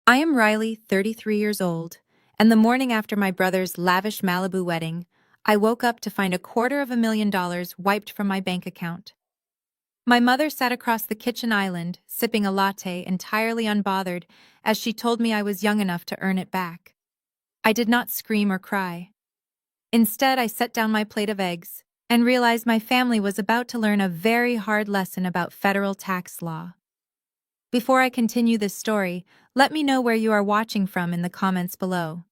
I am Riley, 33 years old, and the morning after my brother's lavish Malibu wedding, I woke up to find $250,000 wiped from my bank account. My mother sat across the kitchen island, sipping a latte entirely unbothered, as she told me I was young enough to earn it back. I did not scream or cry. Instead, I set down my plate of eggs and realized my family was about to learn a very hard lesson about federal tax law. Before I continue this story, let me know where you are watching from in the comments below.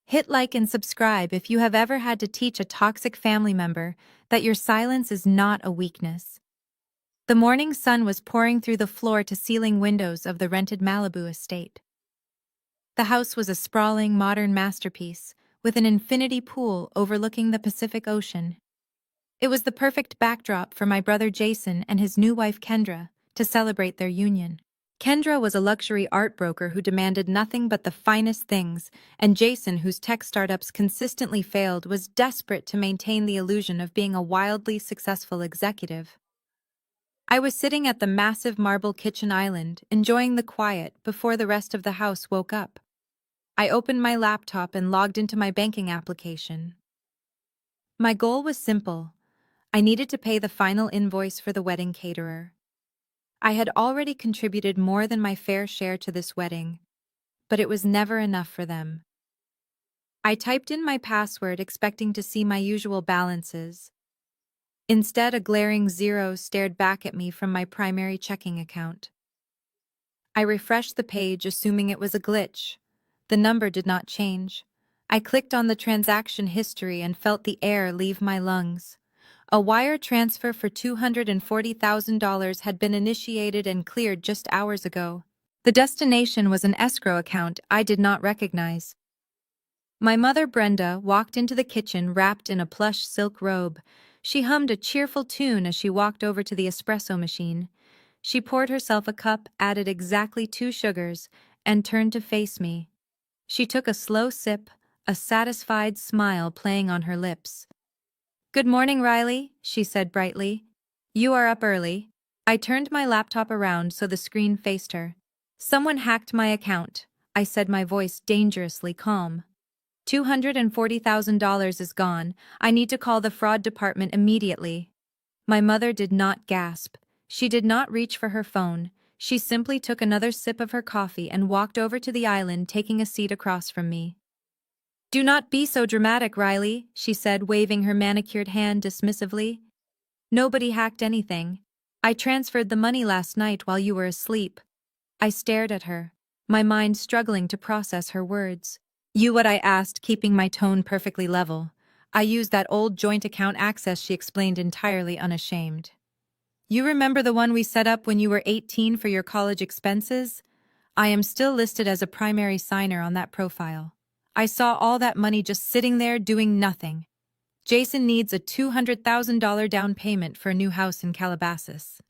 Hit like and subscribe if you have ever had to teach a toxic family member that your silence is not a weakness. The morning sun was pouring through the floor-to-ceiling windows of the rented Malibu estate. The house was a sprawling, modern masterpiece, with an infinity pool overlooking the Pacific Ocean. It was the perfect backdrop for my brother Jason and his new wife Kendra to celebrate their union. Kendra was a luxury art broker who demanded nothing but the finest things, and Jason, whose tech startups consistently failed, was desperate to maintain the illusion of being a wildly successful executive. I was sitting at the massive marble kitchen island, enjoying the quiet before the rest of the house woke up. I opened my laptop and logged into my banking application. My goal was simple. I needed to pay the final invoice for the wedding caterer. I had already contributed more than my fair share to this wedding, but it was never enough for them. I typed in my password expecting to see my usual balances. Instead, a glaring zero stared back at me from my primary checking account. I refreshed the page, assuming it was a glitch. The number did not change. I clicked on the transaction history and felt the air leave my lungs. A wire transfer for $240,000 had been initiated and cleared just hours ago. The destination was an escrow account I did not recognize. My mother, Brenda, walked into the kitchen wrapped in a plush silk robe. She hummed a cheerful tune as she walked over to the espresso machine. She poured herself a cup, added exactly 2 sugars, and turned to face me. She took a slow sip, a satisfied smile playing on her lips. "Good morning, Riley," she said brightly. "You are up early." I turned my laptop around so the screen faced her. "Someone hacked my account," I said, my voice dangerously calm. "$240,000 is gone. I need to call the fraud department immediately." My mother did not gasp. She did not reach for her phone. She simply took another sip of her coffee and walked over to the island, taking a seat across from me. "Do not be so dramatic, Riley," she said, waving her manicured hand dismissively. "Nobody hacked anything. I transferred the money last night while you were asleep." I stared at her, my mind struggling to process her words. "You what?" I asked, keeping my tone perfectly level. "I used that old joint account access," she explained, entirely unashamed. "You remember the one we set up when you were 18 for your college expenses? I am still listed as a primary signer on that profile. I saw all that money just sitting there doing nothing. Jason needs a $200,000 down payment for a new house in Calabasas.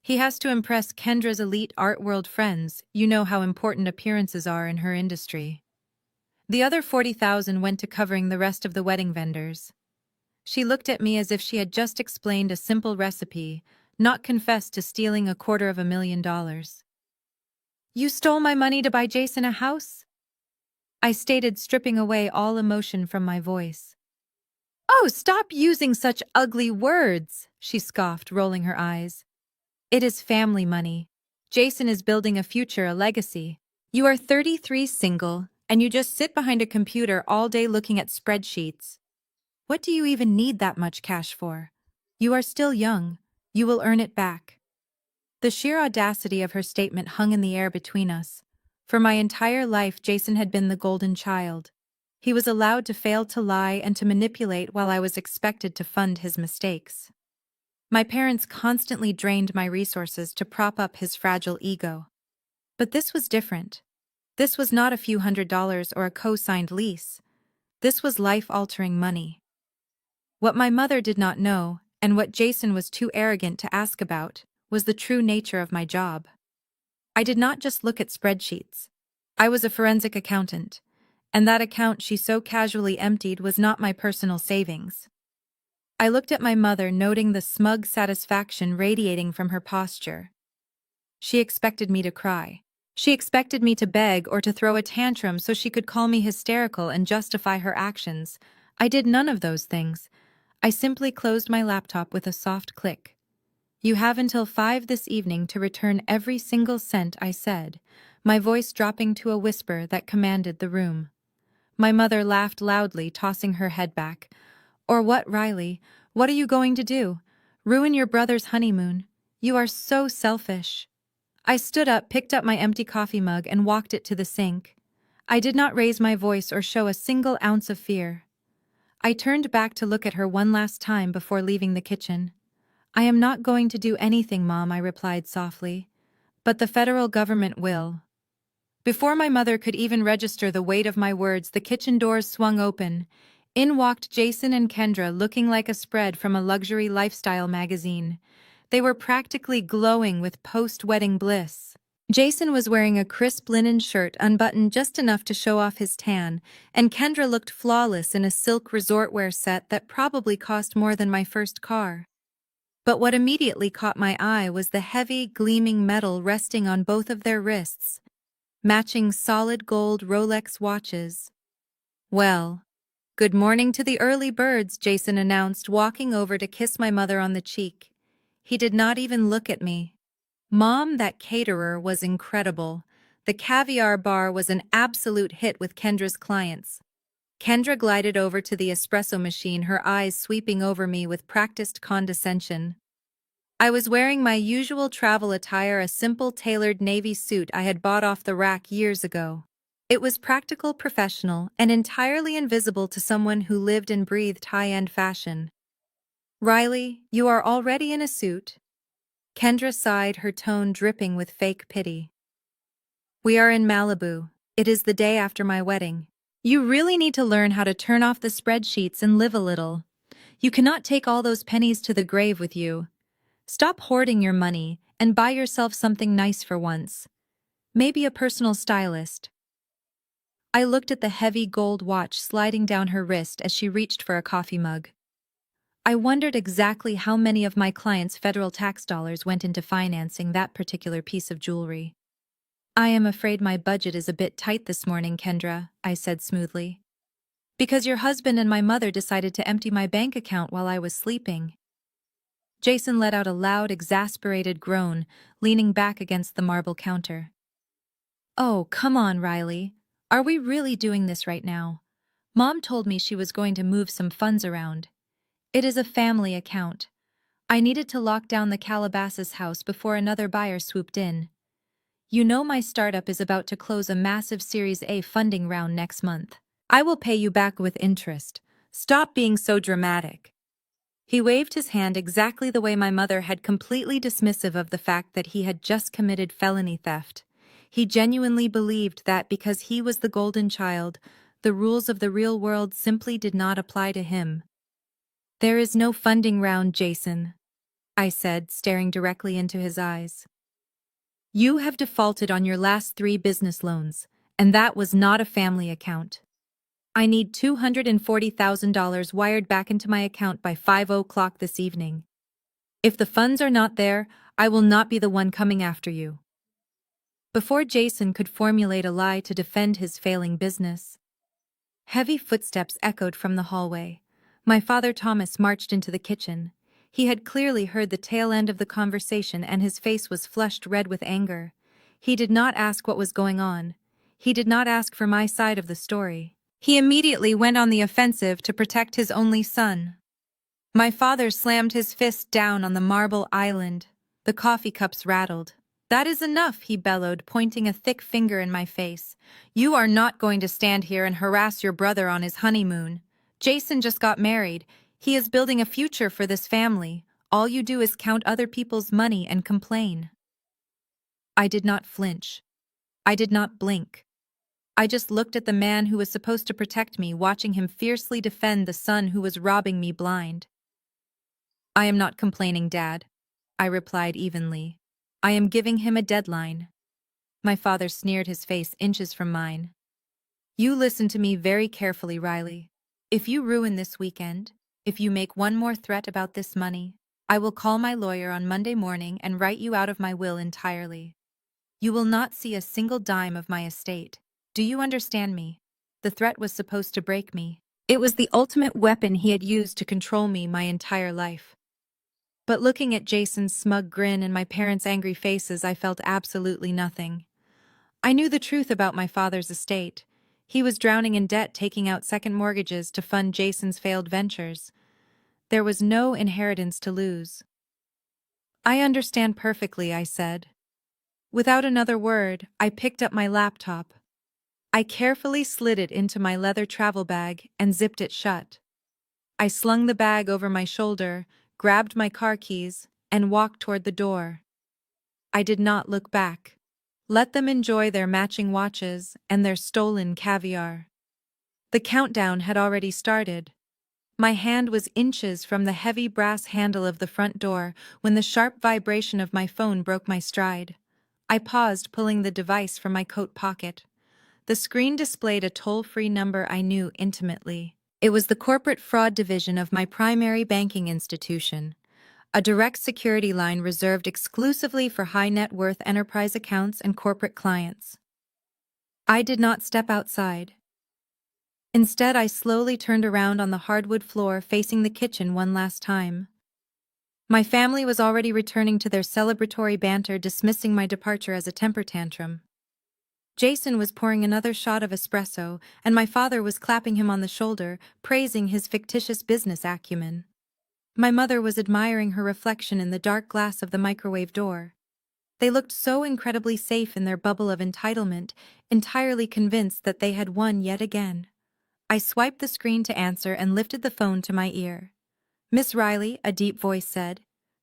He has to impress Kendra's elite art world friends. You know how important appearances are in her industry. The other $40,000 went to covering the rest of the wedding vendors." She looked at me as if she had just explained a simple recipe, not confessed to stealing $250,000. "You stole my money to buy Jason a house?" I stated, stripping away all emotion from my voice. "Oh, stop using such ugly words," she scoffed, rolling her eyes. "It is family money. Jason is building a future, a legacy. You are 33, single, and you just sit behind a computer all day looking at spreadsheets. What do you even need that much cash for? You are still young. You will earn it back." The sheer audacity of her statement hung in the air between us. For my entire life, Jason had been the golden child. He was allowed to fail, to lie, and to manipulate while I was expected to fund his mistakes. My parents constantly drained my resources to prop up his fragile ego. But this was different. This was not a few $100s or a co-signed lease. This was life-altering money. What my mother did not know, and what Jason was too arrogant to ask about, was the true nature of my job. I did not just look at spreadsheets. I was a forensic accountant, and that account she so casually emptied was not my personal savings. I looked at my mother, noting the smug satisfaction radiating from her posture. She expected me to cry. She expected me to beg or to throw a tantrum so she could call me hysterical and justify her actions. I did none of those things. I simply closed my laptop with a soft click. "You have until 5 this evening to return every single cent," I said, my voice dropping to a whisper that commanded the room. My mother laughed loudly, tossing her head back. "Or what, Riley? What are you going to do? Ruin your brother's honeymoon? You are so selfish." I stood up, picked up my empty coffee mug, and walked it to the sink. I did not raise my voice or show a single ounce of fear. I turned back to look at her one last time before leaving the kitchen. "I am not going to do anything, Mom," I replied softly. "But the federal government will." Before my mother could even register the weight of my words, the kitchen doors swung open. In walked Jason and Kendra, looking like a spread from a luxury lifestyle magazine. They were practically glowing with post-wedding bliss. Jason was wearing a crisp linen shirt unbuttoned just enough to show off his tan, and Kendra looked flawless in a silk resort wear set that probably cost more than my first car. But what immediately caught my eye was the heavy, gleaming metal resting on both of their wrists, matching solid gold Rolex watches. "Well, good morning to the early birds," Jason announced, walking over to kiss my mother on the cheek. He did not even look at me. "Mom, that caterer was incredible. The caviar bar was an absolute hit with Kendra's clients." Kendra glided over to the espresso machine, her eyes sweeping over me with practiced condescension. I was wearing my usual travel attire, a simple tailored navy suit I had bought off the rack years ago. It was practical, professional, and entirely invisible to someone who lived and breathed high-end fashion. "Riley, you are already in a suit?" Kendra sighed, her tone dripping with fake pity. "We are in Malibu. It is the day after my wedding. You really need to learn how to turn off the spreadsheets and live a little. You cannot take all those pennies to the grave with you. Stop hoarding your money and buy yourself something nice for once. Maybe a personal stylist." I looked at the heavy gold watch sliding down her wrist as she reached for a coffee mug. I wondered exactly how many of my clients' federal tax dollars went into financing that particular piece of jewelry. "I am afraid my budget is a bit tight this morning, Kendra," I said smoothly. "Because your husband and my mother decided to empty my bank account while I was sleeping." Jason let out a loud, exasperated groan, leaning back against the marble counter. "Oh, come on, Riley. Are we really doing this right now? Mom told me she was going to move some funds around. It is a family account. I needed to lock down the Calabasas house before another buyer swooped in. You know my startup is about to close a massive Series A funding round next month. I will pay you back with interest. Stop being so dramatic." He waved his hand exactly the way my mother had, completely dismissive of the fact that he had just committed felony theft. He genuinely believed that because he was the golden child, the rules of the real world simply did not apply to him. "There is no funding round, Jason," I said, staring directly into his eyes. "You have defaulted on your last 3 business loans, and that was not a family account. I need $240,000 wired back into my account by 5 o'clock this evening. If the funds are not there, I will not be the one coming after you." Before Jason could formulate a lie to defend his failing business, heavy footsteps echoed from the hallway. My father Thomas marched into the kitchen. He had clearly heard the tail end of the conversation, and his face was flushed red with anger. He did not ask what was going on. He did not ask for my side of the story. He immediately went on the offensive to protect his only son. My father slammed his fist down on the marble island. The coffee cups rattled. "That is enough," he bellowed, pointing a thick finger in my face. "You are not going to stand here and harass your brother on his honeymoon. Jason just got married. He is building a future for this family. All you do is count other people's money and complain." I did not flinch. I did not blink. I just looked at the man who was supposed to protect me, watching him fiercely defend the son who was robbing me blind. "I am not complaining, Dad," I replied evenly. "I am giving him a deadline." My father sneered, his face inches from mine. "You listen to me very carefully, Riley. If you ruin this weekend, if you make one more threat about this money, I will call my lawyer on Monday morning and write you out of my will entirely." You will not see a single dime of my estate. Do you understand me? The threat was supposed to break me. It was the ultimate weapon he had used to control me my entire life. But looking at Jason's smug grin and my parents' angry faces, I felt absolutely nothing. I knew the truth about my father's estate. He was drowning in debt, taking out second mortgages to fund Jason's failed ventures. There was no inheritance to lose. I understand perfectly, I said. Without another word, I picked up my laptop. I carefully slid it into my leather travel bag and zipped it shut. I slung the bag over my shoulder, grabbed my car keys, and walked toward the door. I did not look back. Let them enjoy their matching watches and their stolen caviar. The countdown had already started. My hand was inches from the heavy brass handle of the front door when the sharp vibration of my phone broke my stride. I paused, pulling the device from my coat pocket. The screen displayed a toll-free number I knew intimately. It was the corporate fraud division of my primary banking institution, a direct security line reserved exclusively for high-net-worth enterprise accounts and corporate clients. I did not step outside. Instead, I slowly turned around on the hardwood floor facing the kitchen one last time. My family was already returning to their celebratory banter, dismissing my departure as a temper tantrum. Jason was pouring another shot of espresso, and my father was clapping him on the shoulder, praising his fictitious business acumen. My mother was admiring her reflection in the dark glass of the microwave door. They looked so incredibly safe in their bubble of entitlement, entirely convinced that they had won yet again. I swiped the screen to answer and lifted the phone to my ear. "Miss Riley," a deep voice said.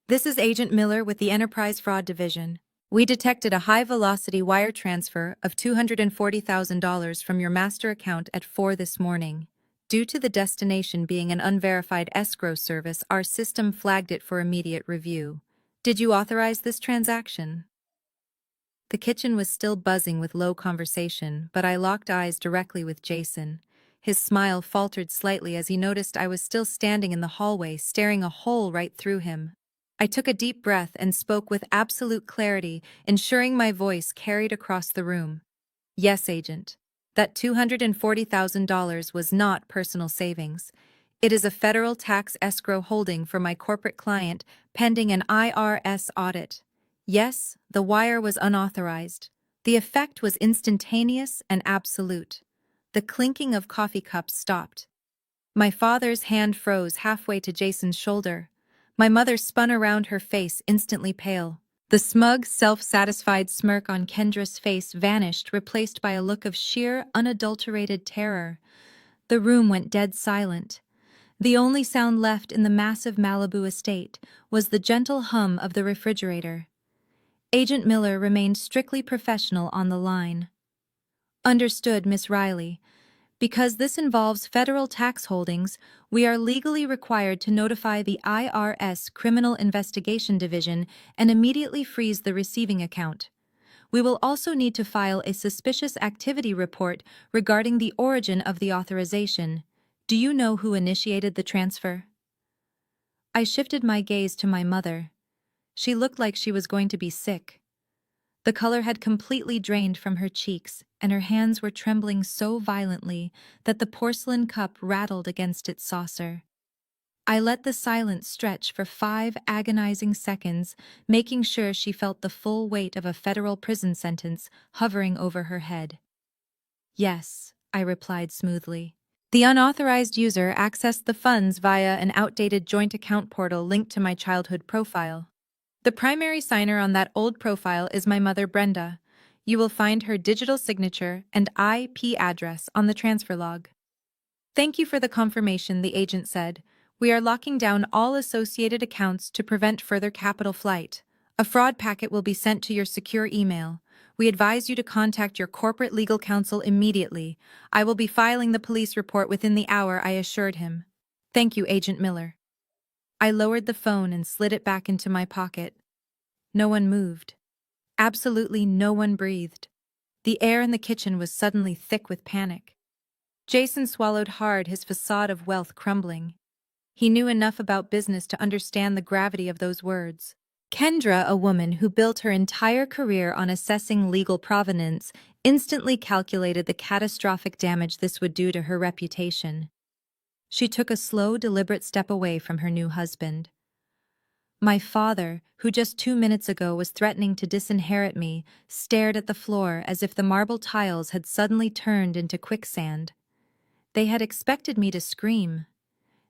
"This is Agent Miller with the Enterprise Fraud Division. We detected a high-velocity wire transfer of $240,000 from your master account at 4 this morning. Due to the destination being an unverified escrow service, our system flagged it for immediate review. Did you authorize this transaction?" The kitchen was still buzzing with low conversation, but I locked eyes directly with Jason. His smile faltered slightly as he noticed I was still standing in the hallway, staring a hole right through him. I took a deep breath and spoke with absolute clarity, ensuring my voice carried across the room. "Yes, Agent. That $240,000 was not personal savings. It is a federal tax escrow holding for my corporate client pending an IRS audit. Yes, the wire was unauthorized. The effect was instantaneous and absolute." The clinking of coffee cups stopped. My father's hand froze halfway to Jason's shoulder. My mother spun around, her face instantly pale. The smug, self-satisfied smirk on Kendra's face vanished, replaced by a look of sheer, unadulterated terror. The room went dead silent. The only sound left in the massive Malibu estate was the gentle hum of the refrigerator. Agent Miller remained strictly professional on the line. "Understood, Miss Riley. Because this involves federal tax holdings, we are legally required to notify the IRS Criminal Investigation Division and immediately freeze the receiving account. We will also need to file a suspicious activity report regarding the origin of the authorization. Do you know who initiated the transfer?" I shifted my gaze to my mother. She looked like she was going to be sick. The color had completely drained from her cheeks, and her hands were trembling so violently that the porcelain cup rattled against its saucer. I let the silence stretch for 5 agonizing seconds, making sure she felt the full weight of a federal prison sentence hovering over her head. "Yes," I replied smoothly. "The unauthorized user accessed the funds via an outdated joint account portal linked to my childhood profile. The primary signer on that old profile is my mother, Brenda. You will find her digital signature and IP address on the transfer log." "Thank you for the confirmation," the agent said. "We are locking down all associated accounts to prevent further capital flight. A fraud packet will be sent to your secure email. We advise you to contact your corporate legal counsel immediately. I will be filing the police report within the hour," I assured him. "Thank you, Agent Miller." I lowered the phone and slid it back into my pocket. No one moved. Absolutely no one breathed. The air in the kitchen was suddenly thick with panic. Jason swallowed hard, his facade of wealth crumbling. He knew enough about business to understand the gravity of those words. Kendra, a woman who built her entire career on assessing legal provenance, instantly calculated the catastrophic damage this would do to her reputation. She took a slow, deliberate step away from her new husband. My father, who just 2 minutes ago was threatening to disinherit me, stared at the floor as if the marble tiles had suddenly turned into quicksand. They had expected me to scream.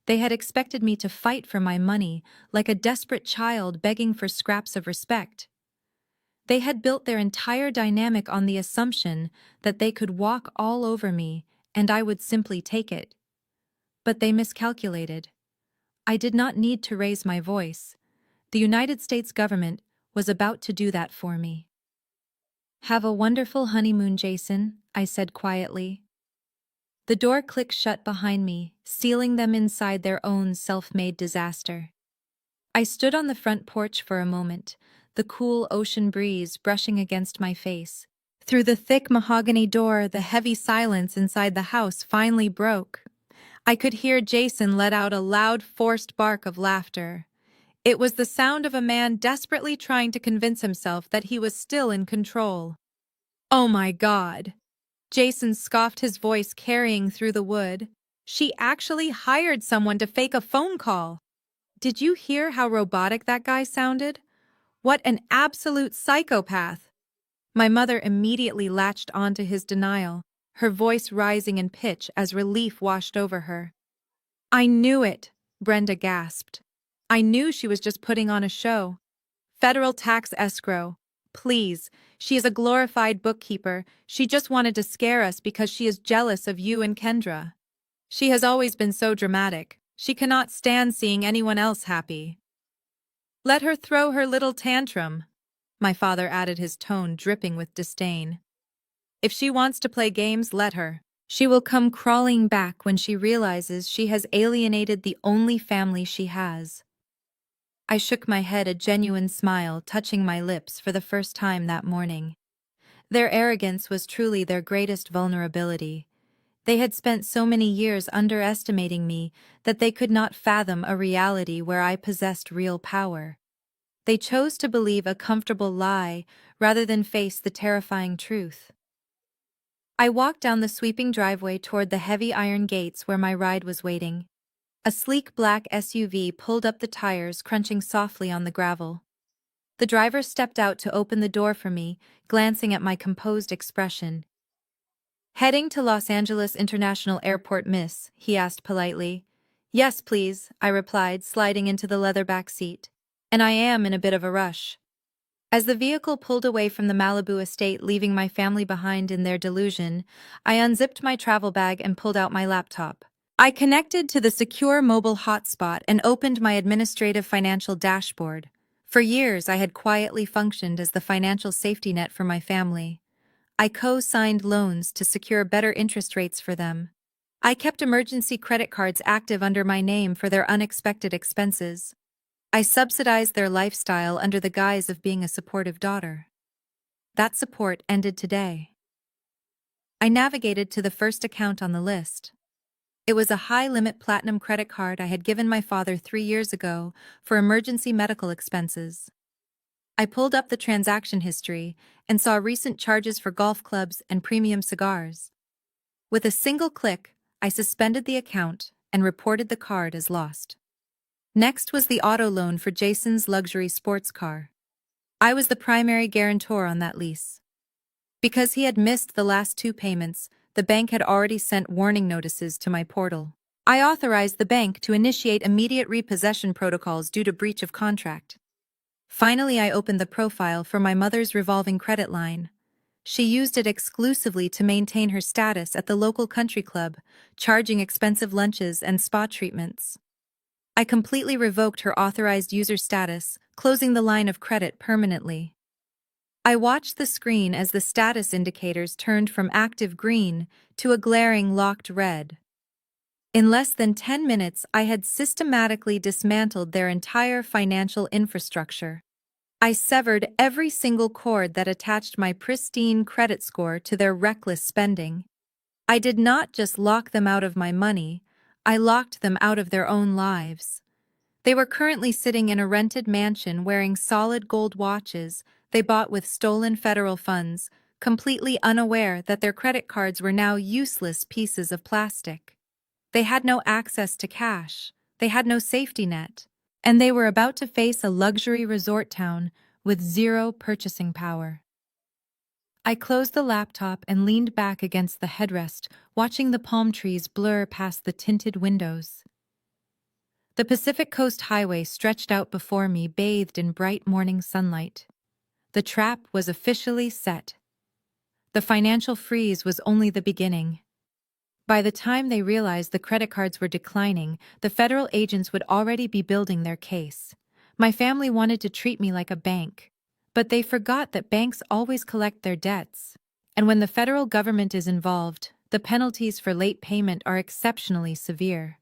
They had expected me to fight for my money, like a desperate child begging for scraps of respect. They had built their entire dynamic on the assumption that they could walk all over me and I would simply take it. But they miscalculated. I did not need to raise my voice. The United States government was about to do that for me. "Have a wonderful honeymoon, Jason," I said quietly. The door clicked shut behind me, sealing them inside their own self-made disaster. I stood on the front porch for a moment, the cool ocean breeze brushing against my face. Through the thick mahogany door, the heavy silence inside the house finally broke. I could hear Jason let out a loud, forced bark of laughter. It was the sound of a man desperately trying to convince himself that he was still in control. "Oh my God!" Jason scoffed, his voice carrying through the wood. "She actually hired someone to fake a phone call. Did you hear how robotic that guy sounded? What an absolute psychopath!" My mother immediately latched onto his denial, her voice rising in pitch as relief washed over her. "I knew it," Brenda gasped. "I knew she was just putting on a show. Federal tax escrow. Please, she is a glorified bookkeeper. She just wanted to scare us because she is jealous of you and Kendra. She has always been so dramatic. She cannot stand seeing anyone else happy. Let her throw her little tantrum." My father added, his tone dripping with disdain. "If she wants to play games, let her. She will come crawling back when she realizes she has alienated the only family she has." I shook my head, a genuine smile touching my lips for the first time that morning. Their arrogance was truly their greatest vulnerability. They had spent so many years underestimating me that they could not fathom a reality where I possessed real power. They chose to believe a comfortable lie rather than face the terrifying truth. I walked down the sweeping driveway toward the heavy iron gates where my ride was waiting. A sleek black SUV pulled up, the tires crunching softly on the gravel. The driver stepped out to open the door for me, glancing at my composed expression. "Heading to Los Angeles International Airport, miss?" he asked politely. "Yes, please," I replied, sliding into the leather back seat. "And I am in a bit of a rush." As the vehicle pulled away from the Malibu estate, leaving my family behind in their delusion, I unzipped my travel bag and pulled out my laptop. I connected to the secure mobile hotspot and opened my administrative financial dashboard. For years, I had quietly functioned as the financial safety net for my family. I co-signed loans to secure better interest rates for them. I kept emergency credit cards active under my name for their unexpected expenses. I subsidized their lifestyle under the guise of being a supportive daughter. That support ended today. I navigated to the first account on the list. It was a high-limit platinum credit card I had given my father 3 years ago for emergency medical expenses. I pulled up the transaction history and saw recent charges for golf clubs and premium cigars. With a single click, I suspended the account and reported the card as lost. Next was the auto loan for Jason's luxury sports car. I was the primary guarantor on that lease. Because he had missed the last 2 payments, the bank had already sent warning notices to my portal. I authorized the bank to initiate immediate repossession protocols due to breach of contract. Finally, I opened the profile for my mother's revolving credit line. She used it exclusively to maintain her status at the local country club, charging expensive lunches and spa treatments. I completely revoked her authorized user status, closing the line of credit permanently. I watched the screen as the status indicators turned from active green to a glaring locked red. In less than 10 minutes, I had systematically dismantled their entire financial infrastructure. I severed every single cord that attached my pristine credit score to their reckless spending. I did not just lock them out of my money, I locked them out of their own lives. They were currently sitting in a rented mansion wearing solid gold watches they bought with stolen federal funds, completely unaware that their credit cards were now useless pieces of plastic. They had no access to cash, they had no safety net, and they were about to face a luxury resort town with zero purchasing power. I closed the laptop and leaned back against the headrest, watching the palm trees blur past the tinted windows. The Pacific Coast Highway stretched out before me, bathed in bright morning sunlight. The trap was officially set. The financial freeze was only the beginning. By the time they realized the credit cards were declining, the federal agents would already be building their case. My family wanted to treat me like a bank, but they forgot that banks always collect their debts. And when the federal government is involved, the penalties for late payment are exceptionally severe.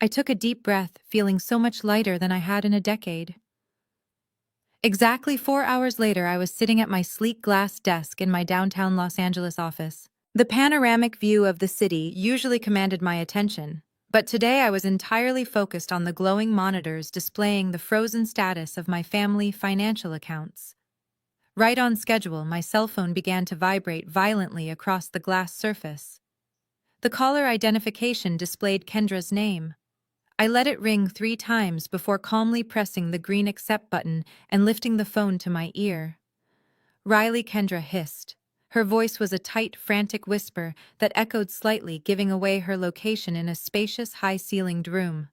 I took a deep breath, feeling so much lighter than I had in a decade. Exactly 4 hours later, I was sitting at my sleek glass desk in my downtown Los Angeles office. The panoramic view of the city usually commanded my attention, but today I was entirely focused on the glowing monitors displaying the frozen status of my family financial accounts. Right on schedule, my cell phone began to vibrate violently across the glass surface. The caller identification displayed Kendra's name. I let it ring 3 times before calmly pressing the green accept button and lifting the phone to my ear. Riley, Kendra hissed. Her voice was a tight, frantic whisper that echoed slightly, giving away her location in a spacious, high-ceilinged room.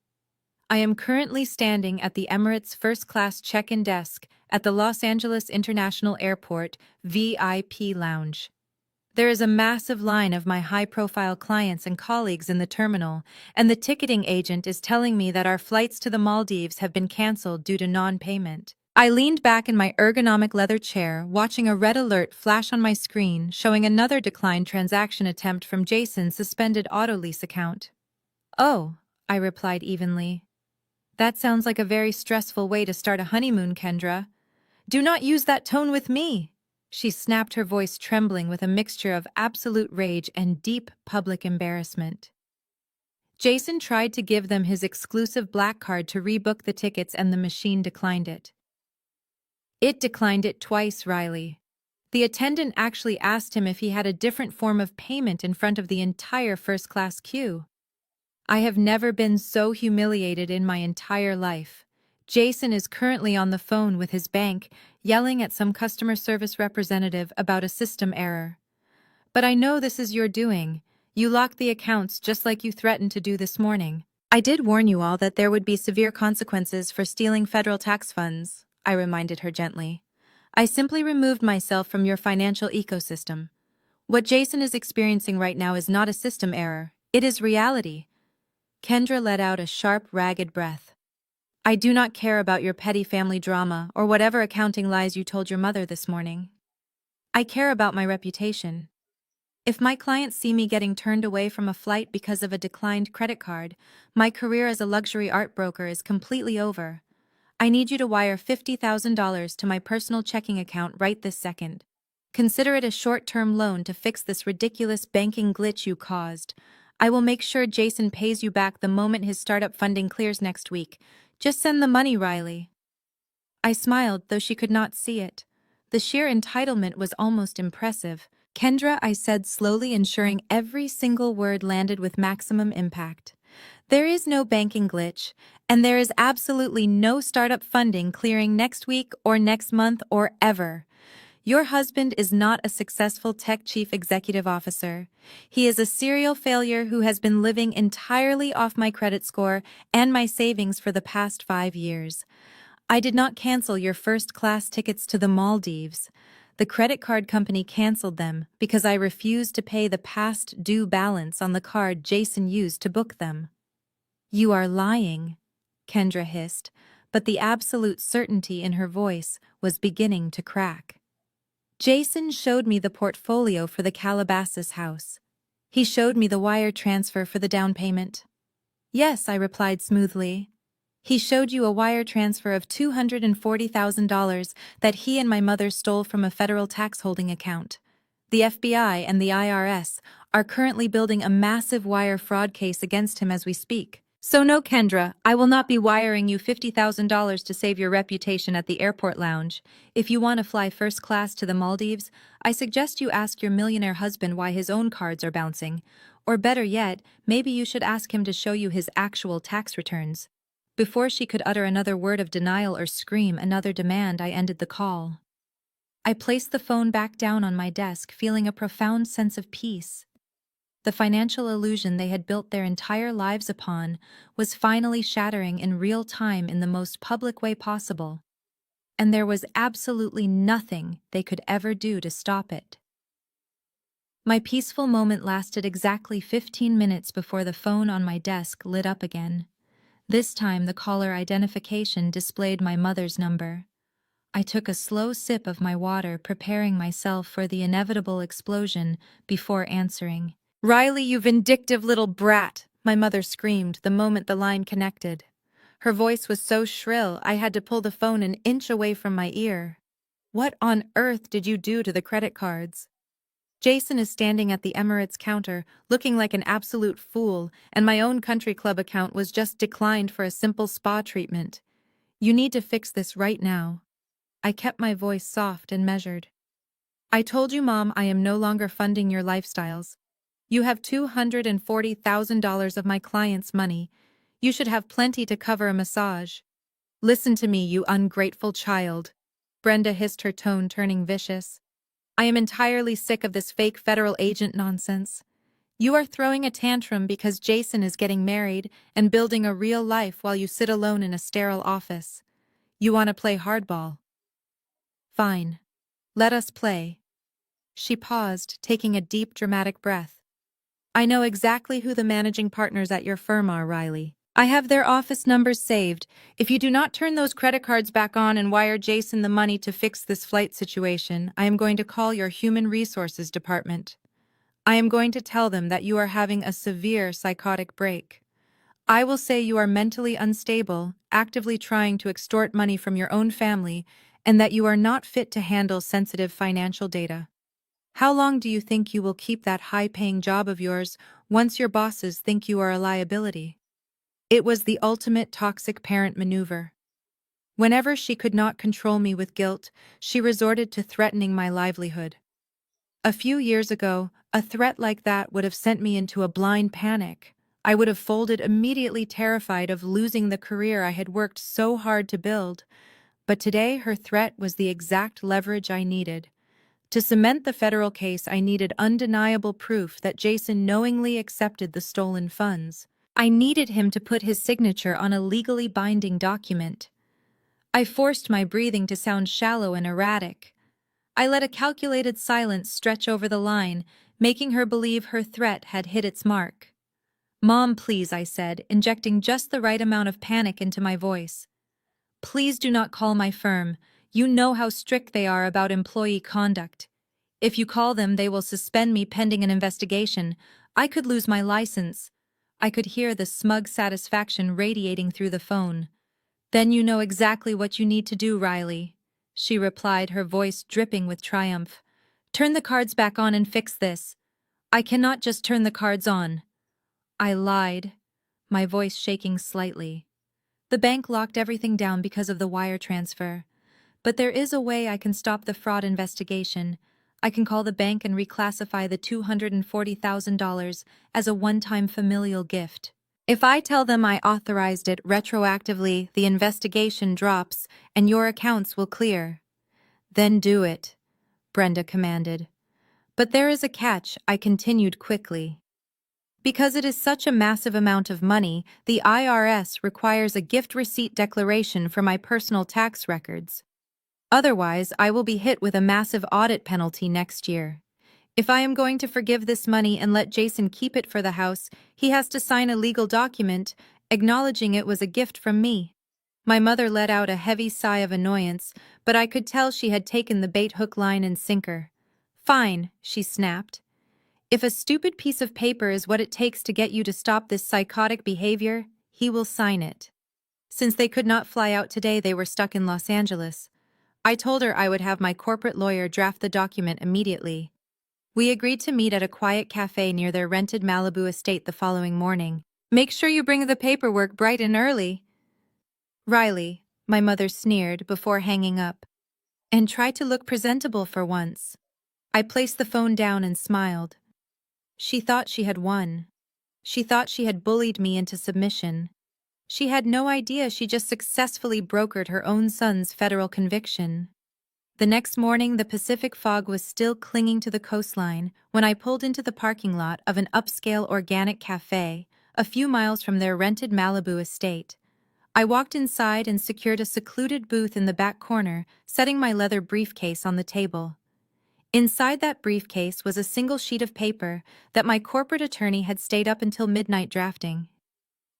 I am currently standing at the Emirates first-class check-in desk at the Los Angeles International Airport VIP Lounge. There is a massive line of my high-profile clients and colleagues in the terminal, and the ticketing agent is telling me that our flights to the Maldives have been canceled due to non-payment. I leaned back in my ergonomic leather chair, watching a red alert flash on my screen showing another declined transaction attempt from Jason's suspended auto lease account. "Oh," I replied evenly. "That sounds like a very stressful way to start a honeymoon, Kendra. Do not use that tone with me." She snapped, her voice trembling with a mixture of absolute rage and deep public embarrassment. Jason tried to give them his exclusive black card to rebook the tickets and the machine declined it. It declined it twice, Riley. The attendant actually asked him if he had a different form of payment in front of the entire first-class queue. I have never been so humiliated in my entire life. Jason is currently on the phone with his bank, yelling at some customer service representative about a system error. "But I know this is your doing. You locked the accounts just like you threatened to do this morning. I did warn you all that there would be severe consequences for stealing federal tax funds," I reminded her gently. "I simply removed myself from your financial ecosystem. What Jason is experiencing right now is not a system error. It is reality." Kendra let out a sharp, ragged breath. "I do not care about your petty family drama or whatever accounting lies you told your mother this morning. I care about my reputation. If my clients see me getting turned away from a flight because of a declined credit card, my career as a luxury art broker is completely over. I need you to wire $50,000 to my personal checking account right this second. Consider it a short-term loan to fix this ridiculous banking glitch you caused. I will make sure Jason pays you back the moment his startup funding clears next week. Just send the money, Riley." I smiled, though she could not see it. The sheer entitlement was almost impressive. "Kendra," I said slowly, ensuring every single word landed with maximum impact. "There is no banking glitch, and there is absolutely no startup funding clearing next week or next month or ever. Your husband is not a successful tech chief executive officer. He is a serial failure who has been living entirely off my credit score and my savings for the past 5 years. I did not cancel your first-class tickets to the Maldives. The credit card company canceled them because I refused to pay the past due balance on the card Jason used to book them." "You are lying," Kendra hissed, but the absolute certainty in her voice was beginning to crack. "Jason showed me the portfolio for the Calabasas house. He showed me the wire transfer for the down payment." "Yes," I replied smoothly. "He showed you a wire transfer of $240,000 that he and my mother stole from a federal tax holding account. The FBI and the IRS are currently building a massive wire fraud case against him as we speak." So no, Kendra, I will not be wiring you $50,000 to save your reputation at the airport lounge. If you want to fly first class to the Maldives, I suggest you ask your millionaire husband why his own cards are bouncing. Or better yet, maybe you should ask him to show you his actual tax returns. Before she could utter another word of denial or scream another demand, I ended the call. I placed the phone back down on my desk, feeling a profound sense of peace. The financial illusion they had built their entire lives upon was finally shattering in real time in the most public way possible, and there was absolutely nothing they could ever do to stop it. My peaceful moment lasted exactly 15 minutes before the phone on my desk lit up again. This time the caller identification displayed my mother's number. I took a slow sip of my water, preparing myself for the inevitable explosion before answering. "Riley, you vindictive little brat!" my mother screamed the moment the line connected. Her voice was so shrill I had to pull the phone an inch away from my ear. "What on earth did you do to the credit cards?" Jason is standing at the Emirates counter, looking like an absolute fool, and my own country club account was just declined for a simple spa treatment. "You need to fix this right now." I kept my voice soft and measured. "I told you, Mom, I am no longer funding your lifestyles. You have $240,000 of my client's money. You should have plenty to cover a massage." "Listen to me, you ungrateful child." Brenda hissed, her tone turning vicious. "I am entirely sick of this fake federal agent nonsense. You are throwing a tantrum because Jason is getting married and building a real life while you sit alone in a sterile office. You want to play hardball. Fine. Let us play." She paused, taking a deep, dramatic breath. "I know exactly who the managing partners at your firm are, Riley. I have their office numbers saved. If you do not turn those credit cards back on and wire Jason the money to fix this flight situation, I am going to call your human resources department. I am going to tell them that you are having a severe psychotic break. I will say you are mentally unstable, actively trying to extort money from your own family, and that you are not fit to handle sensitive financial data. How long do you think you will keep that high-paying job of yours once your bosses think you are a liability?" It was the ultimate toxic parent maneuver. Whenever she could not control me with guilt, she resorted to threatening my livelihood. A few years ago, a threat like that would have sent me into a blind panic. I would have folded immediately, terrified of losing the career I had worked so hard to build. But today her threat was the exact leverage I needed. To cement the federal case, I needed undeniable proof that Jason knowingly accepted the stolen funds. I needed him to put his signature on a legally binding document. I forced my breathing to sound shallow and erratic. I let a calculated silence stretch over the line, making her believe her threat had hit its mark. "Mom, please," I said, injecting just the right amount of panic into my voice. "Please do not call my firm. You know how strict they are about employee conduct. If you call them, they will suspend me pending an investigation. I could lose my license." I could hear the smug satisfaction radiating through the phone. "Then you know exactly what you need to do, Riley," she replied, her voice dripping with triumph. "Turn the cards back on and fix this." "I cannot just turn the cards on." I lied, my voice shaking slightly. "The bank locked everything down because of the wire transfer. But there is a way I can stop the fraud investigation. I can call the bank and reclassify the $240,000 as a one-time familial gift. If I tell them I authorized it retroactively, the investigation drops and your accounts will clear." "Then do it," Brenda commanded. "But there is a catch," I continued quickly. "Because it is such a massive amount of money, the IRS requires a gift receipt declaration for my personal tax records. Otherwise, I will be hit with a massive audit penalty next year. If I am going to forgive this money and let Jason keep it for the house, he has to sign a legal document acknowledging it was a gift from me." My mother let out a heavy sigh of annoyance, but I could tell she had taken the bait hook, line, and sinker. "Fine," she snapped. "If a stupid piece of paper is what it takes to get you to stop this psychotic behavior, he will sign it." Since they could not fly out today, they were stuck in Los Angeles. I told her I would have my corporate lawyer draft the document immediately. We agreed to meet at a quiet cafe near their rented Malibu estate the following morning. Make sure you bring the paperwork bright and early. Riley, my mother sneered before hanging up. And try to look presentable for once. I placed the phone down and smiled. She thought she had won. She thought she had bullied me into submission. She had no idea she just successfully brokered her own son's federal conviction. The next morning, the Pacific fog was still clinging to the coastline when I pulled into the parking lot of an upscale organic cafe a few miles from their rented Malibu estate. I walked inside and secured a secluded booth in the back corner, setting my leather briefcase on the table. Inside that briefcase was a single sheet of paper that my corporate attorney had stayed up until midnight drafting.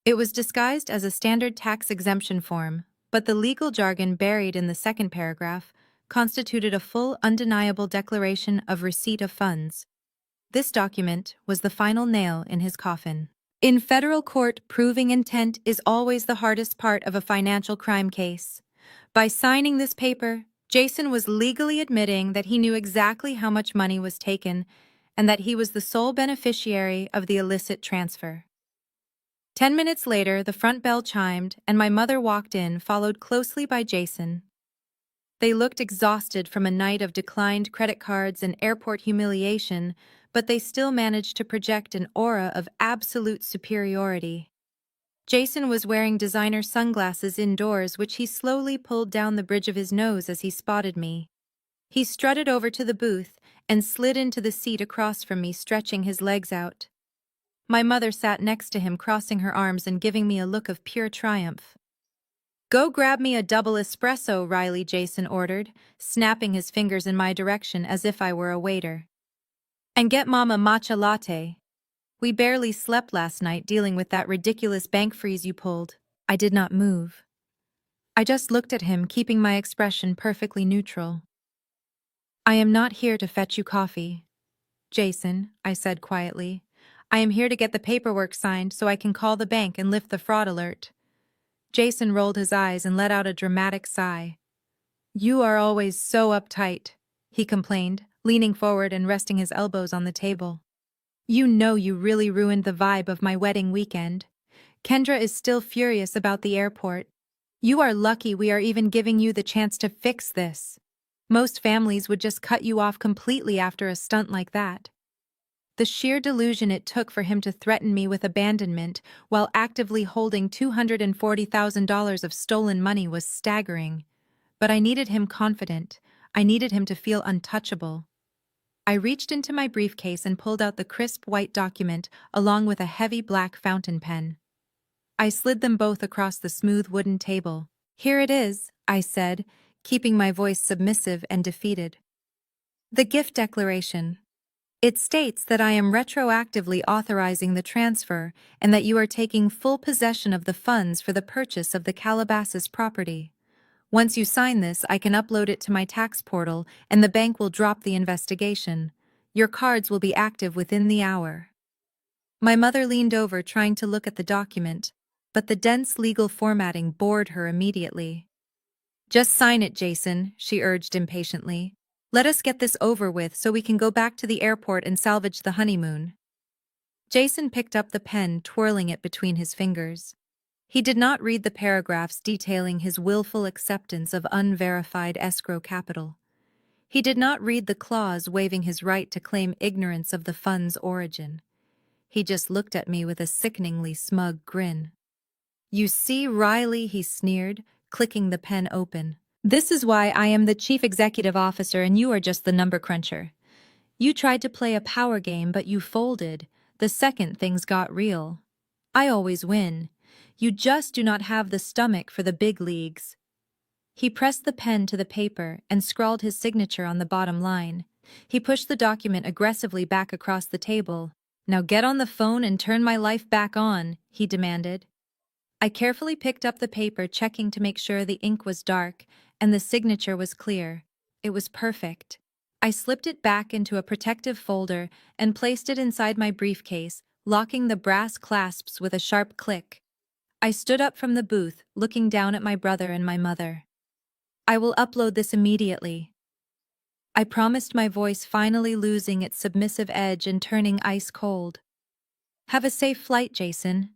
It was disguised as a standard tax exemption form, but the legal jargon buried in the second paragraph constituted a full, undeniable declaration of receipt of funds. This document was the final nail in his coffin. In federal court, proving intent is always the hardest part of a financial crime case. By signing this paper, Jason was legally admitting that he knew exactly how much money was taken and that he was the sole beneficiary of the illicit transfer. 10 minutes later, the front bell chimed, and my mother walked in, followed closely by Jason. They looked exhausted from a night of declined credit cards and airport humiliation, but they still managed to project an aura of absolute superiority. Jason was wearing designer sunglasses indoors, which he slowly pulled down the bridge of his nose as he spotted me. He strutted over to the booth and slid into the seat across from me, stretching his legs out. My mother sat next to him, crossing her arms and giving me a look of pure triumph. "Go grab me a double espresso," Riley, Jason ordered, snapping his fingers in my direction as if I were a waiter. "And get Mom a matcha latte. We barely slept last night dealing with that ridiculous bank freeze you pulled." I did not move. I just looked at him, keeping my expression perfectly neutral. "I am not here to fetch you coffee, Jason," I said quietly. "I am here to get the paperwork signed so I can call the bank and lift the fraud alert." Jason rolled his eyes and let out a dramatic sigh. "You are always so uptight," he complained, leaning forward and resting his elbows on the table. "You know you really ruined the vibe of my wedding weekend. Kendra is still furious about the airport. You are lucky we are even giving you the chance to fix this. Most families would just cut you off completely after a stunt like that." The sheer delusion it took for him to threaten me with abandonment while actively holding $240,000 of stolen money was staggering. But I needed him confident. I needed him to feel untouchable. I reached into my briefcase and pulled out the crisp white document along with a heavy black fountain pen. I slid them both across the smooth wooden table. "Here it is," I said, keeping my voice submissive and defeated. "The gift declaration. It states that I am retroactively authorizing the transfer and that you are taking full possession of the funds for the purchase of the Calabasas property. Once you sign this, I can upload it to my tax portal and the bank will drop the investigation. Your cards will be active within the hour." My mother leaned over, trying to look at the document, but the dense legal formatting bored her immediately. "Just sign it, Jason," she urged impatiently. "Let us get this over with so we can go back to the airport and salvage the honeymoon." Jason picked up the pen, twirling it between his fingers. He did not read the paragraphs detailing his willful acceptance of unverified escrow capital. He did not read the clause waiving his right to claim ignorance of the fund's origin. He just looked at me with a sickeningly smug grin. "You see, Riley," he sneered, clicking the pen open. "This is why I am the chief executive officer and you are just the number cruncher. You tried to play a power game, but you folded the second things got real. I always win. You just do not have the stomach for the big leagues." He pressed the pen to the paper and scrawled his signature on the bottom line. He pushed the document aggressively back across the table. "Now get on the phone and turn my life back on," he demanded. I carefully picked up the paper, checking to make sure the ink was dark and the signature was clear. It was perfect. I slipped it back into a protective folder and placed it inside my briefcase, locking the brass clasps with a sharp click. I stood up from the booth, looking down at my brother and my mother. "I will upload this immediately," I promised, my voice finally losing its submissive edge and turning ice cold. "Have a safe flight, Jason."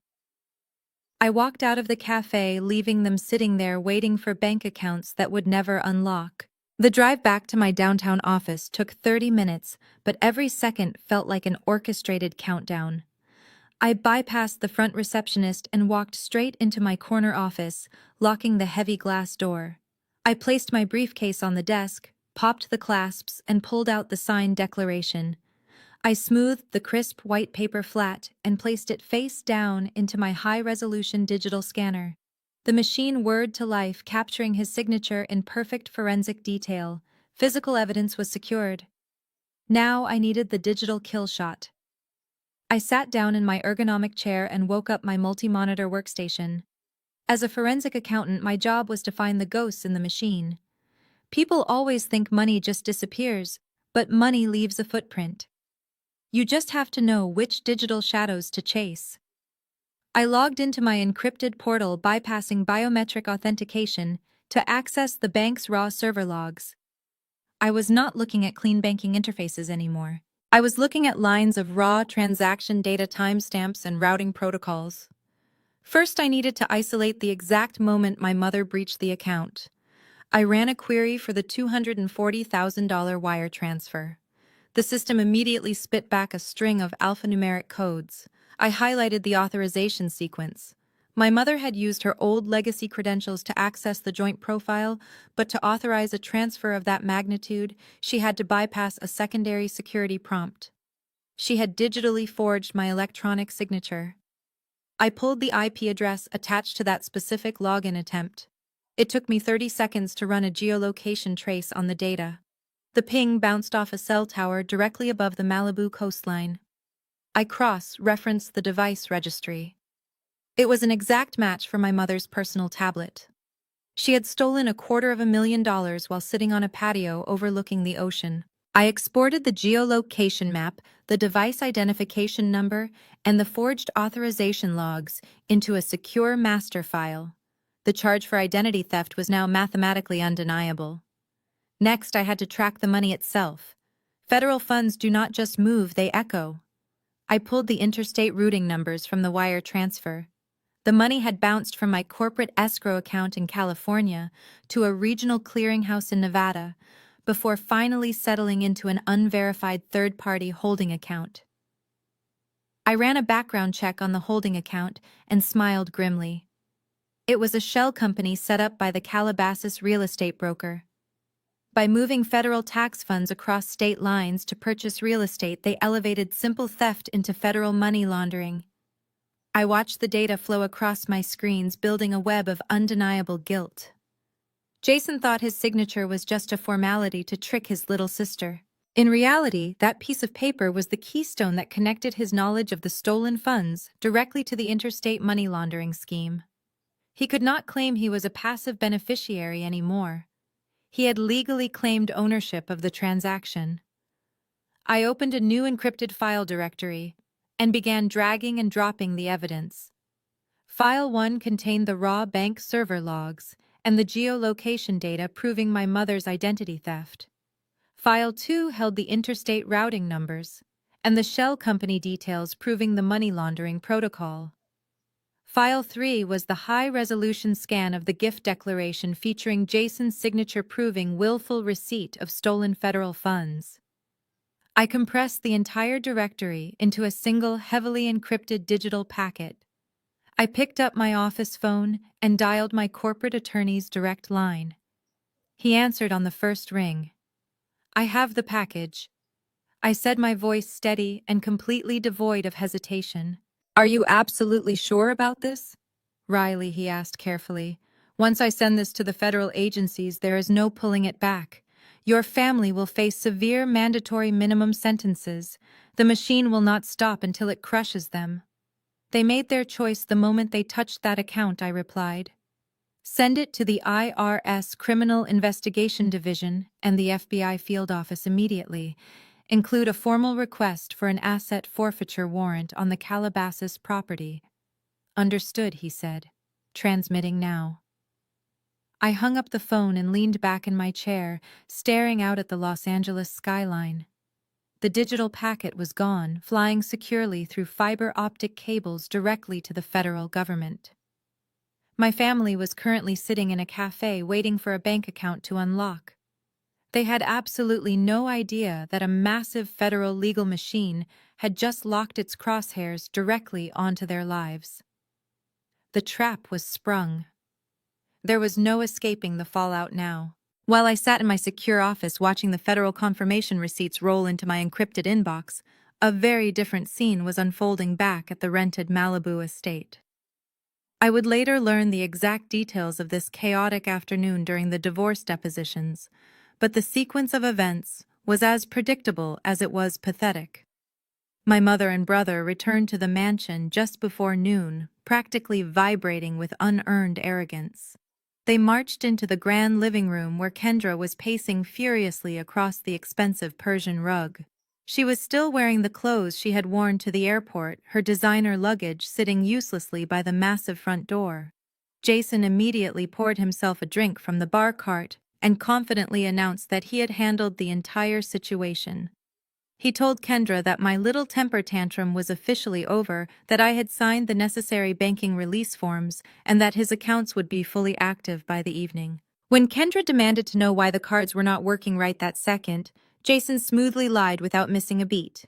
I walked out of the cafe, leaving them sitting there waiting for bank accounts that would never unlock. The drive back to my downtown office took 30 minutes, but every second felt like an orchestrated countdown. I bypassed the front receptionist and walked straight into my corner office, locking the heavy glass door. I placed my briefcase on the desk, popped the clasps, and pulled out the signed declaration. I smoothed the crisp white paper flat and placed it face down into my high-resolution digital scanner. The machine whirred to life, capturing his signature in perfect forensic detail. Physical evidence was secured. Now I needed the digital kill shot. I sat down in my ergonomic chair and woke up my multi-monitor workstation. As a forensic accountant, my job was to find the ghosts in the machine. People always think money just disappears, but money leaves a footprint. You just have to know which digital shadows to chase. I logged into my encrypted portal, bypassing biometric authentication, to access the bank's raw server logs. I was not looking at clean banking interfaces anymore. I was looking at lines of raw transaction data, timestamps, and routing protocols. First, I needed to isolate the exact moment my mother breached the account. I ran a query for the $240,000 wire transfer. The system immediately spit back a string of alphanumeric codes. I highlighted the authorization sequence. My mother had used her old legacy credentials to access the joint profile, but to authorize a transfer of that magnitude, she had to bypass a secondary security prompt. She had digitally forged my electronic signature. I pulled the IP address attached to that specific login attempt. It took me 30 seconds to run a geolocation trace on the data. The ping bounced off a cell tower directly above the Malibu coastline. I cross-referenced the device registry. It was an exact match for my mother's personal tablet. She had stolen $250,000 while sitting on a patio overlooking the ocean. I exported the geolocation map, the device identification number, and the forged authorization logs into a secure master file. The charge for identity theft was now mathematically undeniable. Next, I had to track the money itself. Federal funds do not just move, they echo. I pulled the interstate routing numbers from the wire transfer. The money had bounced from my corporate escrow account in California to a regional clearinghouse in Nevada, before finally settling into an unverified third-party holding account. I ran a background check on the holding account and smiled grimly. It was a shell company set up by the Calabasas real estate broker. By moving federal tax funds across state lines to purchase real estate, they elevated simple theft into federal money laundering. I watched the data flow across my screens, building a web of undeniable guilt. Jason thought his signature was just a formality to trick his little sister. In reality, that piece of paper was the keystone that connected his knowledge of the stolen funds directly to the interstate money laundering scheme. He could not claim he was a passive beneficiary anymore. He had legally claimed ownership of the transaction. I opened a new encrypted file directory and began dragging and dropping the evidence. File 1 contained the raw bank server logs and the geolocation data proving my mother's identity theft. File 2 held the interstate routing numbers and the shell company details proving the money laundering protocol. File 3 was the high-resolution scan of the gift declaration featuring Jason's signature proving willful receipt of stolen federal funds. I compressed the entire directory into a single heavily encrypted digital packet. I picked up my office phone and dialed my corporate attorney's direct line. He answered on the first ring. "I have the package," I said, my voice steady and completely devoid of hesitation. "Are you absolutely sure about this?" Riley, he asked carefully. "Once I send this to the federal agencies, there is no pulling it back. Your family will face severe mandatory minimum sentences. The machine will not stop until it crushes them." "They made their choice the moment they touched that account," I replied. "Send it to the IRS Criminal Investigation Division and the FBI field office immediately. Include a formal request for an asset forfeiture warrant on the Calabasas property." "Understood," he said. "Transmitting now." I hung up the phone and leaned back in my chair, staring out at the Los Angeles skyline. The digital packet was gone, flying securely through fiber optic cables directly to the federal government. My family was currently sitting in a cafe waiting for a bank account to unlock. They had absolutely no idea that a massive federal legal machine had just locked its crosshairs directly onto their lives. The trap was sprung. There was no escaping the fallout now. While I sat in my secure office watching the federal confirmation receipts roll into my encrypted inbox, a very different scene was unfolding back at the rented Malibu estate. I would later learn the exact details of this chaotic afternoon during the divorce depositions, but the sequence of events was as predictable as it was pathetic. My mother and brother returned to the mansion just before noon, practically vibrating with unearned arrogance. They marched into the grand living room where Kendra was pacing furiously across the expensive Persian rug. She was still wearing the clothes she had worn to the airport, her designer luggage sitting uselessly by the massive front door. Jason immediately poured himself a drink from the bar cart and confidently announced that he had handled the entire situation. He told Kendra that my little temper tantrum was officially over, that I had signed the necessary banking release forms, and that his accounts would be fully active by the evening. When Kendra demanded to know why the cards were not working right that second, Jason smoothly lied without missing a beat.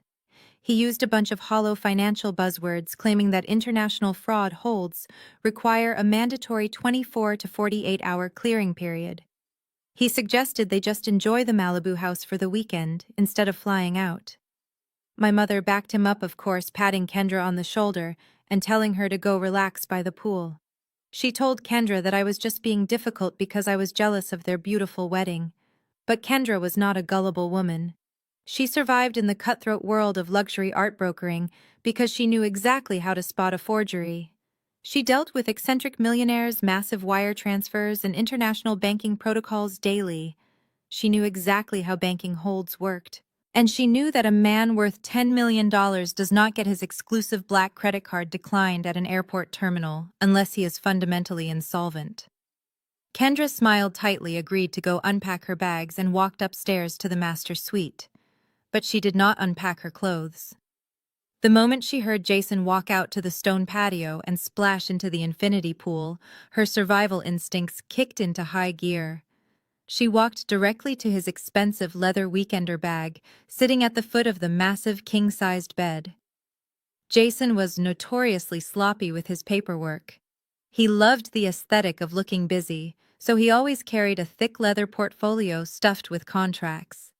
He used a bunch of hollow financial buzzwords claiming that international fraud holds require a mandatory 24 to 48-hour clearing period. He suggested they just enjoy the Malibu house for the weekend instead of flying out. My mother backed him up, of course, patting Kendra on the shoulder and telling her to go relax by the pool. She told Kendra that I was just being difficult because I was jealous of their beautiful wedding. But Kendra was not a gullible woman. She survived in the cutthroat world of luxury art brokering because she knew exactly how to spot a forgery. She dealt with eccentric millionaires, massive wire transfers, and international banking protocols daily. She knew exactly how banking holds worked. And she knew that a man worth $10 million does not get his exclusive black credit card declined at an airport terminal unless he is fundamentally insolvent. Kendra smiled tightly, agreed to go unpack her bags, and walked upstairs to the master suite. But she did not unpack her clothes. The moment she heard Jason walk out to the stone patio and splash into the infinity pool, her survival instincts kicked into high gear. She walked directly to his expensive leather weekender bag, sitting at the foot of the massive king-sized bed. Jason was notoriously sloppy with his paperwork. He loved the aesthetic of looking busy, so he always carried a thick leather portfolio stuffed with contracts.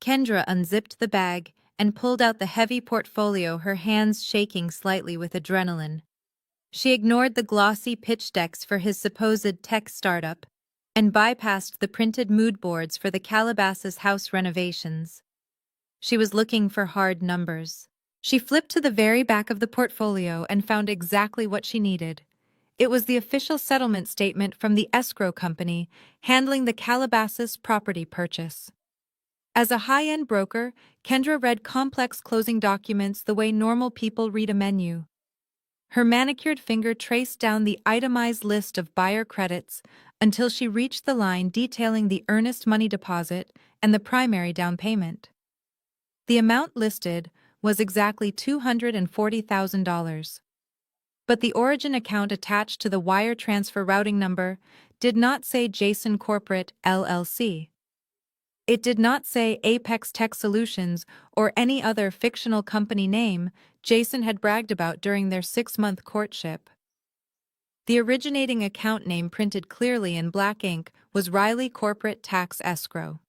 Kendra unzipped the bag and pulled out the heavy portfolio, her hands shaking slightly with adrenaline. She ignored the glossy pitch decks for his supposed tech startup and bypassed the printed mood boards for the Calabasas house renovations. She was looking for hard numbers. She flipped to the very back of the portfolio and found exactly what she needed. It was the official settlement statement from the escrow company handling the Calabasas property purchase. As a high-end broker, Kendra read complex closing documents the way normal people read a menu. Her manicured finger traced down the itemized list of buyer credits until she reached the line detailing the earnest money deposit and the primary down payment. The amount listed was exactly $240,000. But the origin account attached to the wire transfer routing number did not say Jason Corporate, LLC. It did not say Apex Tech Solutions or any other fictional company name Jason had bragged about during their 6-month courtship. The originating account name printed clearly in black ink was Riley Corporate Tax Escrow.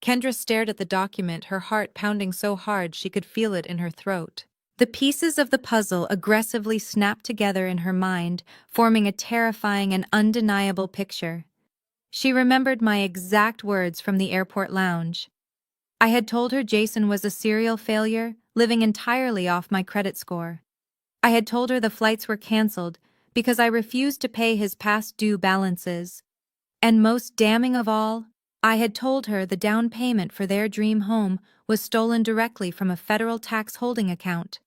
Kendra stared at the document, her heart pounding so hard she could feel it in her throat. The pieces of the puzzle aggressively snapped together in her mind, forming a terrifying and undeniable picture. She remembered my exact words from the airport lounge. I had told her Jason was a serial failure, living entirely off my credit score. I had told her the flights were canceled because I refused to pay his past due balances. And most damning of all, I had told her the down payment for their dream home was stolen directly from a federal tax holding account.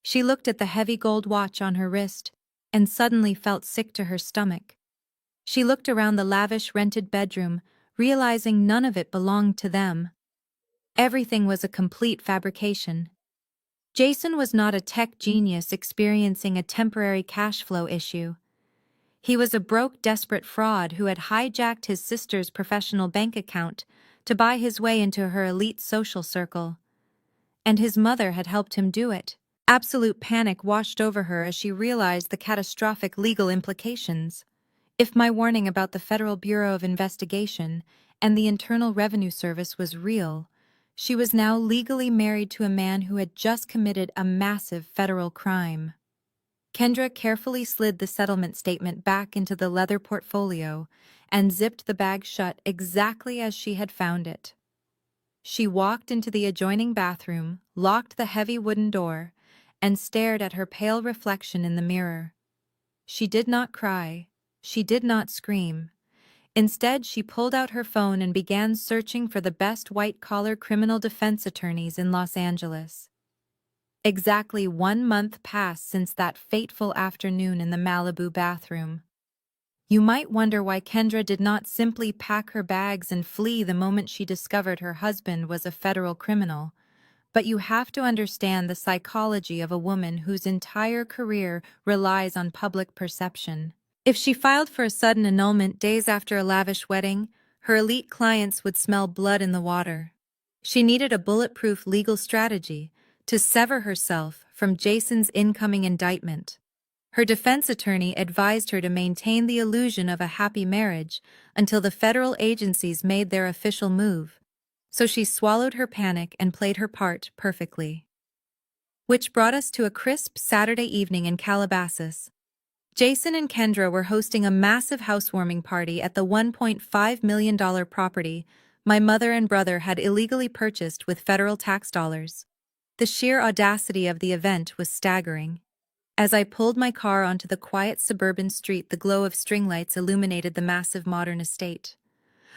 She looked at the heavy gold watch on her wrist and suddenly felt sick to her stomach. She looked around the lavish rented bedroom, realizing none of it belonged to them. Everything was a complete fabrication. Jason was not a tech genius experiencing a temporary cash flow issue. He was a broke, desperate fraud who had hijacked his sister's professional bank account to buy his way into her elite social circle. And his mother had helped him do it. Absolute panic washed over her as she realized the catastrophic legal implications. If my warning about the Federal Bureau of Investigation and the Internal Revenue Service was real, she was now legally married to a man who had just committed a massive federal crime. Kendra carefully slid the settlement statement back into the leather portfolio and zipped the bag shut exactly as she had found it. She walked into the adjoining bathroom, locked the heavy wooden door, and stared at her pale reflection in the mirror. She did not cry. She did not scream. Instead, she pulled out her phone and began searching for the best white-collar criminal defense attorneys in Los Angeles. Exactly 1 month passed since that fateful afternoon in the Malibu bathroom. You might wonder why Kendra did not simply pack her bags and flee the moment she discovered her husband was a federal criminal. But you have to understand the psychology of a woman whose entire career relies on public perception. If she filed for a sudden annulment days after a lavish wedding, her elite clients would smell blood in the water. She needed a bulletproof legal strategy to sever herself from Jason's incoming indictment. Her defense attorney advised her to maintain the illusion of a happy marriage until the federal agencies made their official move. So she swallowed her panic and played her part perfectly. Which brought us to a crisp Saturday evening in Calabasas. Jason and Kendra were hosting a massive housewarming party at the $1.5 million property my mother and brother had illegally purchased with federal tax dollars. The sheer audacity of the event was staggering. As I pulled my car onto the quiet suburban street, the glow of string lights illuminated the massive modern estate.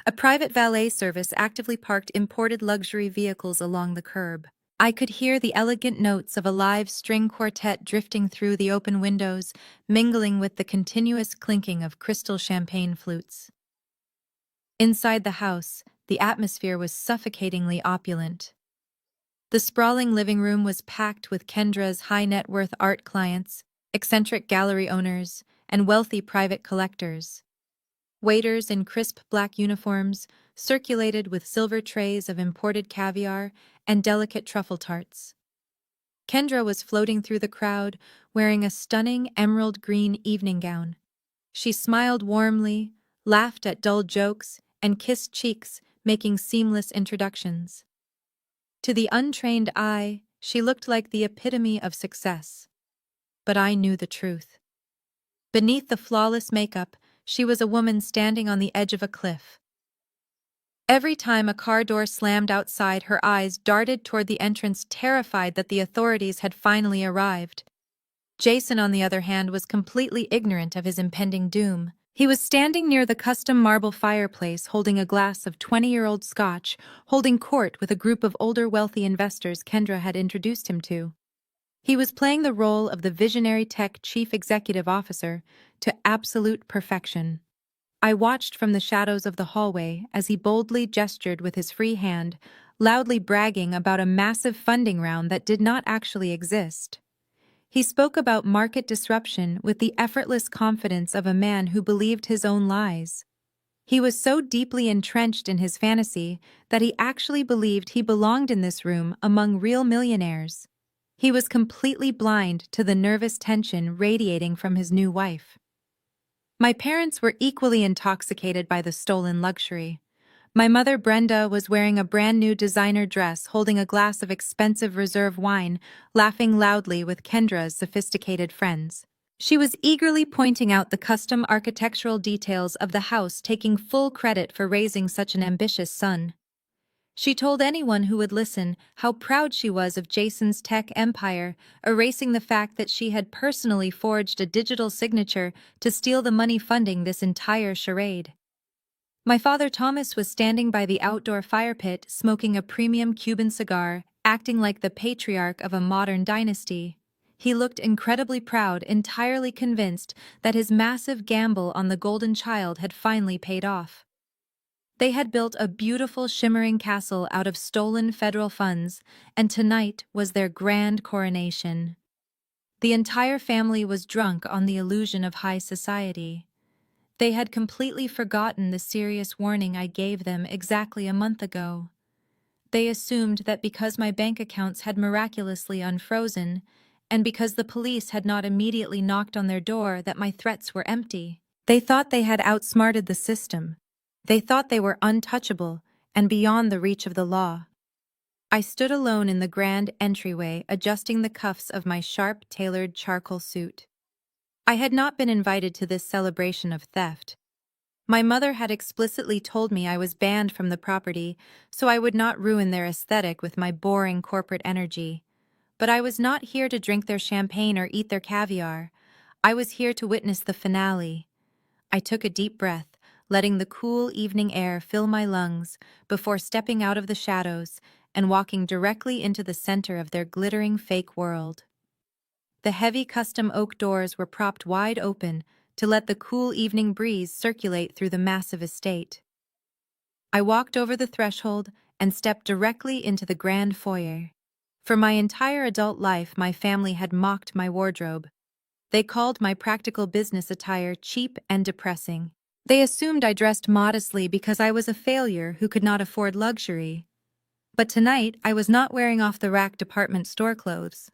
A private valet service actively parked imported luxury vehicles along the curb. I could hear the elegant notes of a live string quartet drifting through the open windows, mingling with the continuous clinking of crystal champagne flutes. Inside the house, the atmosphere was suffocatingly opulent. The sprawling living room was packed with Kendra's high-net-worth art clients, eccentric gallery owners, and wealthy private collectors. Waiters in crisp black uniforms circulated with silver trays of imported caviar and delicate truffle tarts. Kendra was floating through the crowd, wearing a stunning emerald green evening gown. She smiled warmly, laughed at dull jokes, and kissed cheeks, making seamless introductions. To the untrained eye, she looked like the epitome of success. But I knew the truth. Beneath the flawless makeup, she was a woman standing on the edge of a cliff. Every time a car door slammed outside, her eyes darted toward the entrance, terrified that the authorities had finally arrived. Jason, on the other hand, was completely ignorant of his impending doom. He was standing near the custom marble fireplace, holding a glass of 20-year-old scotch, holding court with a group of older wealthy investors Kendra had introduced him to. He was playing the role of the visionary tech chief executive officer to absolute perfection. I watched from the shadows of the hallway as he boldly gestured with his free hand, loudly bragging about a massive funding round that did not actually exist. He spoke about market disruption with the effortless confidence of a man who believed his own lies. He was so deeply entrenched in his fantasy that he actually believed he belonged in this room among real millionaires. He was completely blind to the nervous tension radiating from his new wife. My parents were equally intoxicated by the stolen luxury. My mother, Brenda, was wearing a brand-new designer dress, holding a glass of expensive reserve wine, laughing loudly with Kendra's sophisticated friends. She was eagerly pointing out the custom architectural details of the house, taking full credit for raising such an ambitious son. She told anyone who would listen how proud she was of Jason's tech empire, erasing the fact that she had personally forged a digital signature to steal the money funding this entire charade. My father Thomas was standing by the outdoor fire pit, smoking a premium Cuban cigar, acting like the patriarch of a modern dynasty. He looked incredibly proud, entirely convinced that his massive gamble on the golden child had finally paid off. They had built a beautiful shimmering castle out of stolen federal funds, and tonight was their grand coronation. The entire family was drunk on the illusion of high society. They had completely forgotten the serious warning I gave them exactly a month ago. They assumed that because my bank accounts had miraculously unfrozen, and because the police had not immediately knocked on their door, that my threats were empty. They thought they had outsmarted the system. They thought they were untouchable and beyond the reach of the law. I stood alone in the grand entryway, adjusting the cuffs of my sharp-tailored charcoal suit. I had not been invited to this celebration of theft. My mother had explicitly told me I was banned from the property, so I would not ruin their aesthetic with my boring corporate energy. But I was not here to drink their champagne or eat their caviar. I was here to witness the finale. I took a deep breath, letting the cool evening air fill my lungs before stepping out of the shadows and walking directly into the center of their glittering fake world. The heavy custom oak doors were propped wide open to let the cool evening breeze circulate through the massive estate. I walked over the threshold and stepped directly into the grand foyer. For my entire adult life, my family had mocked my wardrobe. They called my practical business attire cheap and depressing. They assumed I dressed modestly because I was a failure who could not afford luxury. But tonight, I was not wearing off-the-rack department store clothes.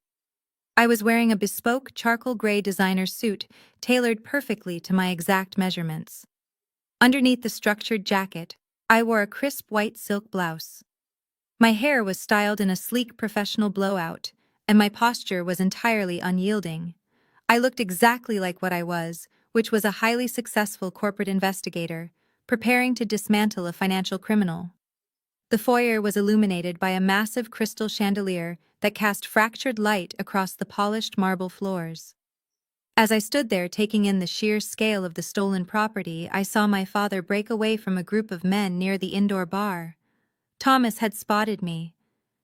I was wearing a bespoke charcoal gray designer suit tailored perfectly to my exact measurements. Underneath the structured jacket, I wore a crisp white silk blouse. My hair was styled in a sleek professional blowout, and my posture was entirely unyielding. I looked exactly like what I was, which was a highly successful corporate investigator, preparing to dismantle a financial criminal. The foyer was illuminated by a massive crystal chandelier that cast fractured light across the polished marble floors. As I stood there taking in the sheer scale of the stolen property, I saw my father break away from a group of men near the indoor bar. Thomas had spotted me.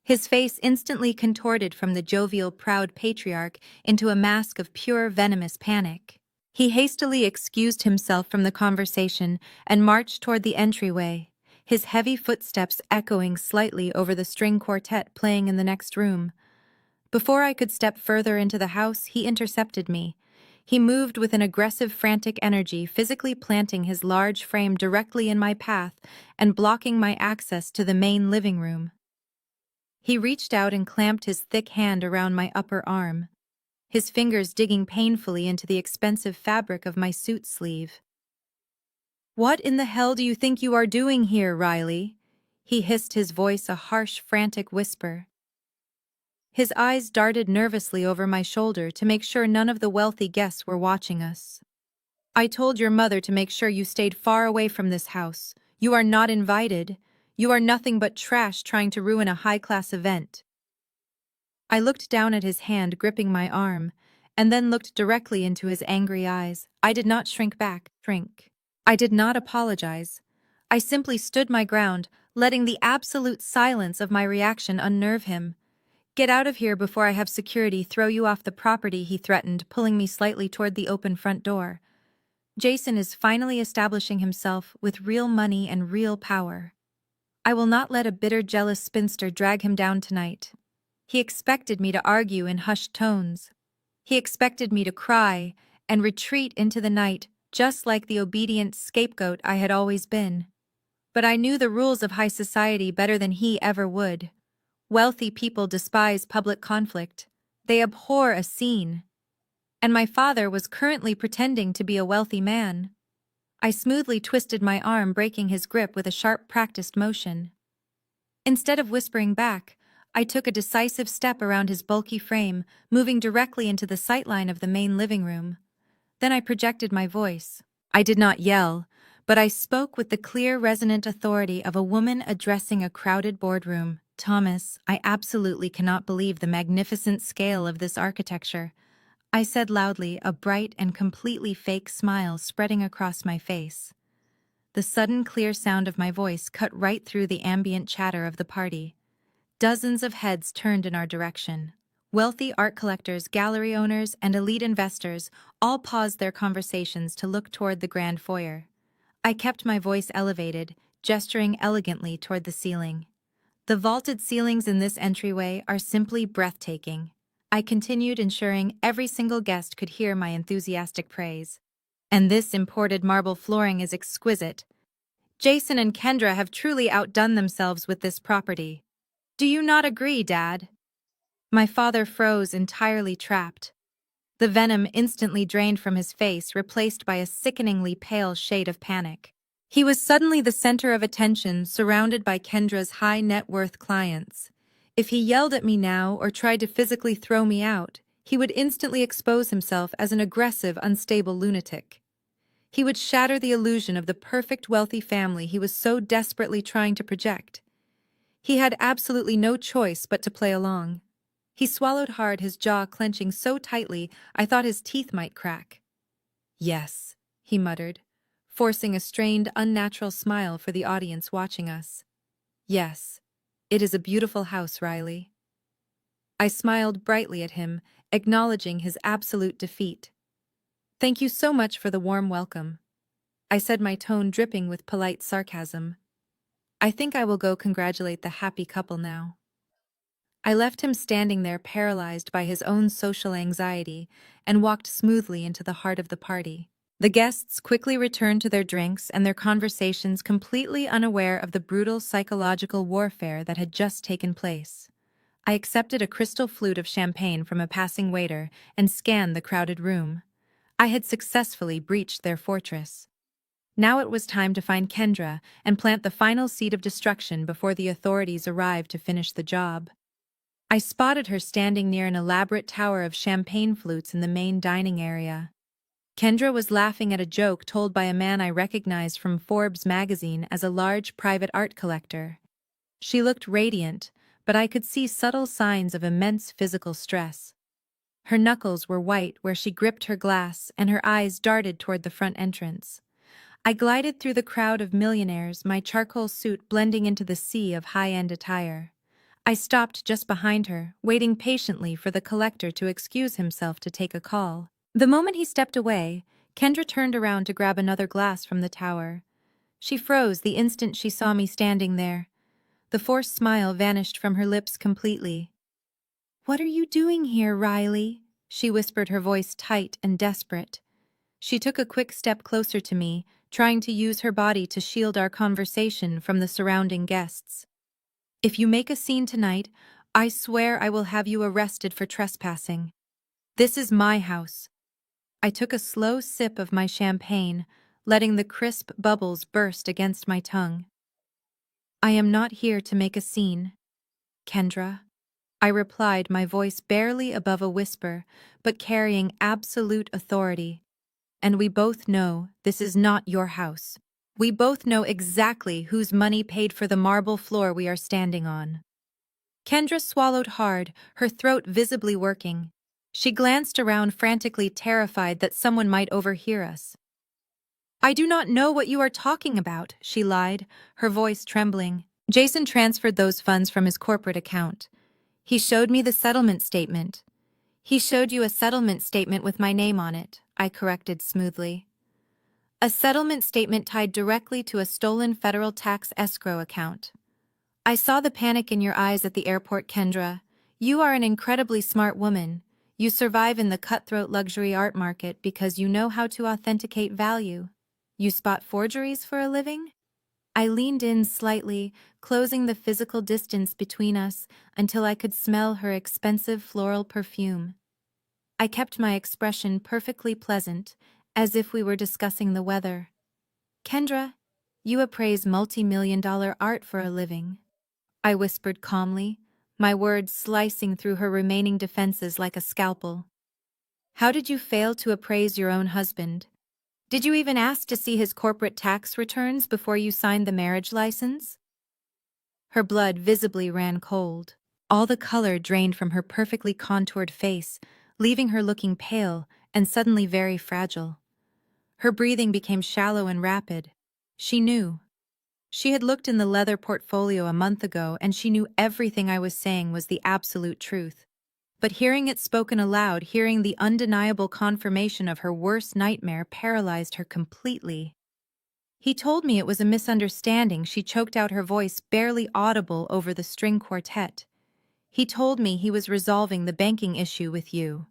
His face instantly contorted from the jovial, proud patriarch into a mask of pure, venomous panic. He hastily excused himself from the conversation and marched toward the entryway, his heavy footsteps echoing slightly over the string quartet playing in the next room. Before I could step further into the house, he intercepted me. He moved with an aggressive, frantic energy, physically planting his large frame directly in my path and blocking my access to the main living room. He reached out and clamped his thick hand around my upper arm, his fingers digging painfully into the expensive fabric of my suit sleeve. "What in the hell do you think you are doing here, Riley?" He hissed, his voice a harsh, frantic whisper. His eyes darted nervously over my shoulder to make sure none of the wealthy guests were watching us. "I told your mother to make sure you stayed far away from this house. You are not invited. You are nothing but trash trying to ruin a high-class event." I looked down at his hand gripping my arm, and then looked directly into his angry eyes. I did not shrink back. I did not apologize. I simply stood my ground, letting the absolute silence of my reaction unnerve him. "Get out of here before I have security throw you off the property," he threatened, pulling me slightly toward the open front door. "Jason is finally establishing himself with real money and real power. I will not let a bitter, jealous spinster drag him down tonight." He expected me to argue in hushed tones. He expected me to cry and retreat into the night, just like the obedient scapegoat I had always been. But I knew the rules of high society better than he ever would. Wealthy people despise public conflict. They abhor a scene. And my father was currently pretending to be a wealthy man. I smoothly twisted my arm, breaking his grip with a sharp, practiced motion. Instead of whispering back, I took a decisive step around his bulky frame, moving directly into the sightline of the main living room. Then I projected my voice. I did not yell, but I spoke with the clear, resonant authority of a woman addressing a crowded boardroom. "Thomas, I absolutely cannot believe the magnificent scale of this architecture," I said loudly, a bright and completely fake smile spreading across my face. The sudden, clear sound of my voice cut right through the ambient chatter of the party. Dozens of heads turned in our direction. Wealthy art collectors, gallery owners, and elite investors all paused their conversations to look toward the grand foyer. I kept my voice elevated, gesturing elegantly toward the ceiling. "The vaulted ceilings in this entryway are simply breathtaking." I continued, ensuring every single guest could hear my enthusiastic praise. And this imported marble flooring is exquisite. Jason and Kendra have truly outdone themselves with this property. Do you not agree, Dad? My father froze, entirely trapped. The venom instantly drained from his face, replaced by a sickeningly pale shade of panic. He was suddenly the center of attention, surrounded by Kendra's high-net-worth clients. If he yelled at me now or tried to physically throw me out, he would instantly expose himself as an aggressive, unstable lunatic. He would shatter the illusion of the perfect wealthy family he was so desperately trying to project. He had absolutely no choice but to play along. He swallowed hard, his jaw clenching so tightly I thought his teeth might crack. "Yes," he muttered, forcing a strained, unnatural smile for the audience watching us. "Yes, it is a beautiful house, Riley." I smiled brightly at him, acknowledging his absolute defeat. "Thank you so much for the warm welcome," I said, my tone dripping with polite sarcasm. "I think I will go congratulate the happy couple now." I left him standing there paralyzed by his own social anxiety and walked smoothly into the heart of the party. The guests quickly returned to their drinks and their conversations, completely unaware of the brutal psychological warfare that had just taken place. I accepted a crystal flute of champagne from a passing waiter and scanned the crowded room. I had successfully breached their fortress. Now it was time to find Kendra and plant the final seed of destruction before the authorities arrived to finish the job. I spotted her standing near an elaborate tower of champagne flutes in the main dining area. Kendra was laughing at a joke told by a man I recognized from Forbes magazine as a large private art collector. She looked radiant, but I could see subtle signs of immense physical stress. Her knuckles were white where she gripped her glass, and her eyes darted toward the front entrance. I glided through the crowd of millionaires, my charcoal suit blending into the sea of high-end attire. I stopped just behind her, waiting patiently for the collector to excuse himself to take a call. The moment he stepped away, Kendra turned around to grab another glass from the tower. She froze the instant she saw me standing there. The forced smile vanished from her lips completely. "What are you doing here, Riley?" she whispered, her voice tight and desperate. She took a quick step closer to me, trying to use her body to shield our conversation from the surrounding guests. "If you make a scene tonight, I swear I will have you arrested for trespassing. This is my house." I took a slow sip of my champagne, letting the crisp bubbles burst against my tongue. "I am not here to make a scene, Kendra," I replied, my voice barely above a whisper, but carrying absolute authority. "And we both know this is not your house. We both know exactly whose money paid for the marble floor we are standing on." Kendra swallowed hard, her throat visibly working. She glanced around, frantically terrified that someone might overhear us. "I do not know what you are talking about," she lied, her voice trembling. "Jason transferred those funds from his corporate account. He showed me the settlement statement." "He showed you a settlement statement with my name on it," I corrected smoothly. "A settlement statement tied directly to a stolen federal tax escrow account." I saw the panic in your eyes at the airport, Kendra. You are an incredibly smart woman. You survive in the cutthroat luxury art market because you know how to authenticate value. You spot forgeries for a living? I leaned in slightly, closing the physical distance between us until I could smell her expensive floral perfume. I kept my expression perfectly pleasant, as if we were discussing the weather. "Kendra, you appraise multi-million-dollar art for a living," I whispered calmly, my words slicing through her remaining defenses like a scalpel. "How did you fail to appraise your own husband? Did you even ask to see his corporate tax returns before you signed the marriage license?" Her blood visibly ran cold. All the color drained from her perfectly contoured face, leaving her looking pale and suddenly very fragile. Her breathing became shallow and rapid. She knew. She had looked in the leather portfolio a month ago, and she knew everything I was saying was the absolute truth. But hearing it spoken aloud, hearing the undeniable confirmation of her worst nightmare, paralyzed her completely. "He told me it was a misunderstanding," she choked out, her voice barely audible over the string quartet. "He told me he was resolving the banking issue with you."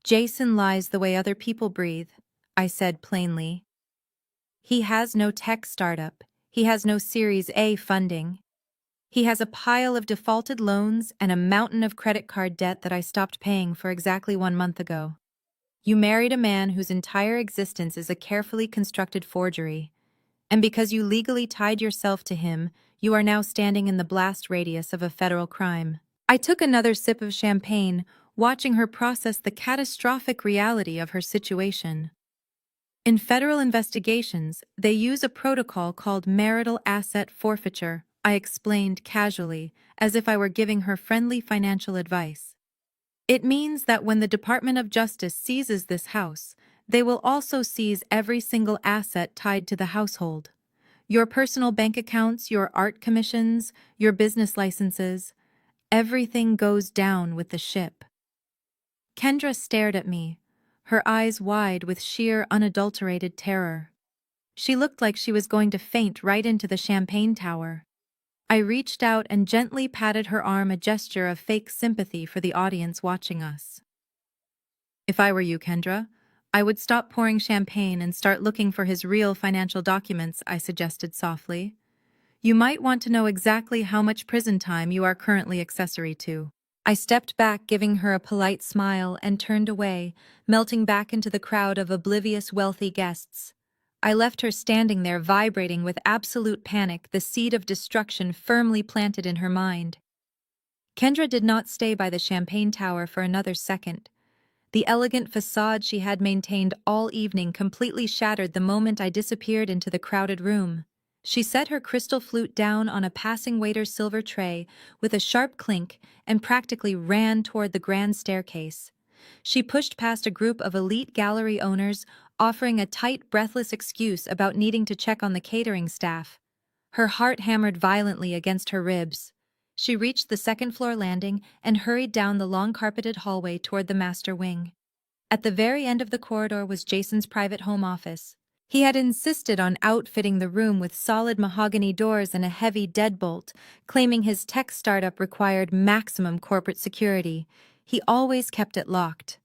"Jason lies the way other people breathe," I said plainly. He has no tech startup. He has no Series A funding. He has a pile of defaulted loans and a mountain of credit card debt that I stopped paying for exactly 1 month ago. You married a man whose entire existence is a carefully constructed forgery. And because you legally tied yourself to him, you are now standing in the blast radius of a federal crime. I took another sip of champagne, watching her process the catastrophic reality of her situation. In federal investigations, they use a protocol called marital asset forfeiture, I explained casually, as if I were giving her friendly financial advice. It means that when the Department of Justice seizes this house, they will also seize every single asset tied to the household. Your personal bank accounts, your art commissions, your business licenses, everything goes down with the ship. Kendra stared at me, her eyes wide with sheer unadulterated terror. She looked like she was going to faint right into the champagne tower. I reached out and gently patted her arm, a gesture of fake sympathy for the audience watching us. If I were you, Kendra, I would stop pouring champagne and start looking for his real financial documents, I suggested softly. You might want to know exactly how much prison time you are currently accessory to. I stepped back, giving her a polite smile, and turned away, melting back into the crowd of oblivious wealthy guests. I left her standing there, vibrating with absolute panic, the seed of destruction firmly planted in her mind. Kendra did not stay by the champagne tower for another second. The elegant facade she had maintained all evening completely shattered the moment I disappeared into the crowded room. She set her crystal flute down on a passing waiter's silver tray with a sharp clink and practically ran toward the grand staircase. She pushed past a group of elite gallery owners, offering a tight, breathless excuse about needing to check on the catering staff. Her heart hammered violently against her ribs. She reached the second-floor landing and hurried down the long-carpeted hallway toward the master wing. At the very end of the corridor was Jason's private home office. He had insisted on outfitting the room with solid mahogany doors and a heavy deadbolt, claiming his tech startup required maximum corporate security. He always kept it locked.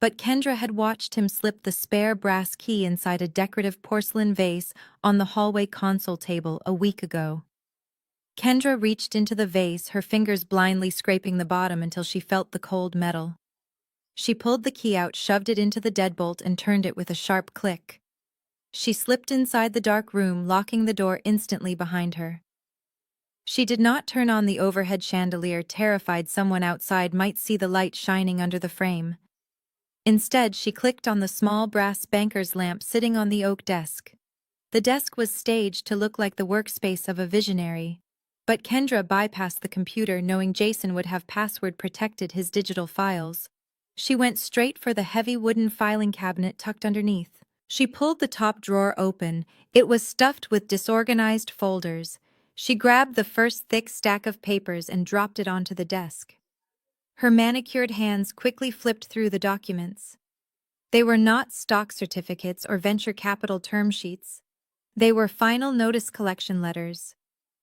But Kendra had watched him slip the spare brass key inside a decorative porcelain vase on the hallway console table a week ago. Kendra reached into the vase, her fingers blindly scraping the bottom until she felt the cold metal. She pulled the key out, shoved it into the deadbolt, and turned it with a sharp click. She slipped inside the dark room, locking the door instantly behind her. She did not turn on the overhead chandelier, terrified someone outside might see the light shining under the frame. Instead, she clicked on the small brass banker's lamp sitting on the oak desk. The desk was staged to look like the workspace of a visionary. But Kendra bypassed the computer, knowing Jason would have password-protected his digital files. She went straight for the heavy wooden filing cabinet tucked underneath. She pulled the top drawer open. It was stuffed with disorganized folders. She grabbed the first thick stack of papers and dropped it onto the desk. Her manicured hands quickly flipped through the documents. They were not stock certificates or venture capital term sheets. They were final notice collection letters.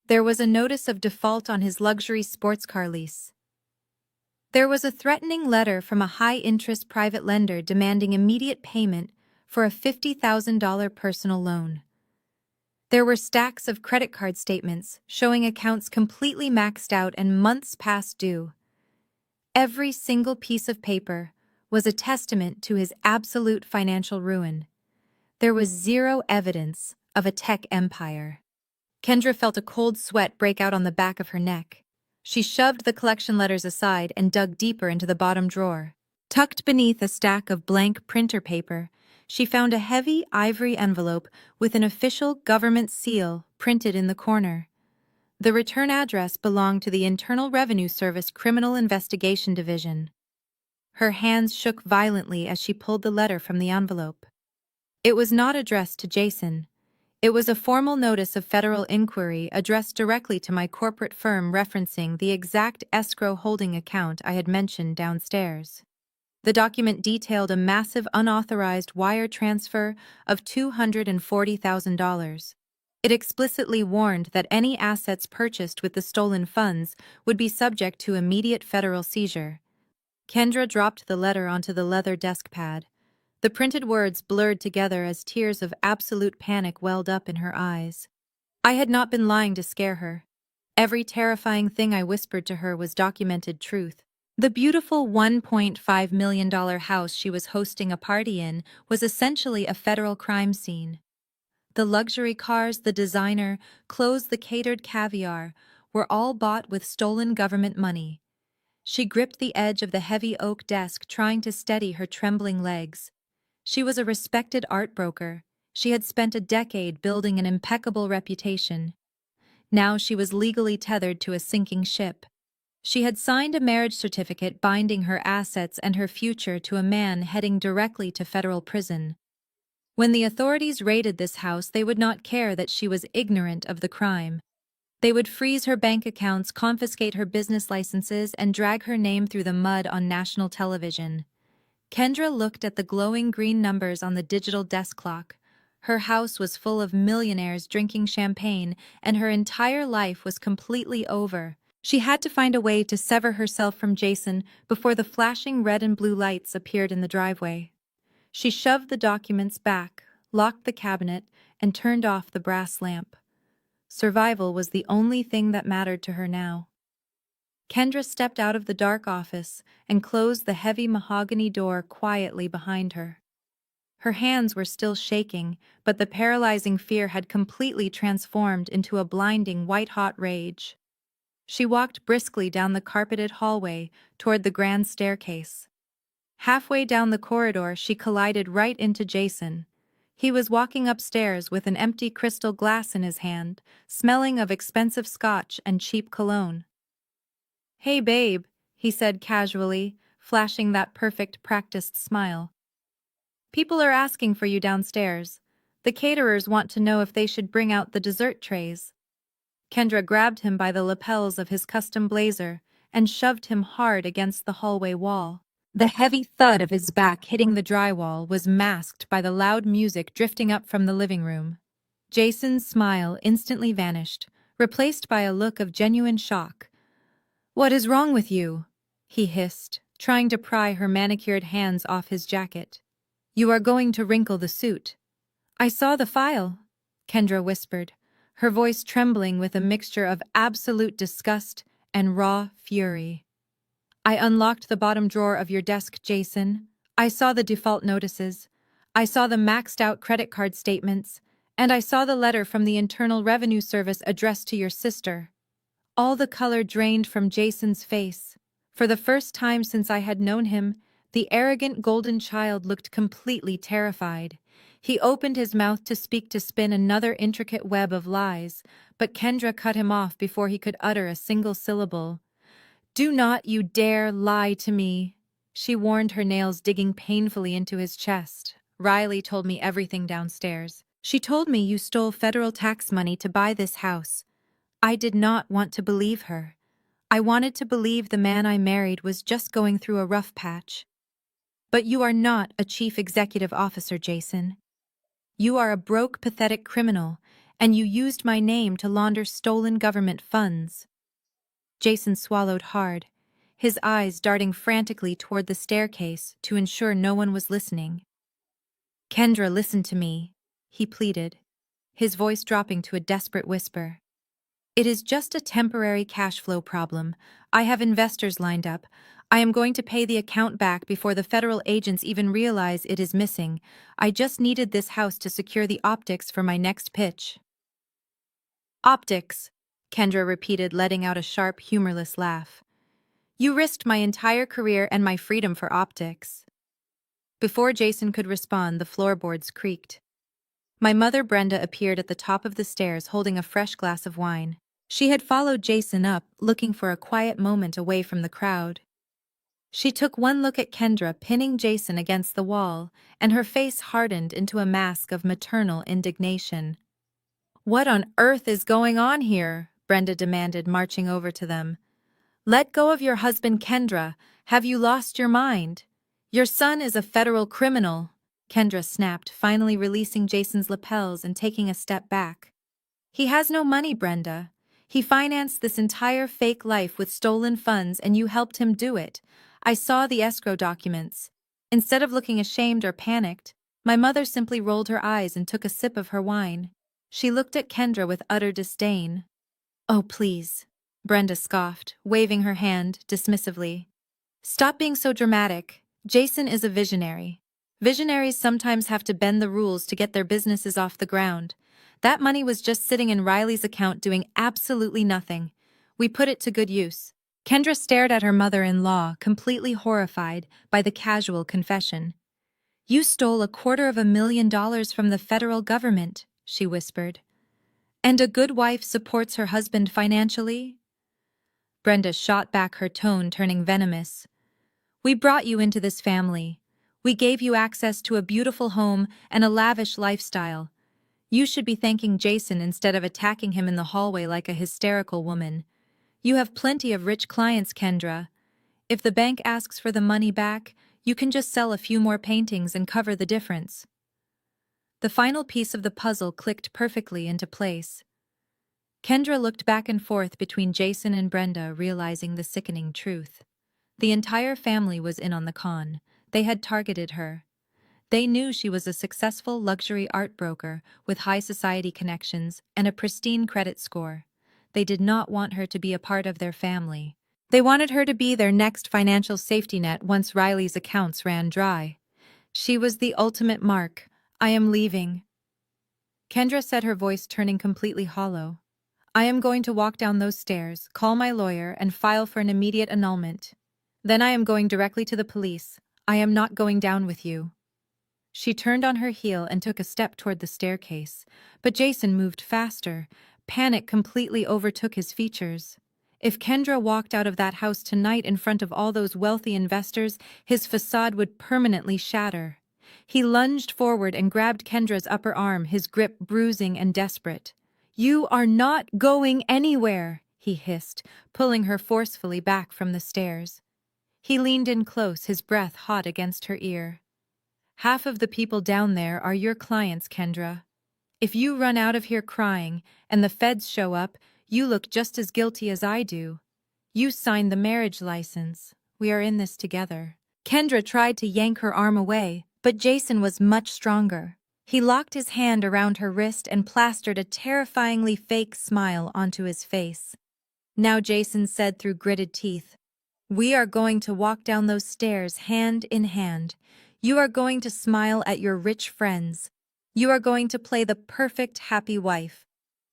There was a notice of default on his luxury sports car lease. There was a threatening letter from a high-interest private lender demanding immediate payment for a $50,000 personal loan. There were stacks of credit card statements showing accounts completely maxed out and months past due. Every single piece of paper was a testament to his absolute financial ruin. There was zero evidence of a tech empire. Kendra felt a cold sweat break out on the back of her neck. She shoved the collection letters aside and dug deeper into the bottom drawer. Tucked beneath a stack of blank printer paper, she found a heavy ivory envelope with an official government seal printed in the corner. The return address belonged to the Internal Revenue Service Criminal Investigation Division. Her hands shook violently as she pulled the letter from the envelope. It was not addressed to Jason. It was a formal notice of federal inquiry addressed directly to my corporate firm, referencing the exact escrow holding account I had mentioned downstairs. The document detailed a massive unauthorized wire transfer of $240,000. It explicitly warned that any assets purchased with the stolen funds would be subject to immediate federal seizure. Kendra dropped the letter onto the leather desk pad. The printed words blurred together as tears of absolute panic welled up in her eyes. I had not been lying to scare her. Every terrifying thing I whispered to her was documented truth. The beautiful $1.5 million house she was hosting a party in was essentially a federal crime scene. The luxury cars, the designer, clothes, the catered caviar were all bought with stolen government money. She gripped the edge of the heavy oak desk, trying to steady her trembling legs. She was a respected art broker. She had spent a decade building an impeccable reputation. Now she was legally tethered to a sinking ship. She had signed a marriage certificate binding her assets and her future to a man heading directly to federal prison. When the authorities raided this house, they would not care that she was ignorant of the crime. They would freeze her bank accounts, confiscate her business licenses, and drag her name through the mud on national television. Kendra looked at the glowing green numbers on the digital desk clock. Her house was full of millionaires drinking champagne, and her entire life was completely over. She had to find a way to sever herself from Jason before the flashing red and blue lights appeared in the driveway. She shoved the documents back, locked the cabinet, and turned off the brass lamp. Survival was the only thing that mattered to her now. Kendra stepped out of the dark office and closed the heavy mahogany door quietly behind her. Her hands were still shaking, but the paralyzing fear had completely transformed into a blinding white-hot rage. She walked briskly down the carpeted hallway toward the grand staircase. Halfway down the corridor, she collided right into Jason. He was walking upstairs with an empty crystal glass in his hand, smelling of expensive scotch and cheap cologne. "Hey, babe," he said casually, flashing that perfect practiced smile. "People are asking for you downstairs. The caterers want to know if they should bring out the dessert trays." Kendra grabbed him by the lapels of his custom blazer and shoved him hard against the hallway wall. The heavy thud of his back hitting the drywall was masked by the loud music drifting up from the living room. Jason's smile instantly vanished, replaced by a look of genuine shock. "What is wrong with you?" he hissed, trying to pry her manicured hands off his jacket. "You are going to wrinkle the suit." "I saw the file," Kendra whispered, her voice trembling with a mixture of absolute disgust and raw fury. "I unlocked the bottom drawer of your desk, Jason. I saw the default notices. I saw the maxed-out credit card statements. And I saw the letter from the Internal Revenue Service addressed to your sister." All the color drained from Jason's face. For the first time since I had known him, the arrogant golden child looked completely terrified. He opened his mouth to speak, to spin another intricate web of lies, but Kendra cut him off before he could utter a single syllable. "Do not you dare lie to me," she warned, her nails digging painfully into his chest. "Riley told me everything downstairs. She told me you stole federal tax money to buy this house." I did not want to believe her. I wanted to believe the man I married was just going through a rough patch. "But you are not a chief executive officer, Jason. You are a broke, pathetic criminal, and you used my name to launder stolen government funds." Jason swallowed hard, his eyes darting frantically toward the staircase to ensure no one was listening. "Kendra, listen to me," he pleaded, his voice dropping to a desperate whisper. "It is just a temporary cash flow problem. I have investors lined up. I am going to pay the account back before the federal agents even realize it is missing. I just needed this house to secure the optics for my next pitch." "Optics," Kendra repeated, letting out a sharp, humorless laugh. "You risked my entire career and my freedom for optics." Before Jason could respond, the floorboards creaked. My mother Brenda appeared at the top of the stairs holding a fresh glass of wine. She had followed Jason up, looking for a quiet moment away from the crowd. She took one look at Kendra pinning Jason against the wall, and her face hardened into a mask of maternal indignation. "What on earth is going on here?" Brenda demanded, marching over to them. "Let go of your husband, Kendra. Have you lost your mind? Your son is a federal criminal," Kendra snapped, finally releasing Jason's lapels and taking a step back. "He has no money, Brenda. He financed this entire fake life with stolen funds, and you helped him do it. I saw the escrow documents. Instead of looking ashamed or panicked, my mother simply rolled her eyes and took a sip of her wine. She looked at Kendra with utter disdain. "Oh, please," Brenda scoffed, waving her hand dismissively. "Stop being so dramatic. Jason is a visionary. Visionaries sometimes have to bend the rules to get their businesses off the ground. That money was just sitting in Riley's account doing absolutely nothing. We put it to good use." Kendra stared at her mother-in-law, completely horrified by the casual confession. "You stole $250,000 from the federal government," she whispered. "And a good wife supports her husband financially?" Brenda shot back, her tone turning venomous. "We brought you into this family. We gave you access to a beautiful home and a lavish lifestyle. You should be thanking Jason instead of attacking him in the hallway like a hysterical woman. You have plenty of rich clients, Kendra. If the bank asks for the money back, you can just sell a few more paintings and cover the difference." The final piece of the puzzle clicked perfectly into place. Kendra looked back and forth between Jason and Brenda, realizing the sickening truth. The entire family was in on the con. They had targeted her. They knew she was a successful luxury art broker with high society connections and a pristine credit score. They did not want her to be a part of their family. They wanted her to be their next financial safety net once Riley's accounts ran dry. She was the ultimate mark. "I am leaving," Kendra said, her voice turning completely hollow. "I am going to walk down those stairs, call my lawyer, and file for an immediate annulment. Then I am going directly to the police. I am not going down with you." She turned on her heel and took a step toward the staircase, but Jason moved faster. Panic completely overtook his features. If Kendra walked out of that house tonight in front of all those wealthy investors, his facade would permanently shatter. He lunged forward and grabbed Kendra's upper arm, his grip bruising and desperate. "You are not going anywhere," he hissed, pulling her forcefully back from the stairs. He leaned in close, his breath hot against her ear. "Half of the people down there are your clients, Kendra. If you run out of here crying and the feds show up, you look just as guilty as I do. You signed the marriage license. We are in this together." Kendra tried to yank her arm away, but Jason was much stronger. He locked his hand around her wrist and plastered a terrifyingly fake smile onto his face. Now Jason said through gritted teeth, "We are going to walk down those stairs hand in hand. You are going to smile at your rich friends. You are going to play the perfect happy wife.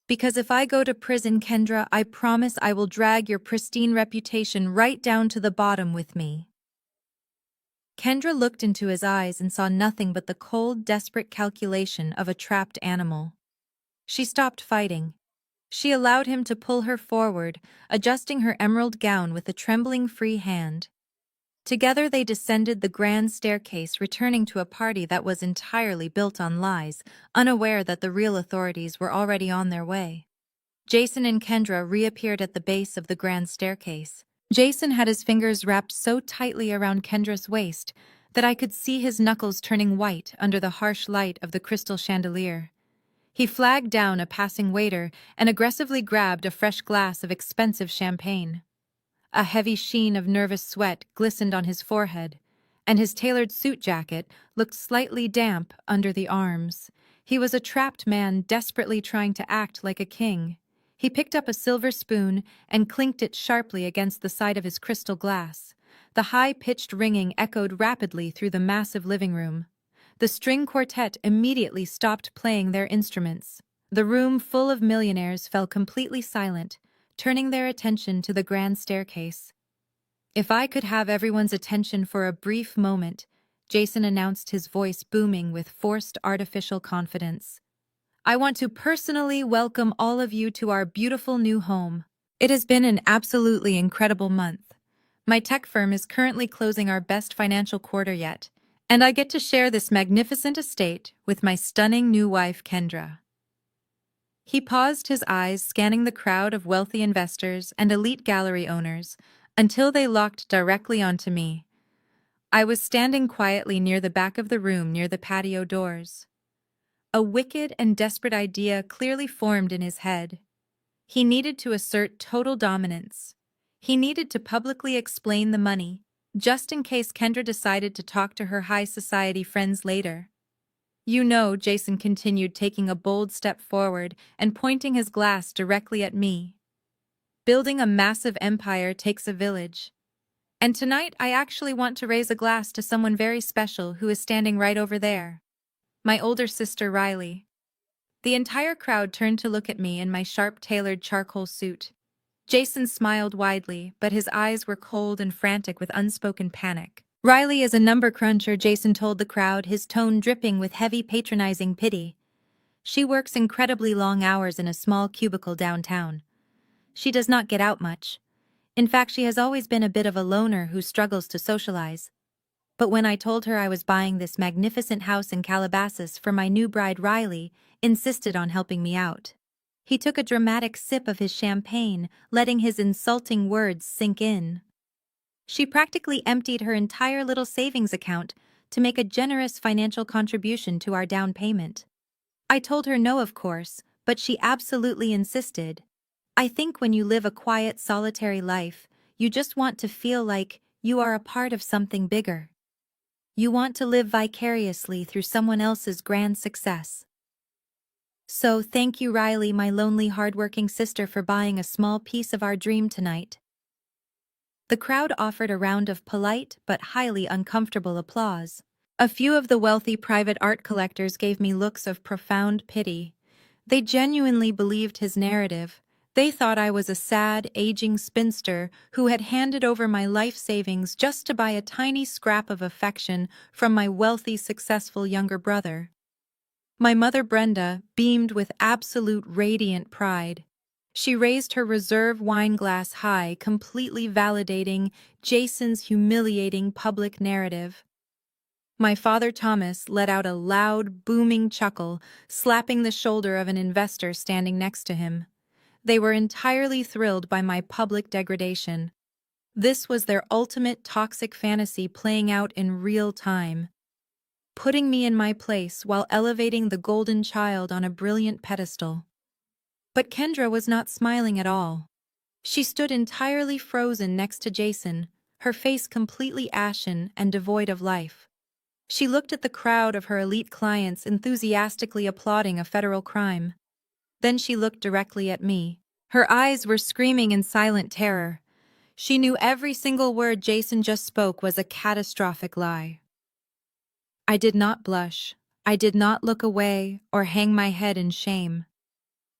Because if I go to prison, Kendra, I promise I will drag your pristine reputation right down to the bottom with me." Kendra looked into his eyes and saw nothing but the cold, desperate calculation of a trapped animal. She stopped fighting. She allowed him to pull her forward, adjusting her emerald gown with a trembling free hand. Together they descended the grand staircase, returning to a party that was entirely built on lies, unaware that the real authorities were already on their way. Jason and Kendra reappeared at the base of the grand staircase. Jason had his fingers wrapped so tightly around Kendra's waist that I could see his knuckles turning white under the harsh light of the crystal chandelier. He flagged down a passing waiter and aggressively grabbed a fresh glass of expensive champagne. A heavy sheen of nervous sweat glistened on his forehead, and his tailored suit jacket looked slightly damp under the arms. He was a trapped man desperately trying to act like a king. He picked up a silver spoon and clinked it sharply against the side of his crystal glass. The high-pitched ringing echoed rapidly through the massive living room. The string quartet immediately stopped playing their instruments. The room full of millionaires fell completely silent, turning their attention to the grand staircase. "If I could have everyone's attention for a brief moment," Jason announced, his voice booming with forced artificial confidence. "I want to personally welcome all of you to our beautiful new home. It has been an absolutely incredible month. My tech firm is currently closing our best financial quarter yet, and I get to share this magnificent estate with my stunning new wife, Kendra." He paused, his eyes scanning the crowd of wealthy investors and elite gallery owners until they locked directly onto me. I was standing quietly near the back of the room, near the patio doors. A wicked and desperate idea clearly formed in his head. He needed to assert total dominance. He needed to publicly explain the money, just in case Kendra decided to talk to her high society friends later. You know, Jason continued, taking a bold step forward and pointing his glass directly at me. Building a massive empire takes a village. And tonight I actually want to raise a glass to someone very special who is standing right over there. My older sister, Riley. The entire crowd turned to look at me in my sharp-tailored charcoal suit. Jason smiled widely, but his eyes were cold and frantic with unspoken panic. Riley is a number cruncher, Jason told the crowd, his tone dripping with heavy patronizing pity. She works incredibly long hours in a small cubicle downtown. She does not get out much. In fact, she has always been a bit of a loner who struggles to socialize. But when I told her I was buying this magnificent house in Calabasas for my new bride, Riley insisted on helping me out. He took a dramatic sip of his champagne, letting his insulting words sink in. She practically emptied her entire little savings account to make a generous financial contribution to our down payment. I told her no, of course, but she absolutely insisted. I think when you live a quiet, solitary life, you just want to feel like you are a part of something bigger. You want to live vicariously through someone else's grand success. So thank you, Riley, my lonely, hardworking sister, for buying a small piece of our dream tonight. The crowd offered a round of polite but highly uncomfortable applause. A few of the wealthy private art collectors gave me looks of profound pity. They genuinely believed his narrative. They thought I was a sad, aging spinster who had handed over my life savings just to buy a tiny scrap of affection from my wealthy, successful younger brother. My mother, Brenda, beamed with absolute radiant pride. She raised her reserve wine glass high, completely validating Jason's humiliating public narrative. My father, Thomas, let out a loud, booming chuckle, slapping the shoulder of an investor standing next to him. They were entirely thrilled by my public degradation. This was their ultimate toxic fantasy playing out in real time, putting me in my place while elevating the golden child on a brilliant pedestal. But Kendra was not smiling at all. She stood entirely frozen next to Jason, her face completely ashen and devoid of life. She looked at the crowd of her elite clients enthusiastically applauding a federal crime. Then she looked directly at me. Her eyes were screaming in silent terror. She knew every single word Jason just spoke was a catastrophic lie. I did not blush. I did not look away or hang my head in shame.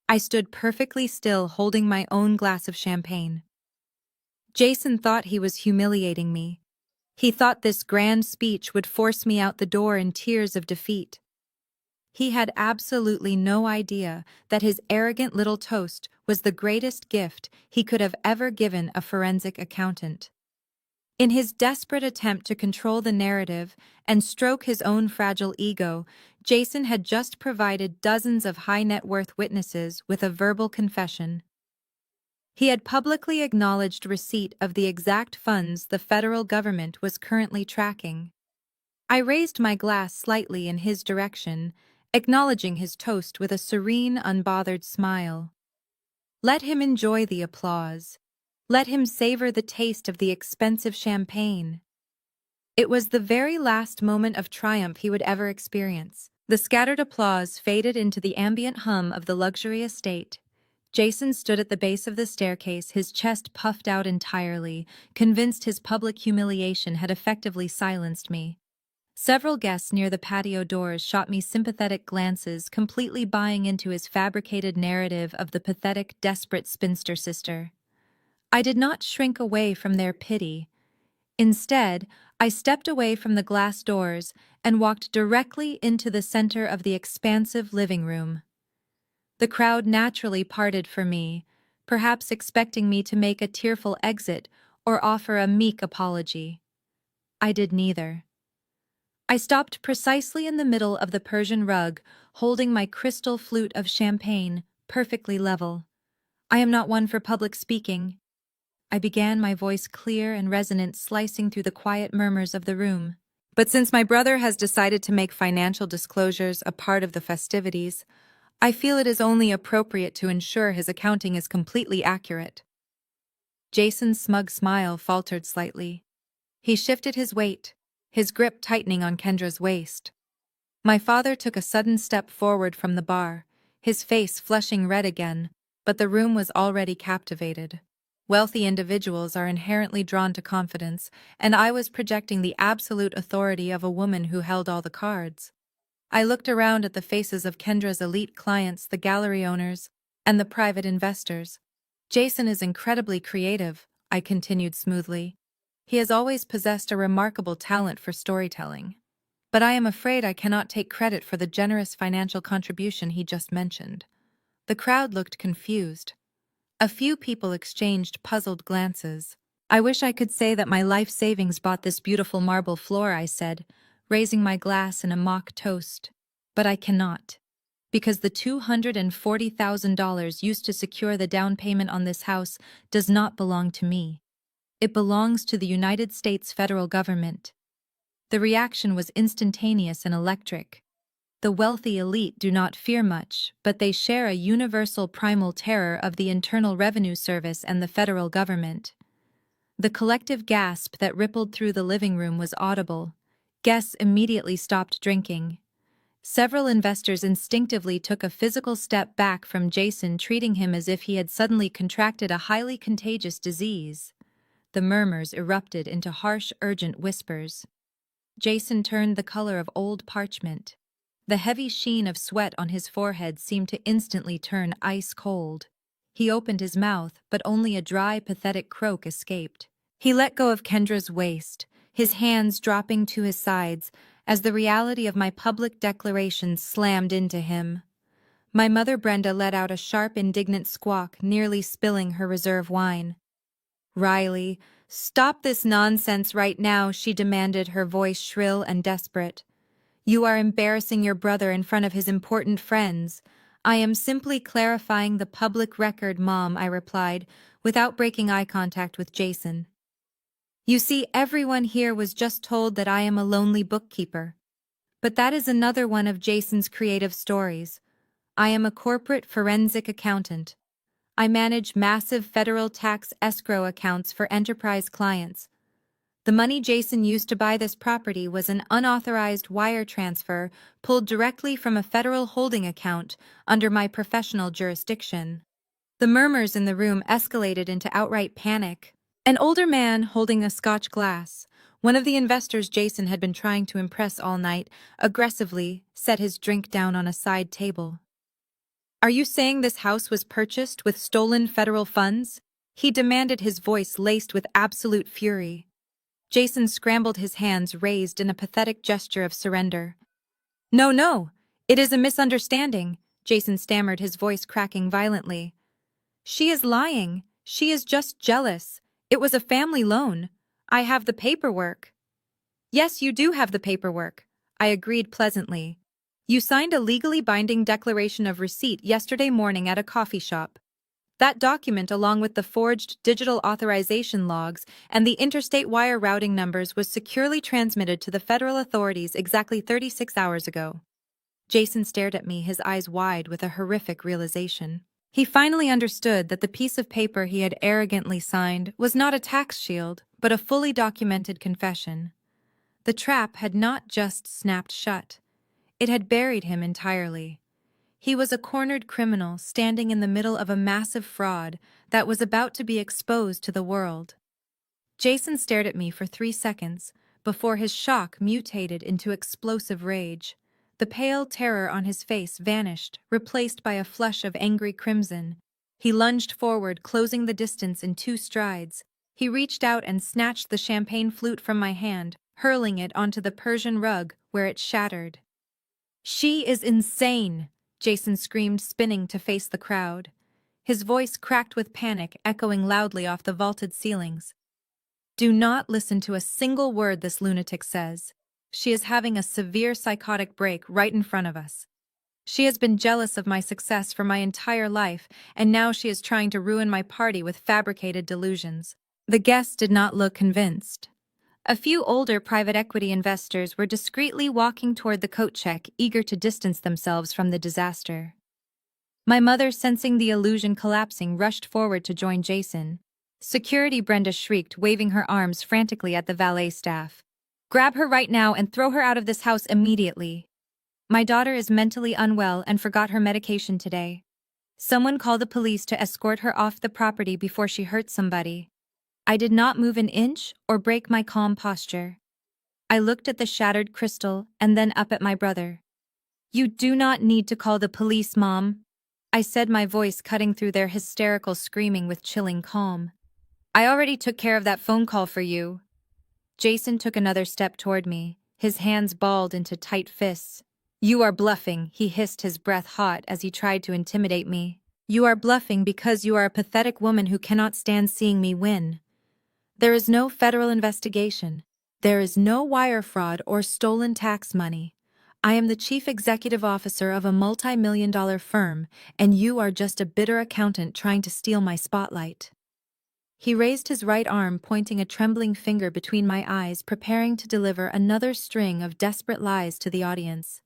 I stood perfectly still, holding my own glass of champagne. Jason thought he was humiliating me. He thought this grand speech would force me out the door in tears of defeat. He had absolutely no idea that his arrogant little toast was the greatest gift he could have ever given a forensic accountant. In his desperate attempt to control the narrative and stroke his own fragile ego, Jason had just provided dozens of high-net-worth witnesses with a verbal confession. He had publicly acknowledged receipt of the exact funds the federal government was currently tracking. I raised my glass slightly in his direction, acknowledging his toast with a serene, unbothered smile. Let him enjoy the applause. Let him savor the taste of the expensive champagne. It was the very last moment of triumph he would ever experience. The scattered applause faded into the ambient hum of the luxury estate. Jason stood at the base of the staircase, his chest puffed out entirely, convinced his public humiliation had effectively silenced me. Several guests near the patio doors shot me sympathetic glances, completely buying into his fabricated narrative of the pathetic, desperate spinster sister. I did not shrink away from their pity. Instead, I stepped away from the glass doors and walked directly into the center of the expansive living room. The crowd naturally parted for me, perhaps expecting me to make a tearful exit or offer a meek apology. I did neither. I stopped precisely in the middle of the Persian rug, holding my crystal flute of champagne, perfectly level. I am not one for public speaking. I began, my voice clear and resonant, slicing through the quiet murmurs of the room. But since my brother has decided to make financial disclosures a part of the festivities, I feel it is only appropriate to ensure his accounting is completely accurate. Jason's smug smile faltered slightly. He shifted his weight, his grip tightening on Kendra's waist. My father took a sudden step forward from the bar, his face flushing red again, but the room was already captivated. Wealthy individuals are inherently drawn to confidence, and I was projecting the absolute authority of a woman who held all the cards. I looked around at the faces of Kendra's elite clients, the gallery owners, and the private investors. Jason is incredibly creative, I continued smoothly. He has always possessed a remarkable talent for storytelling. But I am afraid I cannot take credit for the generous financial contribution he just mentioned. The crowd looked confused. A few people exchanged puzzled glances. I wish I could say that my life savings bought this beautiful marble floor, I said, raising my glass in a mock toast. But I cannot. Because the $240,000 used to secure the down payment on this house does not belong to me. It belongs to the United States federal government. The reaction was instantaneous and electric. The wealthy elite do not fear much, but they share a universal primal terror of the Internal Revenue Service and the federal government. The collective gasp that rippled through the living room was audible. Guests immediately stopped drinking. Several investors instinctively took a physical step back from Jason, treating him as if he had suddenly contracted a highly contagious disease. The murmurs erupted into harsh, urgent whispers. Jason turned the color of old parchment. The heavy sheen of sweat on his forehead seemed to instantly turn ice cold. He opened his mouth, but only a dry, pathetic croak escaped. He let go of Kendra's waist, his hands dropping to his sides as the reality of my public declaration slammed into him. My mother Brenda let out a sharp, indignant squawk, nearly spilling her reserve wine. "Riley, stop this nonsense right now," she demanded, her voice shrill and desperate. "You are embarrassing your brother in front of his important friends." "I am simply clarifying the public record, Mom," I replied, without breaking eye contact with Jason. "You see, everyone here was just told that I am a lonely bookkeeper. But that is another one of Jason's creative stories. I am a corporate forensic accountant. I manage massive federal tax escrow accounts for enterprise clients. The money Jason used to buy this property was an unauthorized wire transfer pulled directly from a federal holding account under my professional jurisdiction." The murmurs in the room escalated into outright panic. An older man holding a Scotch glass, one of the investors Jason had been trying to impress all night, aggressively set his drink down on a side table. "Are you saying this house was purchased with stolen federal funds?" he demanded, his voice laced with absolute fury. Jason scrambled, his hands raised in a pathetic gesture of surrender. No, it is a misunderstanding," Jason stammered, his voice cracking violently. "She is lying. She is just jealous. It was a family loan. I have the paperwork." "Yes, you do have the paperwork," I agreed pleasantly. "You signed a legally binding declaration of receipt yesterday morning at a coffee shop. That document, along with the forged digital authorization logs and the interstate wire routing numbers, was securely transmitted to the federal authorities exactly 36 hours ago." Jason stared at me, his eyes wide with a horrific realization. He finally understood that the piece of paper he had arrogantly signed was not a tax shield, but a fully documented confession. The trap had not just snapped shut. It had buried him entirely. He was a cornered criminal standing in the middle of a massive fraud that was about to be exposed to the world. Jason stared at me for 3 seconds before his shock mutated into explosive rage. The pale terror on his face vanished, replaced by a flush of angry crimson. He lunged forward, closing the distance in 2 strides. He reached out and snatched the champagne flute from my hand, hurling it onto the Persian rug, where it shattered. "She is insane!" Jason screamed, spinning to face the crowd. His voice cracked with panic, echoing loudly off the vaulted ceilings. "Do not listen to a single word this lunatic says. She is having a severe psychotic break right in front of us. She has been jealous of my success for my entire life, and now she is trying to ruin my party with fabricated delusions." The guests did not look convinced. A few older private equity investors were discreetly walking toward the coat check, eager to distance themselves from the disaster. My mother, sensing the illusion collapsing, rushed forward to join Jason. Security, Brenda shrieked, waving her arms frantically at the valet staff. Grab her right now and throw her out of this house immediately. My daughter is mentally unwell and forgot her medication today. Someone call the police to escort her off the property before she hurts somebody. I did not move an inch or break my calm posture. I looked at the shattered crystal and then up at my brother. You do not need to call the police, Mom, I said, my voice cutting through their hysterical screaming with chilling calm. I already took care of that phone call for you. Jason took another step toward me, his hands balled into tight fists. You are bluffing, he hissed, his breath hot as he tried to intimidate me. You are bluffing because you are a pathetic woman who cannot stand seeing me win. There is no federal investigation. There is no wire fraud or stolen tax money. I am the chief executive officer of a multi-million-dollar firm, and you are just a bitter accountant trying to steal my spotlight. He raised his right arm, pointing a trembling finger between my eyes, preparing to deliver another string of desperate lies to the audience.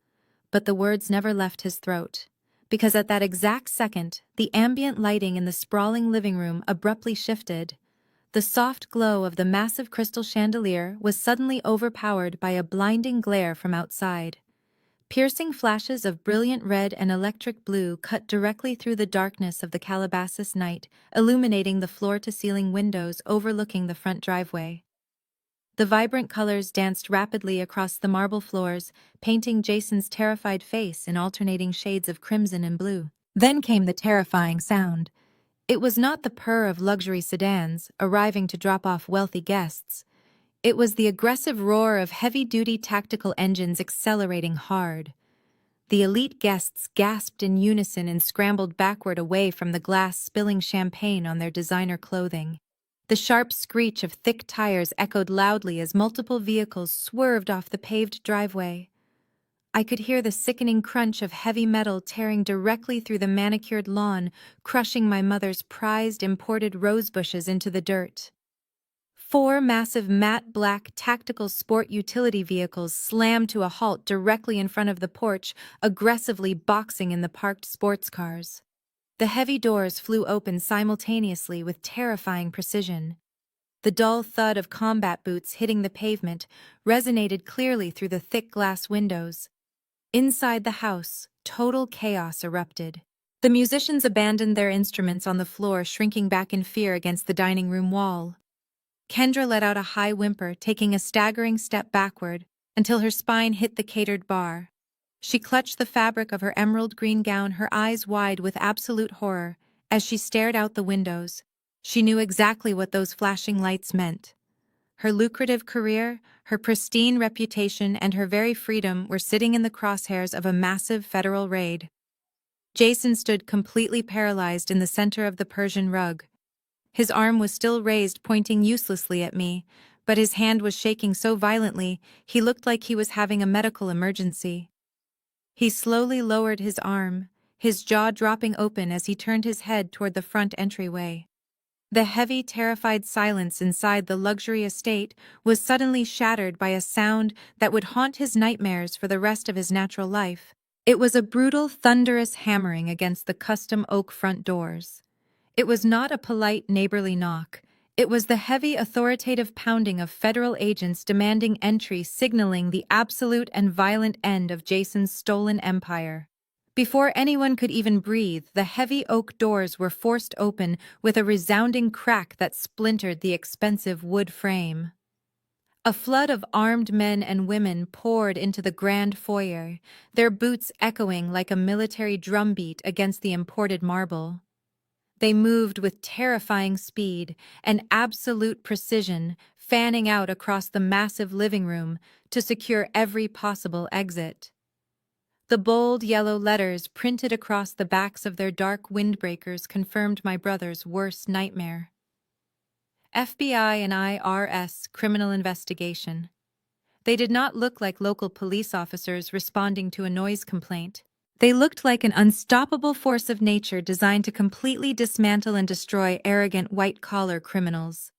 But the words never left his throat, because at that exact second, the ambient lighting in the sprawling living room abruptly shifted. The soft glow of the massive crystal chandelier was suddenly overpowered by a blinding glare from outside. Piercing flashes of brilliant red and electric blue cut directly through the darkness of the Calabasas night, illuminating the floor-to-ceiling windows overlooking the front driveway. The vibrant colors danced rapidly across the marble floors, painting Jason's terrified face in alternating shades of crimson and blue. Then came the terrifying sound. It was not the purr of luxury sedans arriving to drop off wealthy guests. It was the aggressive roar of heavy-duty tactical engines accelerating hard. The elite guests gasped in unison and scrambled backward away from the glass, spilling champagne on their designer clothing. The sharp screech of thick tires echoed loudly as multiple vehicles swerved off the paved driveway. I could hear the sickening crunch of heavy metal tearing directly through the manicured lawn, crushing my mother's prized imported rosebushes into the dirt. 4 massive matte black tactical sport utility vehicles slammed to a halt directly in front of the porch, aggressively boxing in the parked sports cars. The heavy doors flew open simultaneously with terrifying precision. The dull thud of combat boots hitting the pavement resonated clearly through the thick glass windows. Inside the house, total chaos erupted. The musicians abandoned their instruments on the floor, shrinking back in fear against the dining room wall. Kendra let out a high whimper, taking a staggering step backward until her spine hit the catered bar. She clutched the fabric of her emerald green gown, her eyes wide with absolute horror, as she stared out the windows. She knew exactly what those flashing lights meant. Her lucrative career, her pristine reputation, and her very freedom were sitting in the crosshairs of a massive federal raid. Jason stood completely paralyzed in the center of the Persian rug. His arm was still raised, pointing uselessly at me, but his hand was shaking so violently he looked like he was having a medical emergency. He slowly lowered his arm, his jaw dropping open as he turned his head toward the front entryway. The heavy, terrified silence inside the luxury estate was suddenly shattered by a sound that would haunt his nightmares for the rest of his natural life. It was a brutal, thunderous hammering against the custom oak front doors. It was not a polite, neighborly knock. It was the heavy, authoritative pounding of federal agents demanding entry, signaling the absolute and violent end of Jason's stolen empire. Before anyone could even breathe, the heavy oak doors were forced open with a resounding crack that splintered the expensive wood frame. A flood of armed men and women poured into the grand foyer, their boots echoing like a military drumbeat against the imported marble. They moved with terrifying speed and absolute precision, fanning out across the massive living room to secure every possible exit. The bold yellow letters printed across the backs of their dark windbreakers confirmed my brother's worst nightmare. FBI and IRS criminal investigation. They did not look like local police officers responding to a noise complaint. They looked like an unstoppable force of nature designed to completely dismantle and destroy arrogant white-collar criminals.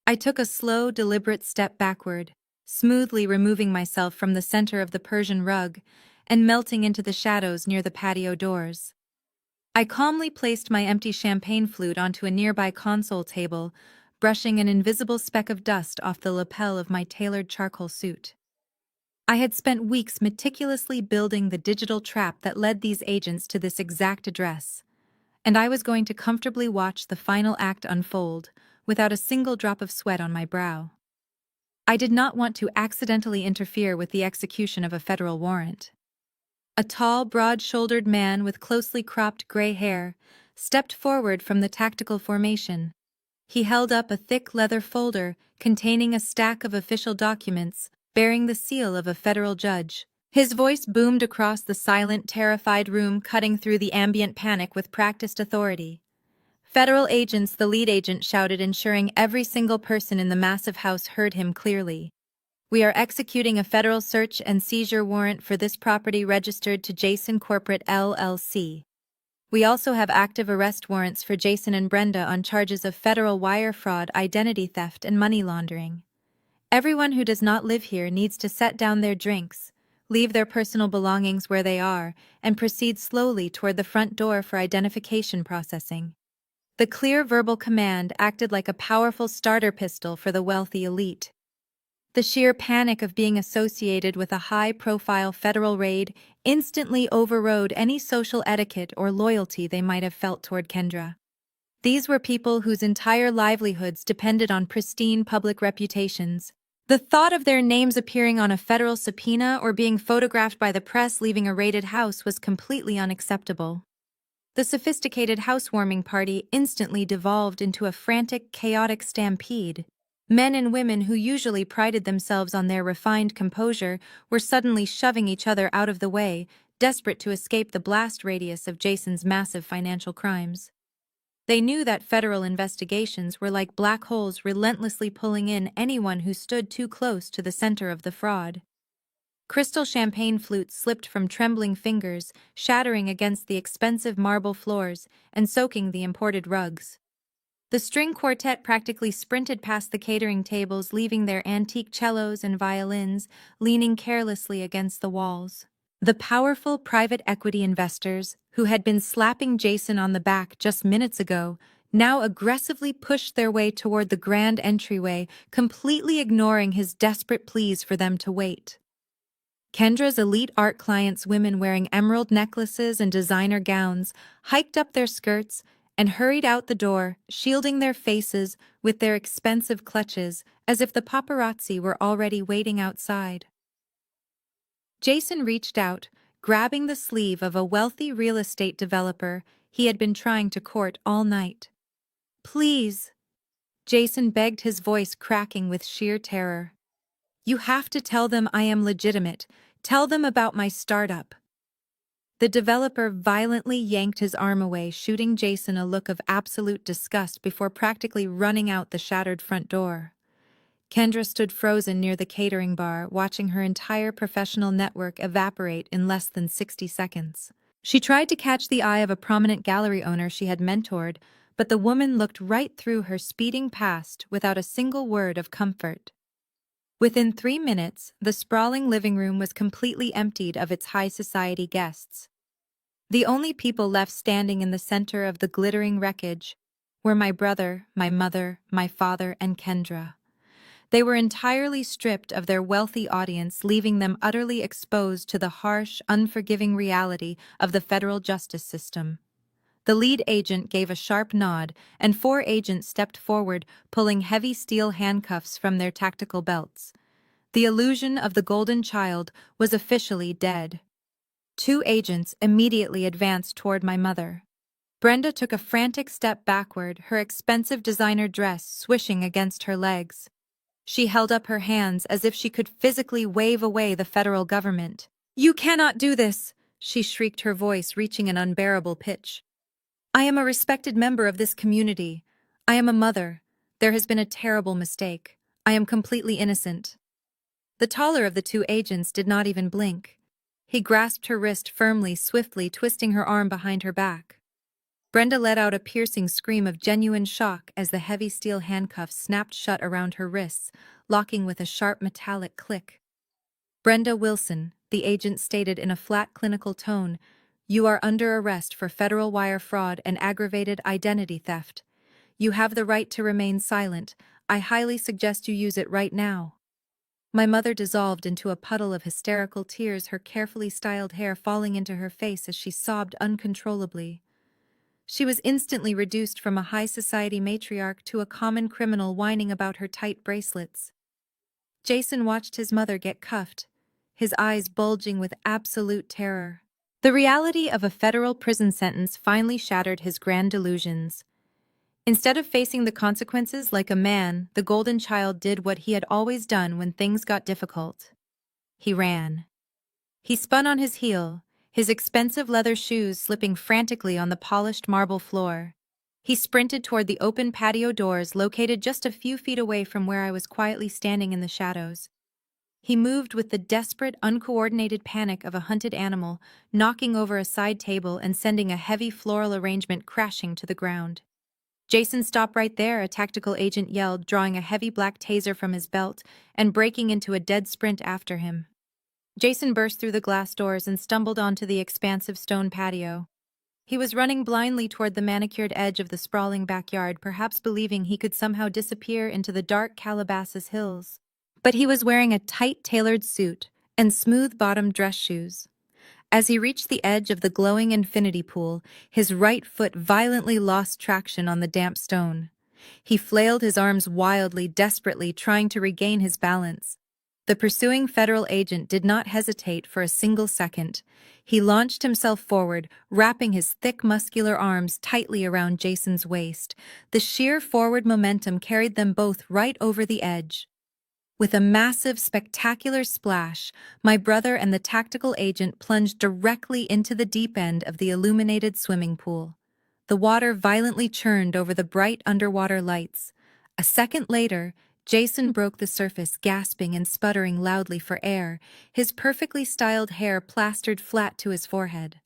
I took a slow, deliberate step backward, smoothly removing myself from the center of the Persian rug and melting into the shadows near the patio doors. I calmly placed my empty champagne flute onto a nearby console table, brushing an invisible speck of dust off the lapel of my tailored charcoal suit. I had spent weeks meticulously building the digital trap that led these agents to this exact address, and I was going to comfortably watch the final act unfold without a single drop of sweat on my brow. I did not want to accidentally interfere with the execution of a federal warrant. A tall, broad-shouldered man with closely cropped gray hair stepped forward from the tactical formation. He held up a thick leather folder containing a stack of official documents bearing the seal of a federal judge. His voice boomed across the silent, terrified room, cutting through the ambient panic with practiced authority. Federal agents, the lead agent shouted, ensuring every single person in the massive house heard him clearly. We are executing a federal search and seizure warrant for this property registered to Jason Corporate LLC. We also have active arrest warrants for Jason and Brenda on charges of federal wire fraud, identity theft, and money laundering. Everyone who does not live here needs to set down their drinks, leave their personal belongings where they are, and proceed slowly toward the front door for identification processing. The clear verbal command acted like a powerful starter pistol for the wealthy elite. The sheer panic of being associated with a high-profile federal raid instantly overrode any social etiquette or loyalty they might have felt toward Kendra. These were people whose entire livelihoods depended on pristine public reputations. The thought of their names appearing on a federal subpoena or being photographed by the press leaving a raided house was completely unacceptable. The sophisticated housewarming party instantly devolved into a frantic, chaotic stampede. Men and women who usually prided themselves on their refined composure were suddenly shoving each other out of the way, desperate to escape the blast radius of Jason's massive financial crimes. They knew that federal investigations were like black holes, relentlessly pulling in anyone who stood too close to the center of the fraud. Crystal champagne flutes slipped from trembling fingers, shattering against the expensive marble floors and soaking the imported rugs. The string quartet practically sprinted past the catering tables, leaving their antique cellos and violins leaning carelessly against the walls. The powerful private equity investors, who had been slapping Jason on the back just minutes ago, now aggressively pushed their way toward the grand entryway, completely ignoring his desperate pleas for them to wait. Kendra's elite art clients, women wearing emerald necklaces and designer gowns, hiked up their skirts and hurried out the door, shielding their faces with their expensive clutches as if the paparazzi were already waiting outside. Jason reached out, grabbing the sleeve of a wealthy real estate developer he had been trying to court all night. "Please," Jason begged, his voice cracking with sheer terror. "You have to tell them I am legitimate. Tell them about my startup." The developer violently yanked his arm away, shooting Jason a look of absolute disgust before practically running out the shattered front door. Kendra stood frozen near the catering bar, watching her entire professional network evaporate in less than 60 seconds. She tried to catch the eye of a prominent gallery owner she had mentored, but the woman looked right through her, speeding past without a single word of comfort. Within 3 minutes, the sprawling living room was completely emptied of its high society guests. The only people left standing in the center of the glittering wreckage were my brother, my mother, my father, and Kendra. They were entirely stripped of their wealthy audience, leaving them utterly exposed to the harsh, unforgiving reality of the federal justice system. The lead agent gave a sharp nod, and 4 agents stepped forward, pulling heavy steel handcuffs from their tactical belts. The illusion of the golden child was officially dead. 2 agents immediately advanced toward my mother. Brenda took a frantic step backward, her expensive designer dress swishing against her legs. She held up her hands as if she could physically wave away the federal government. "You cannot do this!" she shrieked, her voice reaching an unbearable pitch. "I am a respected member of this community. I am a mother. There has been a terrible mistake. I am completely innocent." The taller of the 2 agents did not even blink. He grasped her wrist firmly, swiftly twisting her arm behind her back. Brenda let out a piercing scream of genuine shock as the heavy steel handcuffs snapped shut around her wrists, locking with a sharp metallic click. "Brenda Wilson," the agent stated in a flat, clinical tone, "you are under arrest for federal wire fraud and aggravated identity theft. You have the right to remain silent. I highly suggest you use it right now." My mother dissolved into a puddle of hysterical tears, her carefully styled hair falling into her face as she sobbed uncontrollably. She was instantly reduced from a high society matriarch to a common criminal whining about her tight bracelets. Jason watched his mother get cuffed, his eyes bulging with absolute terror. The reality of a federal prison sentence finally shattered his grand delusions. Instead of facing the consequences like a man, the golden child did what he had always done when things got difficult. He ran. He spun on his heel, his expensive leather shoes slipping frantically on the polished marble floor. He sprinted toward the open patio doors located just a few feet away from where I was quietly standing in the shadows. He moved with the desperate, uncoordinated panic of a hunted animal, knocking over a side table and sending a heavy floral arrangement crashing to the ground. "Jason, stop right there," a tactical agent yelled, drawing a heavy black taser from his belt and breaking into a dead sprint after him. Jason burst through the glass doors and stumbled onto the expansive stone patio. He was running blindly toward the manicured edge of the sprawling backyard, perhaps believing he could somehow disappear into the dark Calabasas hills. But he was wearing a tight tailored suit and smooth-bottomed dress shoes. As he reached the edge of the glowing infinity pool, his right foot violently lost traction on the damp stone. He flailed his arms wildly, desperately, trying to regain his balance. The pursuing federal agent did not hesitate for a single second. He launched himself forward, wrapping his thick, muscular arms tightly around Jason's waist. The sheer forward momentum carried them both right over the edge. With a massive, spectacular splash, my brother and the tactical agent plunged directly into the deep end of the illuminated swimming pool. The water violently churned over the bright underwater lights. A second later, Jason broke the surface, gasping and sputtering loudly for air, his perfectly styled hair plastered flat to his forehead.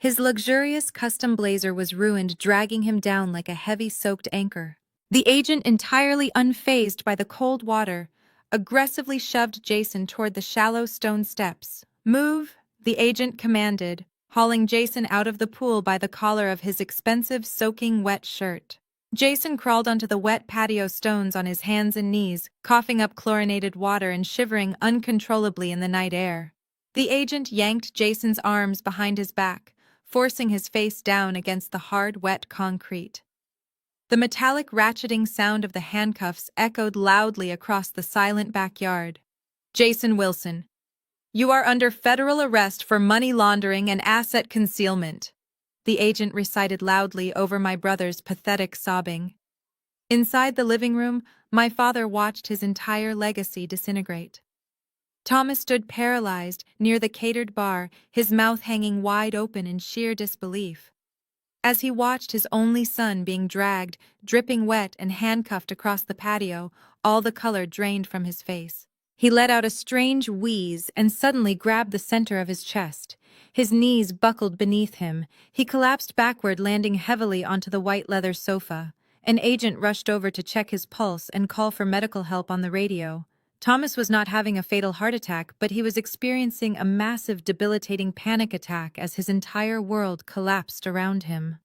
His luxurious custom blazer was ruined, dragging him down like a heavy soaked anchor. The agent, entirely unfazed by the cold water, aggressively shoved Jason toward the shallow stone steps. "Move," the agent commanded, hauling Jason out of the pool by the collar of his expensive, soaking wet shirt. Jason crawled onto the wet patio stones on his hands and knees, coughing up chlorinated water and shivering uncontrollably in the night air. The agent yanked Jason's arms behind his back, forcing his face down against the hard, wet concrete. The metallic ratcheting sound of the handcuffs echoed loudly across the silent backyard. "Jason Wilson, you are under federal arrest for money laundering and asset concealment," the agent recited loudly over my brother's pathetic sobbing. Inside the living room, my father watched his entire legacy disintegrate. Thomas stood paralyzed near the catered bar, his mouth hanging wide open in sheer disbelief. As he watched his only son being dragged, dripping wet and handcuffed across the patio, all the color drained from his face. He let out a strange wheeze and suddenly grabbed the center of his chest. His knees buckled beneath him. He collapsed backward, landing heavily onto the white leather sofa. An agent rushed over to check his pulse and call for medical help on the radio. Thomas was not having a fatal heart attack, but he was experiencing a massive, debilitating panic attack as his entire world collapsed around him.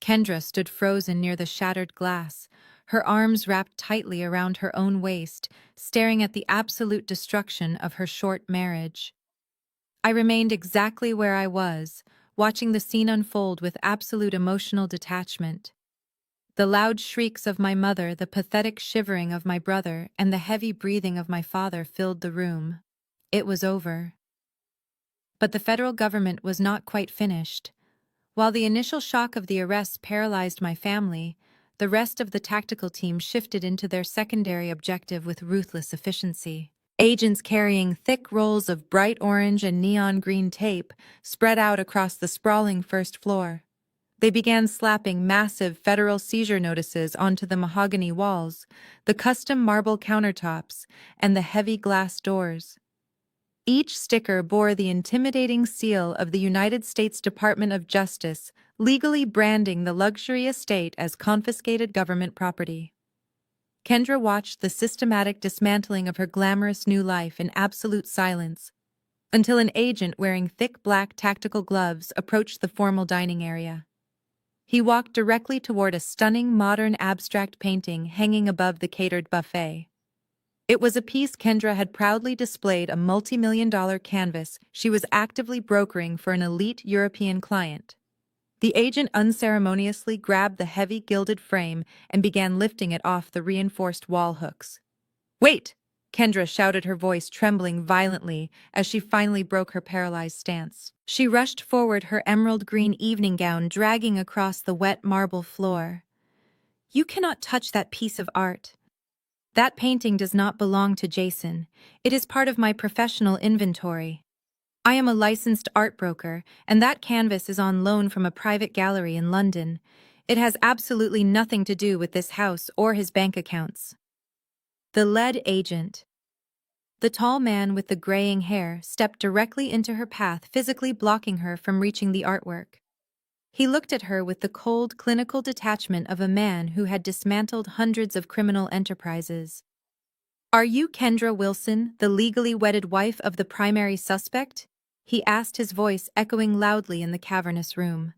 Kendra stood frozen near the shattered glass, her arms wrapped tightly around her own waist, staring at the absolute destruction of her short marriage. I remained exactly where I was, watching the scene unfold with absolute emotional detachment. The loud shrieks of my mother, the pathetic shivering of my brother, and the heavy breathing of my father filled the room. It was over. But the federal government was not quite finished. While the initial shock of the arrests paralyzed my family, the rest of the tactical team shifted into their secondary objective with ruthless efficiency. Agents carrying thick rolls of bright orange and neon green tape spread out across the sprawling first floor. They began slapping massive federal seizure notices onto the mahogany walls, the custom marble countertops, and the heavy glass doors. Each sticker bore the intimidating seal of the United States Department of Justice, legally branding the luxury estate as confiscated government property. Kendra watched the systematic dismantling of her glamorous new life in absolute silence, until an agent wearing thick black tactical gloves approached the formal dining area. He walked directly toward a stunning modern abstract painting hanging above the catered buffet. It was a piece Kendra had proudly displayed, a multi-million-dollar canvas she was actively brokering for an elite European client. The agent unceremoniously grabbed the heavy gilded frame and began lifting it off the reinforced wall hooks. "Wait!" Kendra shouted, her voice trembling violently as she finally broke her paralyzed stance. She rushed forward, her emerald green evening gown dragging across the wet marble floor. "You cannot touch that piece of art. That painting does not belong to Jason. It is part of my professional inventory. I am a licensed art broker, and that canvas is on loan from a private gallery in London. It has absolutely nothing to do with this house or his bank accounts." The lead agent. The tall man with the graying hair stepped directly into her path, physically blocking her from reaching the artwork. He looked at her with the cold, clinical detachment of a man who had dismantled hundreds of criminal enterprises. "Are you Kendra Wilson, the legally wedded wife of the primary suspect?" he asked, his voice echoing loudly in the cavernous room.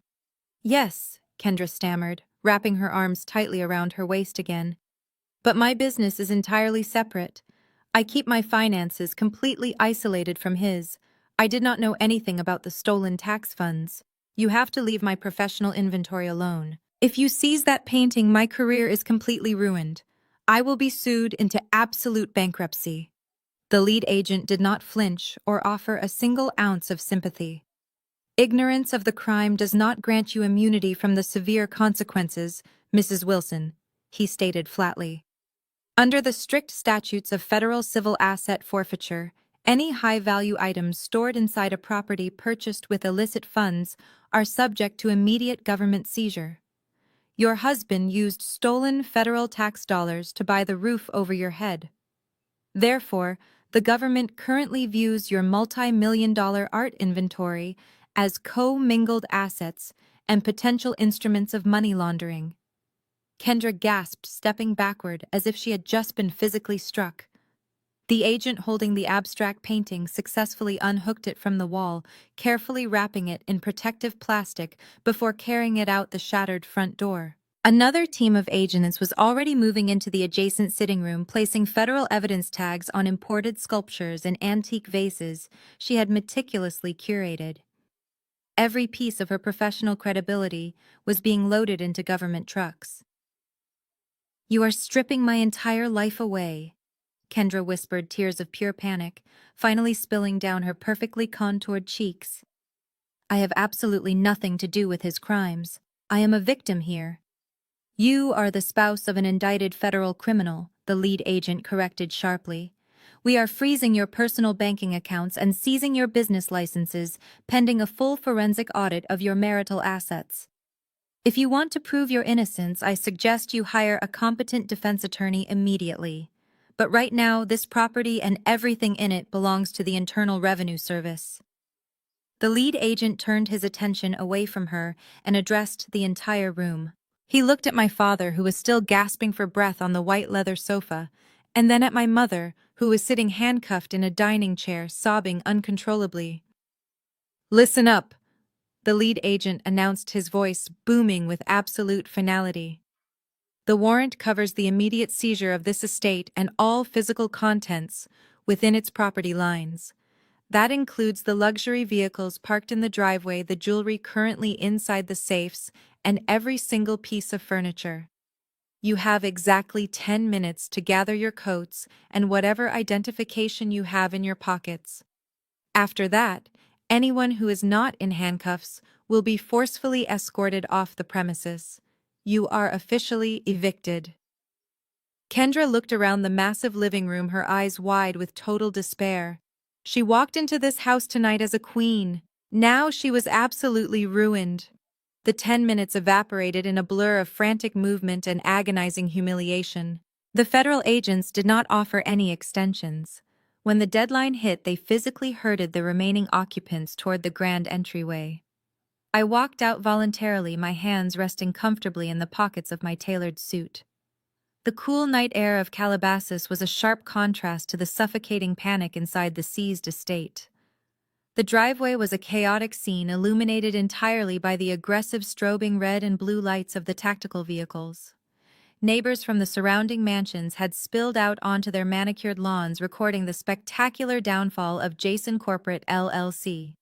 "Yes," Kendra stammered, wrapping her arms tightly around her waist again. "But my business is entirely separate. I keep my finances completely isolated from his. I did not know anything about the stolen tax funds. You have to leave my professional inventory alone. If you seize that painting, my career is completely ruined. I will be sued into absolute bankruptcy." The lead agent did not flinch or offer a single ounce of sympathy. "Ignorance of the crime does not grant you immunity from the severe consequences, Mrs. Wilson," he stated flatly. "Under the strict statutes of federal civil asset forfeiture, any high-value items stored inside a property purchased with illicit funds are subject to immediate government seizure. Your husband used stolen federal tax dollars to buy the roof over your head. Therefore, the government currently views your multi-million-dollar art inventory as co-mingled assets and potential instruments of money laundering." Kendra gasped, stepping backward as if she had just been physically struck. The agent holding the abstract painting successfully unhooked it from the wall, carefully wrapping it in protective plastic before carrying it out the shattered front door. Another team of agents was already moving into the adjacent sitting room, placing federal evidence tags on imported sculptures and antique vases she had meticulously curated. Every piece of her professional credibility was being loaded into government trucks. "You are stripping my entire life away," Kendra whispered, tears of pure panic finally spilling down her perfectly contoured cheeks. "I have absolutely nothing to do with his crimes. I am a victim here." "You are the spouse of an indicted federal criminal," the lead agent corrected sharply. "We are freezing your personal banking accounts and seizing your business licenses pending a full forensic audit of your marital assets. If you want to prove your innocence, I suggest you hire a competent defense attorney immediately. But right now, this property and everything in it belongs to the Internal Revenue Service." The lead agent turned his attention away from her and addressed the entire room. He looked at my father, who was still gasping for breath on the white leather sofa, and then at my mother, who was sitting handcuffed in a dining chair, sobbing uncontrollably. "Listen up," the lead agent announced, his voice booming with absolute finality. "The warrant covers the immediate seizure of this estate and all physical contents within its property lines. That includes the luxury vehicles parked in the driveway, the jewelry currently inside the safes, and every single piece of furniture. You have exactly 10 minutes to gather your coats and whatever identification you have in your pockets. After that, anyone who is not in handcuffs will be forcefully escorted off the premises. You are officially evicted." Kendra looked around the massive living room, her eyes wide with total despair. She walked into this house tonight as a queen. Now she was absolutely ruined. The 10 minutes evaporated in a blur of frantic movement and agonizing humiliation. The federal agents did not offer any extensions. When the deadline hit, they physically herded the remaining occupants toward the grand entryway. I walked out voluntarily, my hands resting comfortably in the pockets of my tailored suit. The cool night air of Calabasas was a sharp contrast to the suffocating panic inside the seized estate. The driveway was a chaotic scene illuminated entirely by the aggressive strobing red and blue lights of the tactical vehicles. Neighbors from the surrounding mansions had spilled out onto their manicured lawns, recording the spectacular downfall of Jason Corporate LLC.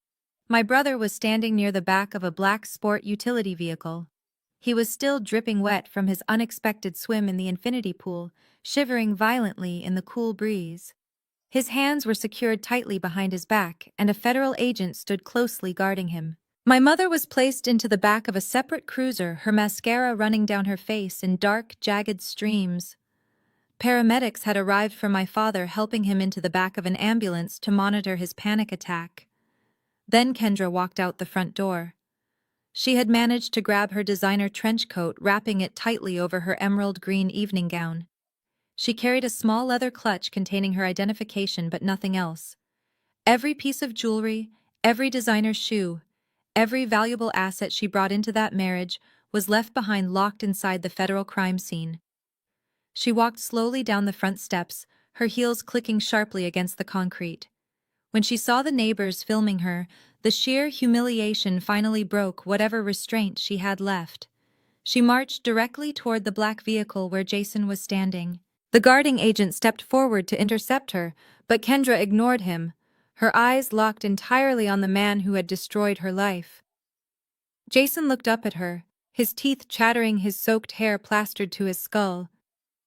My brother was standing near the back of a black sport utility vehicle. He was still dripping wet from his unexpected swim in the infinity pool, shivering violently in the cool breeze. His hands were secured tightly behind his back, and a federal agent stood closely guarding him. My mother was placed into the back of a separate cruiser, her mascara running down her face in dark, jagged streams. Paramedics had arrived for my father, helping him into the back of an ambulance to monitor his panic attack. Then Kendra walked out the front door. She had managed to grab her designer trench coat, wrapping it tightly over her emerald green evening gown. She carried a small leather clutch containing her identification but nothing else. Every piece of jewelry, every designer shoe, every valuable asset she brought into that marriage was left behind, locked inside the federal crime scene. She walked slowly down the front steps, her heels clicking sharply against the concrete. When she saw the neighbors filming her, the sheer humiliation finally broke whatever restraint she had left. She marched directly toward the black vehicle where Jason was standing. The guarding agent stepped forward to intercept her, but Kendra ignored him, her eyes locked entirely on the man who had destroyed her life. Jason looked up at her, his teeth chattering, his soaked hair plastered to his skull.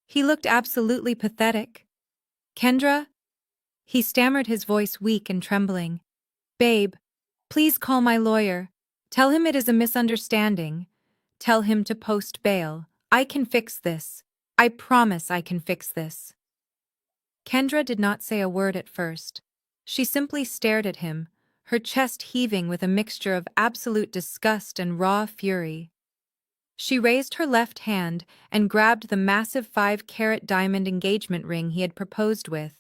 He looked absolutely pathetic. "Kendra?" He stammered, his voice weak and trembling. "Babe, please call my lawyer. Tell him it is a misunderstanding. Tell him to post bail. I can fix this. I promise I can fix this." Kendra did not say a word at first. She simply stared at him, her chest heaving with a mixture of absolute disgust and raw fury. She raised her left hand and grabbed the massive 5-carat diamond engagement ring he had proposed with.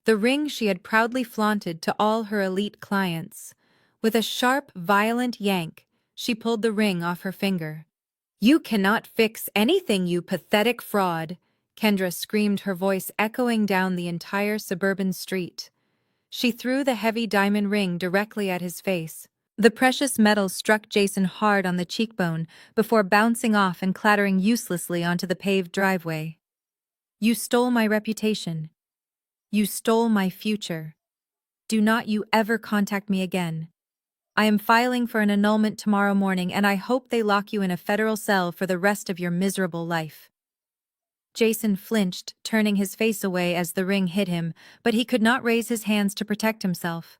The ring she had proudly flaunted to all her elite clients. With a sharp, violent yank, she pulled the ring off her finger. "You cannot fix anything, you pathetic fraud," Kendra screamed, her voice echoing down the entire suburban street. She threw the heavy diamond ring directly at his face. The precious metal struck Jason hard on the cheekbone before bouncing off and clattering uselessly onto the paved driveway. "You stole my reputation. You stole my future. Do not you ever contact me again. I am filing for an annulment tomorrow morning, and I hope they lock you in a federal cell for the rest of your miserable life." Jason flinched, turning his face away as the ring hit him, but he could not raise his hands to protect himself.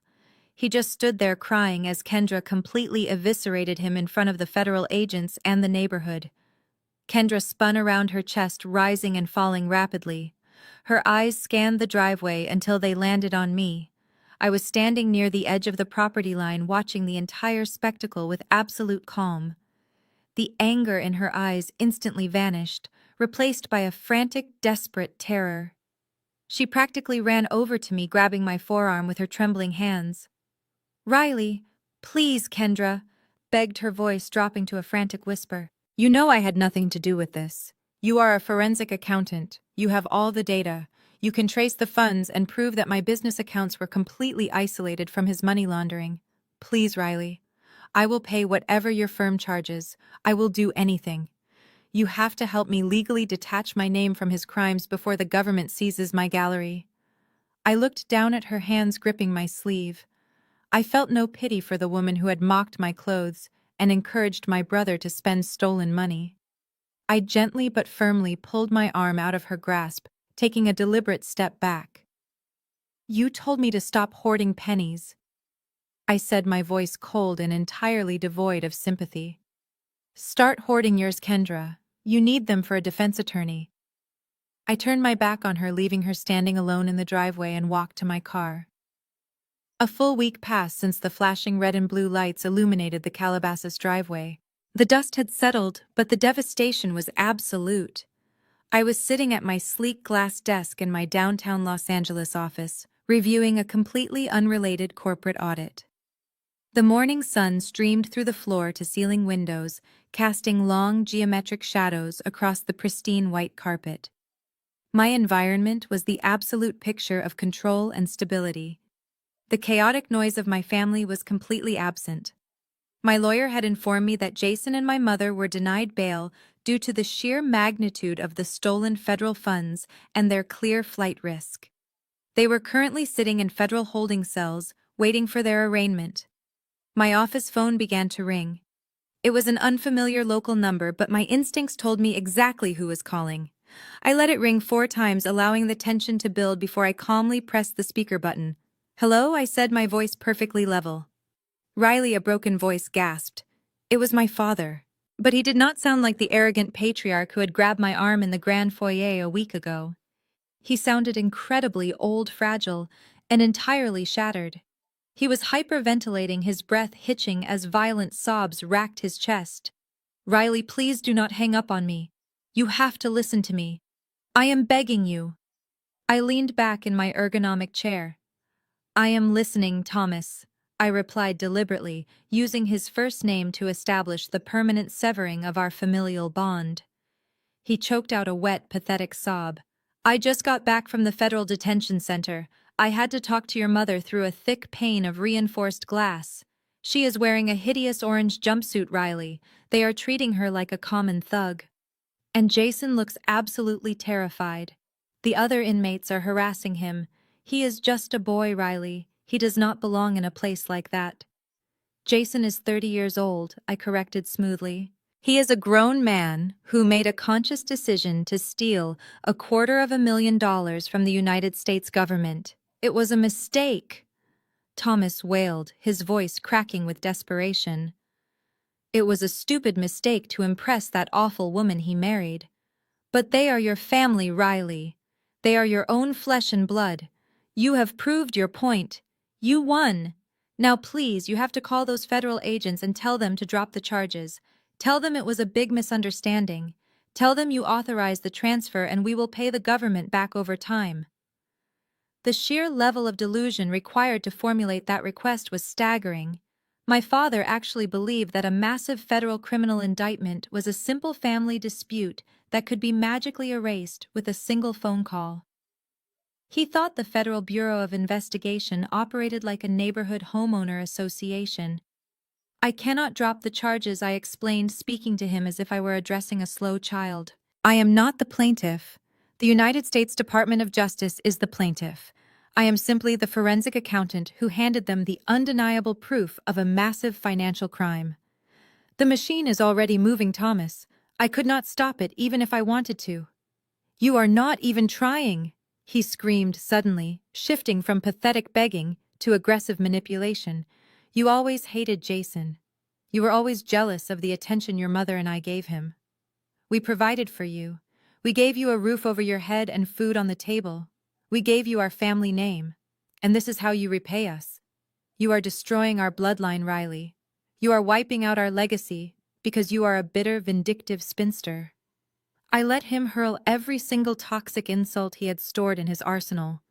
He just stood there crying as Kendra completely eviscerated him in front of the federal agents and the neighborhood. Kendra spun around, her chest rising and falling rapidly. Her eyes scanned the driveway until they landed on me. I was standing near the edge of the property line, watching the entire spectacle with absolute calm. The anger in her eyes instantly vanished, replaced by a frantic, desperate terror. She practically ran over to me, grabbing my forearm with her trembling hands. "Riley, please," Kendra begged, her voice dropping to a frantic whisper. "You know I had nothing to do with this. You are a forensic accountant. You have all the data. You can trace the funds and prove that my business accounts were completely isolated from his money laundering. Please, Riley. I will pay whatever your firm charges. I will do anything. You have to help me legally detach my name from his crimes before the government seizes my gallery." I looked down at her, hands gripping my sleeve. I felt no pity for the woman who had mocked my clothes and encouraged my brother to spend stolen money. I gently but firmly pulled my arm out of her grasp, taking a deliberate step back. "You told me to stop hoarding pennies," I said, my voice cold and entirely devoid of sympathy. "Start hoarding yours, Kendra. You need them for a defense attorney." I turned my back on her, leaving her standing alone in the driveway, and walked to my car. A full week passed since the flashing red and blue lights illuminated the Calabasas driveway. The dust had settled, but the devastation was absolute. I was sitting at my sleek glass desk in my downtown Los Angeles office, reviewing a completely unrelated corporate audit. The morning sun streamed through the floor-to-ceiling windows, casting long geometric shadows across the pristine white carpet. My environment was the absolute picture of control and stability. The chaotic noise of my family was completely absent. My lawyer had informed me that Jason and my mother were denied bail due to the sheer magnitude of the stolen federal funds and their clear flight risk. They were currently sitting in federal holding cells, waiting for their arraignment. My office phone began to ring. It was an unfamiliar local number, but my instincts told me exactly who was calling. I let it ring 4 times, allowing the tension to build before I calmly pressed the speaker button. "Hello," I said, my voice perfectly level. Riley, a broken voice, gasped. It was my father. But he did not sound like the arrogant patriarch who had grabbed my arm in the grand foyer a week ago. He sounded incredibly old, fragile, and entirely shattered. He was hyperventilating, his breath hitching as violent sobs racked his chest. "Riley, please do not hang up on me. You have to listen to me. I am begging you." I leaned back in my ergonomic chair. "I am listening, Thomas," I replied deliberately, using his first name to establish the permanent severing of our familial bond. He choked out a wet, pathetic sob. "I just got back from the federal detention center. I had to talk to your mother through a thick pane of reinforced glass. She is wearing a hideous orange jumpsuit, Riley. They are treating her like a common thug. And Jason looks absolutely terrified. The other inmates are harassing him. He is just a boy, Riley. He does not belong in a place like that." "Jason is 30 years old," I corrected smoothly. "He is a grown man who made a conscious decision to steal $250,000 from the United States government. It was a mistake," Thomas wailed, his voice cracking with desperation. "It was a stupid mistake to impress that awful woman he married. But they are your family, Riley. They are your own flesh and blood. You have proved your point. You won. Now please, you have to call those federal agents and tell them to drop the charges. Tell them it was a big misunderstanding. Tell them you authorized the transfer and we will pay the government back over time." The sheer level of delusion required to formulate that request was staggering. My father actually believed that a massive federal criminal indictment was a simple family dispute that could be magically erased with a single phone call. He thought the Federal Bureau of Investigation operated like a neighborhood homeowner association. "I cannot drop the charges," I explained, speaking to him as if I were addressing a slow child. "I am not the plaintiff. The United States Department of Justice is the plaintiff. I am simply the forensic accountant who handed them the undeniable proof of a massive financial crime. The machine is already moving, Thomas. I could not stop it even if I wanted to." "You are not even trying," he screamed suddenly, shifting from pathetic begging to aggressive manipulation. "You always hated Jason. You were always jealous of the attention your mother and I gave him. We provided for you. We gave you a roof over your head and food on the table. We gave you our family name. And this is how you repay us. You are destroying our bloodline, Riley. You are wiping out our legacy because you are a bitter, vindictive spinster." I let him hurl every single toxic insult he had stored in his arsenal.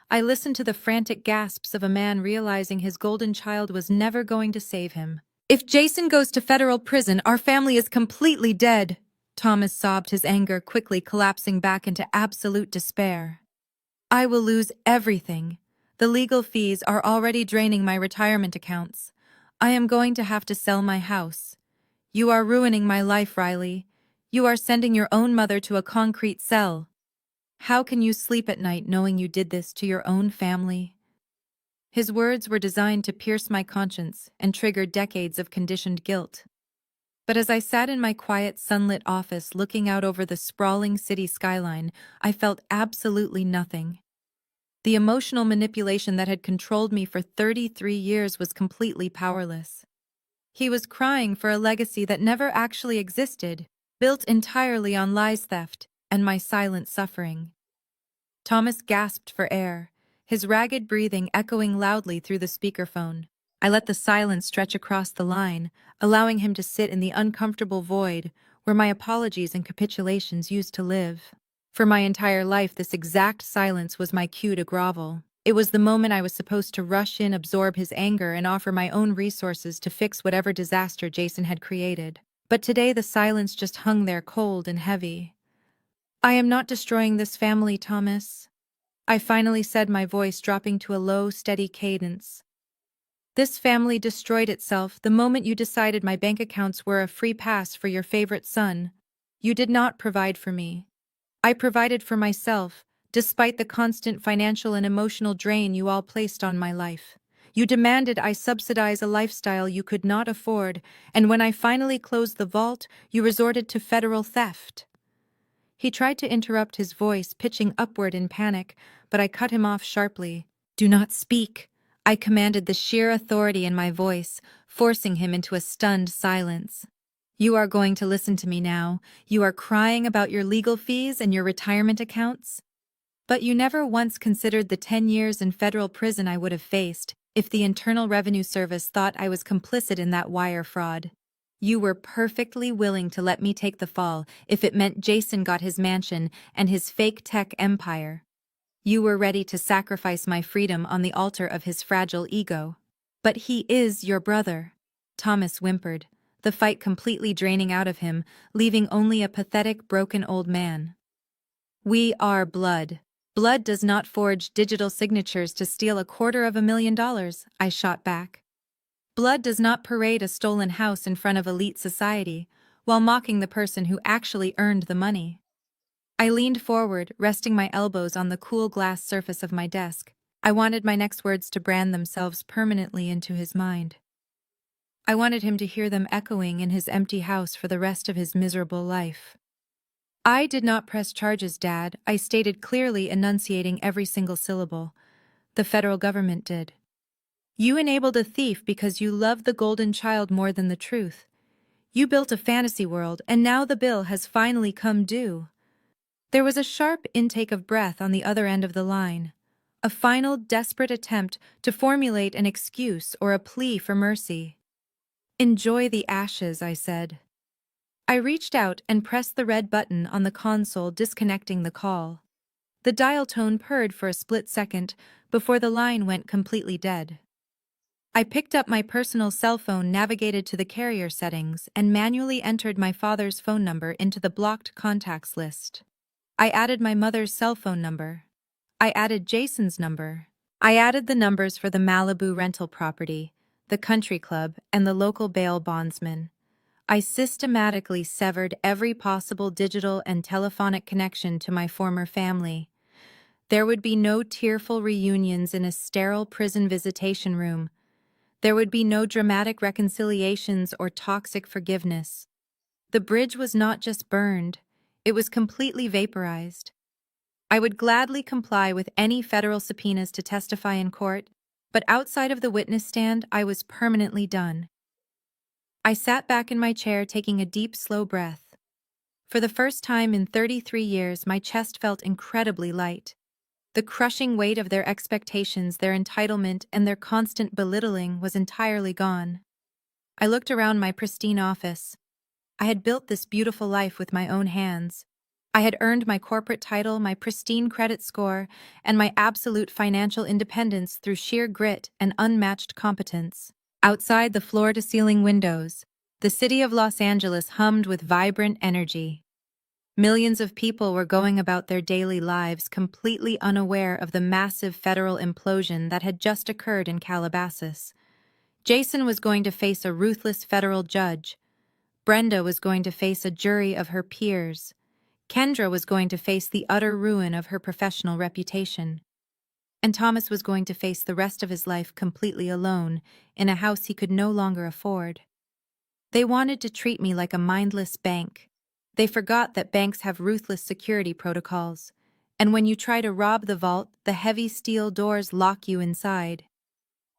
I listened to the frantic gasps of a man realizing his golden child was never going to save him. "If Jason goes to federal prison, our family is completely dead," Thomas sobbed, his anger quickly collapsing back into absolute despair. "I will lose everything. The legal fees are already draining my retirement accounts. I am going to have to sell my house. You are ruining my life, Riley. You are sending your own mother to a concrete cell. How can you sleep at night knowing you did this to your own family?" His words were designed to pierce my conscience and trigger decades of conditioned guilt. But as I sat in my quiet, sunlit office looking out over the sprawling city skyline, I felt absolutely nothing. The emotional manipulation that had controlled me for 33 years was completely powerless. He was crying for a legacy that never actually existed, built entirely on lies, theft, and my silent suffering. Thomas gasped for air, his ragged breathing echoing loudly through the speakerphone. I let the silence stretch across the line, allowing him to sit in the uncomfortable void where my apologies and capitulations used to live. For my entire life, this exact silence was my cue to grovel. It was the moment I was supposed to rush in, absorb his anger, and offer my own resources to fix whatever disaster Jason had created. But today the silence just hung there, cold and heavy. "I am not destroying this family, Thomas. I finally said, my voice dropping to a low, steady cadence. This family destroyed itself the moment you decided my bank accounts were a free pass for your favorite son. You did not provide for me. I provided for myself, despite the constant financial and emotional drain you all placed on my life. You demanded I subsidize a lifestyle you could not afford, and when I finally closed the vault, you resorted to federal theft. He tried to interrupt, his voice pitching upward in panic, but I cut him off sharply. Do not speak, I commanded, the sheer authority in my voice, forcing him into a stunned silence. You are going to listen to me now. You are crying about your legal fees and your retirement accounts? But you never once considered the 10 years in federal prison I would have faced if the Internal Revenue Service thought I was complicit in that wire fraud. You were perfectly willing to let me take the fall if it meant Jason got his mansion and his fake tech empire. You were ready to sacrifice my freedom on the altar of his fragile ego. But he is your brother, Thomas whimpered, the fight completely draining out of him, leaving only a pathetic, broken old man. We are blood. Blood does not forge digital signatures to steal $250,000, I shot back. Blood does not parade a stolen house in front of elite society, while mocking the person who actually earned the money. I leaned forward, resting my elbows on the cool glass surface of my desk. I wanted my next words to brand themselves permanently into his mind. I wanted him to hear them echoing in his empty house for the rest of his miserable life. I did not press charges, Dad, I stated clearly, enunciating every single syllable. The federal government did. You enabled a thief because you loved the golden child more than the truth. You built a fantasy world, and now the bill has finally come due. There was a sharp intake of breath on the other end of the line, a final desperate attempt to formulate an excuse or a plea for mercy. Enjoy the ashes, I said. I reached out and pressed the red button on the console, disconnecting the call. The dial tone purred for a split second before the line went completely dead. I picked up my personal cell phone, navigated to the carrier settings, and manually entered my father's phone number into the blocked contacts list. I added my mother's cell phone number. I added Jason's number. I added the numbers for the Malibu rental property, the country club, and the local bail bondsman. I systematically severed every possible digital and telephonic connection to my former family. There would be no tearful reunions in a sterile prison visitation room. There would be no dramatic reconciliations or toxic forgiveness. The bridge was not just burned, it was completely vaporized. I would gladly comply with any federal subpoenas to testify in court, but outside of the witness stand, I was permanently done. I sat back in my chair, taking a deep, slow breath. For the first time in 33 years, my chest felt incredibly light. The crushing weight of their expectations, their entitlement, and their constant belittling was entirely gone. I looked around my pristine office. I had built this beautiful life with my own hands. I had earned my corporate title, my pristine credit score, and my absolute financial independence through sheer grit and unmatched competence. Outside the floor-to-ceiling windows, the city of Los Angeles hummed with vibrant energy. Millions of people were going about their daily lives completely unaware of the massive federal implosion that had just occurred in Calabasas. Jason was going to face a ruthless federal judge. Brenda was going to face a jury of her peers. Kendra was going to face the utter ruin of her professional reputation. And Thomas was going to face the rest of his life completely alone, in a house he could no longer afford. They wanted to treat me like a mindless bank. They forgot that banks have ruthless security protocols, and when you try to rob the vault, the heavy steel doors lock you inside.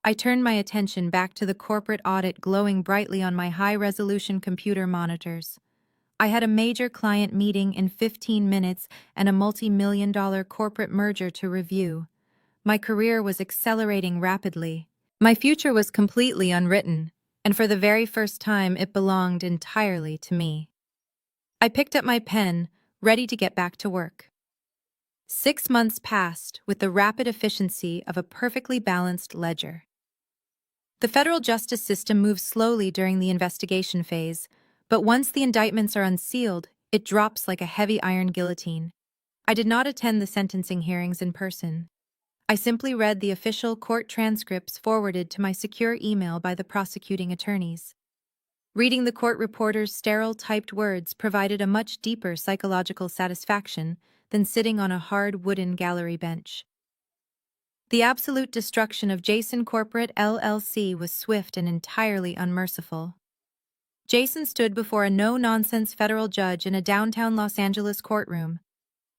I turned my attention back to the corporate audit glowing brightly on my high-resolution computer monitors. I had a major client meeting in 15 minutes and a multi-million-dollar corporate merger to review. My career was accelerating rapidly. My future was completely unwritten, and for the very first time it belonged entirely to me. I picked up my pen, ready to get back to work. 6 months passed with the rapid efficiency of a perfectly balanced ledger. The federal justice system moves slowly during the investigation phase, but once the indictments are unsealed, it drops like a heavy iron guillotine. I did not attend the sentencing hearings in person. I simply read the official court transcripts forwarded to my secure email by the prosecuting attorneys. Reading the court reporter's sterile typed words provided a much deeper psychological satisfaction than sitting on a hard wooden gallery bench. The absolute destruction of Jason Corporate LLC was swift and entirely unmerciful. Jason stood before a no-nonsense federal judge in a downtown Los Angeles courtroom.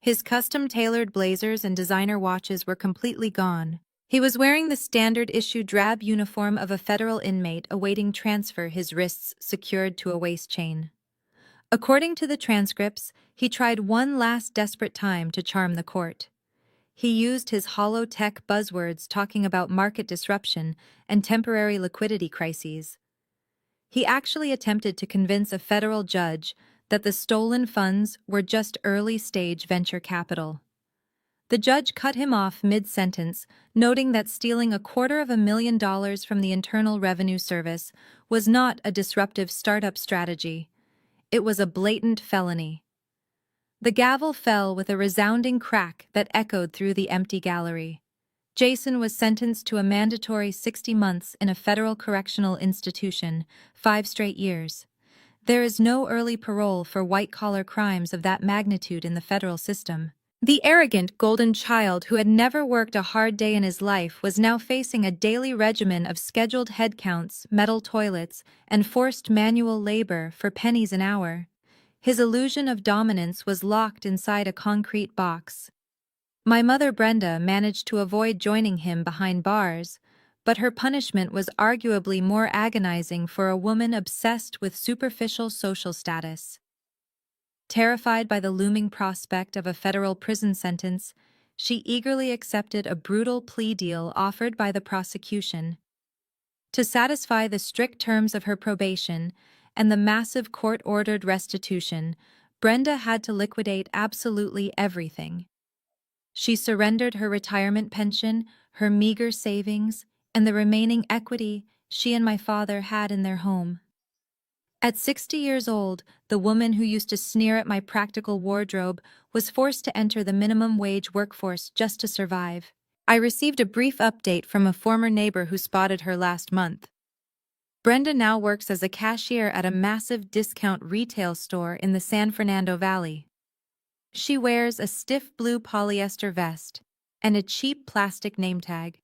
His custom-tailored blazers and designer watches were completely gone. He was wearing the standard-issue drab uniform of a federal inmate awaiting transfer, his wrists secured to a waist chain. According to the transcripts, he tried one last desperate time to charm the court. He used his hollow tech buzzwords talking about market disruption and temporary liquidity crises. He actually attempted to convince a federal judge that the stolen funds were just early-stage venture capital. The judge cut him off mid-sentence, noting that stealing $250,000 from the Internal Revenue Service was not a disruptive startup strategy. It was a blatant felony. The gavel fell with a resounding crack that echoed through the empty gallery. Jason was sentenced to a mandatory 60 months in a federal correctional institution, 5 straight years. There is no early parole for white-collar crimes of that magnitude in the federal system. The arrogant golden child who had never worked a hard day in his life was now facing a daily regimen of scheduled head counts, metal toilets, and forced manual labor for pennies an hour. His illusion of dominance was locked inside a concrete box. My mother Brenda managed to avoid joining him behind bars, but her punishment was arguably more agonizing for a woman obsessed with superficial social status. Terrified by the looming prospect of a federal prison sentence, she eagerly accepted a brutal plea deal offered by the prosecution. To satisfy the strict terms of her probation and the massive court-ordered restitution, Brenda had to liquidate absolutely everything. She surrendered her retirement pension, her meager savings, and the remaining equity she and my father had in their home. At 60 years old, the woman who used to sneer at my practical wardrobe was forced to enter the minimum wage workforce just to survive. I received a brief update from a former neighbor who spotted her last month. Brenda now works as a cashier at a massive discount retail store in the San Fernando Valley. She wears a stiff blue polyester vest and a cheap plastic name tag.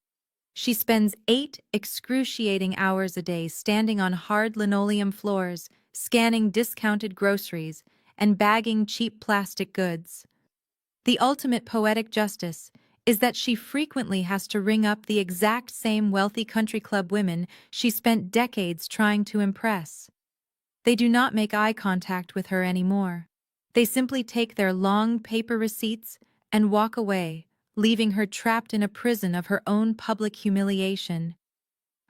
She spends 8 excruciating hours a day standing on hard linoleum floors, scanning discounted groceries, and bagging cheap plastic goods. The ultimate poetic justice is that she frequently has to ring up the exact same wealthy country club women she spent decades trying to impress. They do not make eye contact with her anymore. They simply take their long paper receipts and walk away, leaving her trapped in a prison of her own public humiliation.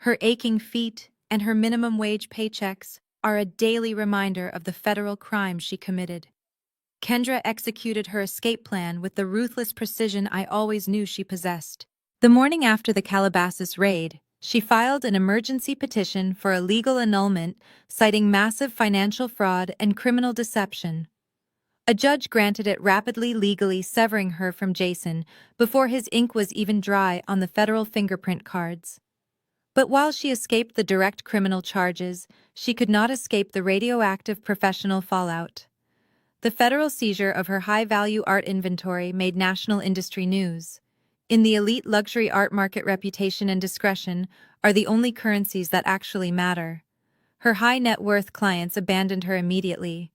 Her aching feet and her minimum wage paychecks are a daily reminder of the federal crime she committed. Kendra executed her escape plan with the ruthless precision I always knew she possessed. The morning after the Calabasas raid, she filed an emergency petition for a legal annulment, citing massive financial fraud and criminal deception. A judge granted it rapidly, legally severing her from Jason before his ink was even dry on the federal fingerprint cards. But while she escaped the direct criminal charges, she could not escape the radioactive professional fallout. The federal seizure of her high-value art inventory made national industry news. In the elite luxury art market, reputation and discretion are the only currencies that actually matter. Her high-net-worth clients abandoned her immediately.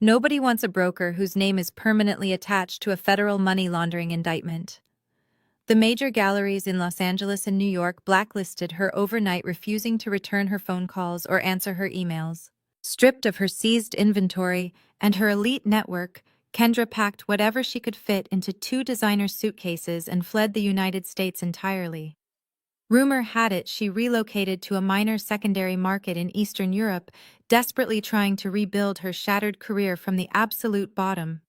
Nobody wants a broker whose name is permanently attached to a federal money laundering indictment. The major galleries in Los Angeles and New York blacklisted her overnight, refusing to return her phone calls or answer her emails. Stripped of her seized inventory and her elite network, Kendra packed whatever she could fit into 2 designer suitcases and fled the United States entirely. Rumor had it she relocated to a minor secondary market in Eastern Europe, desperately trying to rebuild her shattered career from the absolute bottom.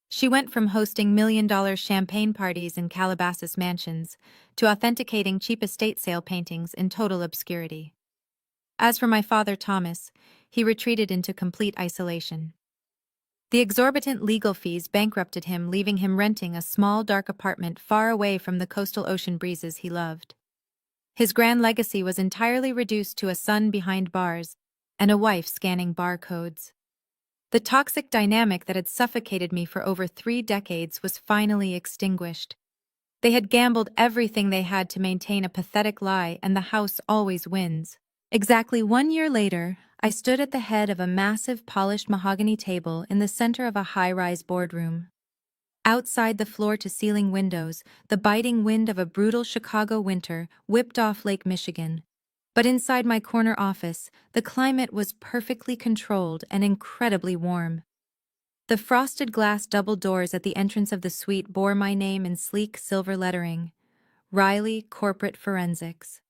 She went from hosting million-dollar champagne parties in Calabasas mansions to authenticating cheap estate sale paintings in total obscurity. As for my father Thomas, he retreated into complete isolation. The exorbitant legal fees bankrupted him, leaving him renting a small, dark apartment far away from the coastal ocean breezes he loved. His grand legacy was entirely reduced to a son behind bars and a wife scanning barcodes. The toxic dynamic that had suffocated me for over 3 decades was finally extinguished. They had gambled everything they had to maintain a pathetic lie, and the house always wins. Exactly 1 year later, I stood at the head of a massive polished mahogany table in the center of a high-rise boardroom. Outside the floor-to-ceiling windows, the biting wind of a brutal Chicago winter whipped off Lake Michigan. But inside my corner office, the climate was perfectly controlled and incredibly warm. The frosted glass double doors at the entrance of the suite bore my name in sleek silver lettering, Riley Corporate Forensics.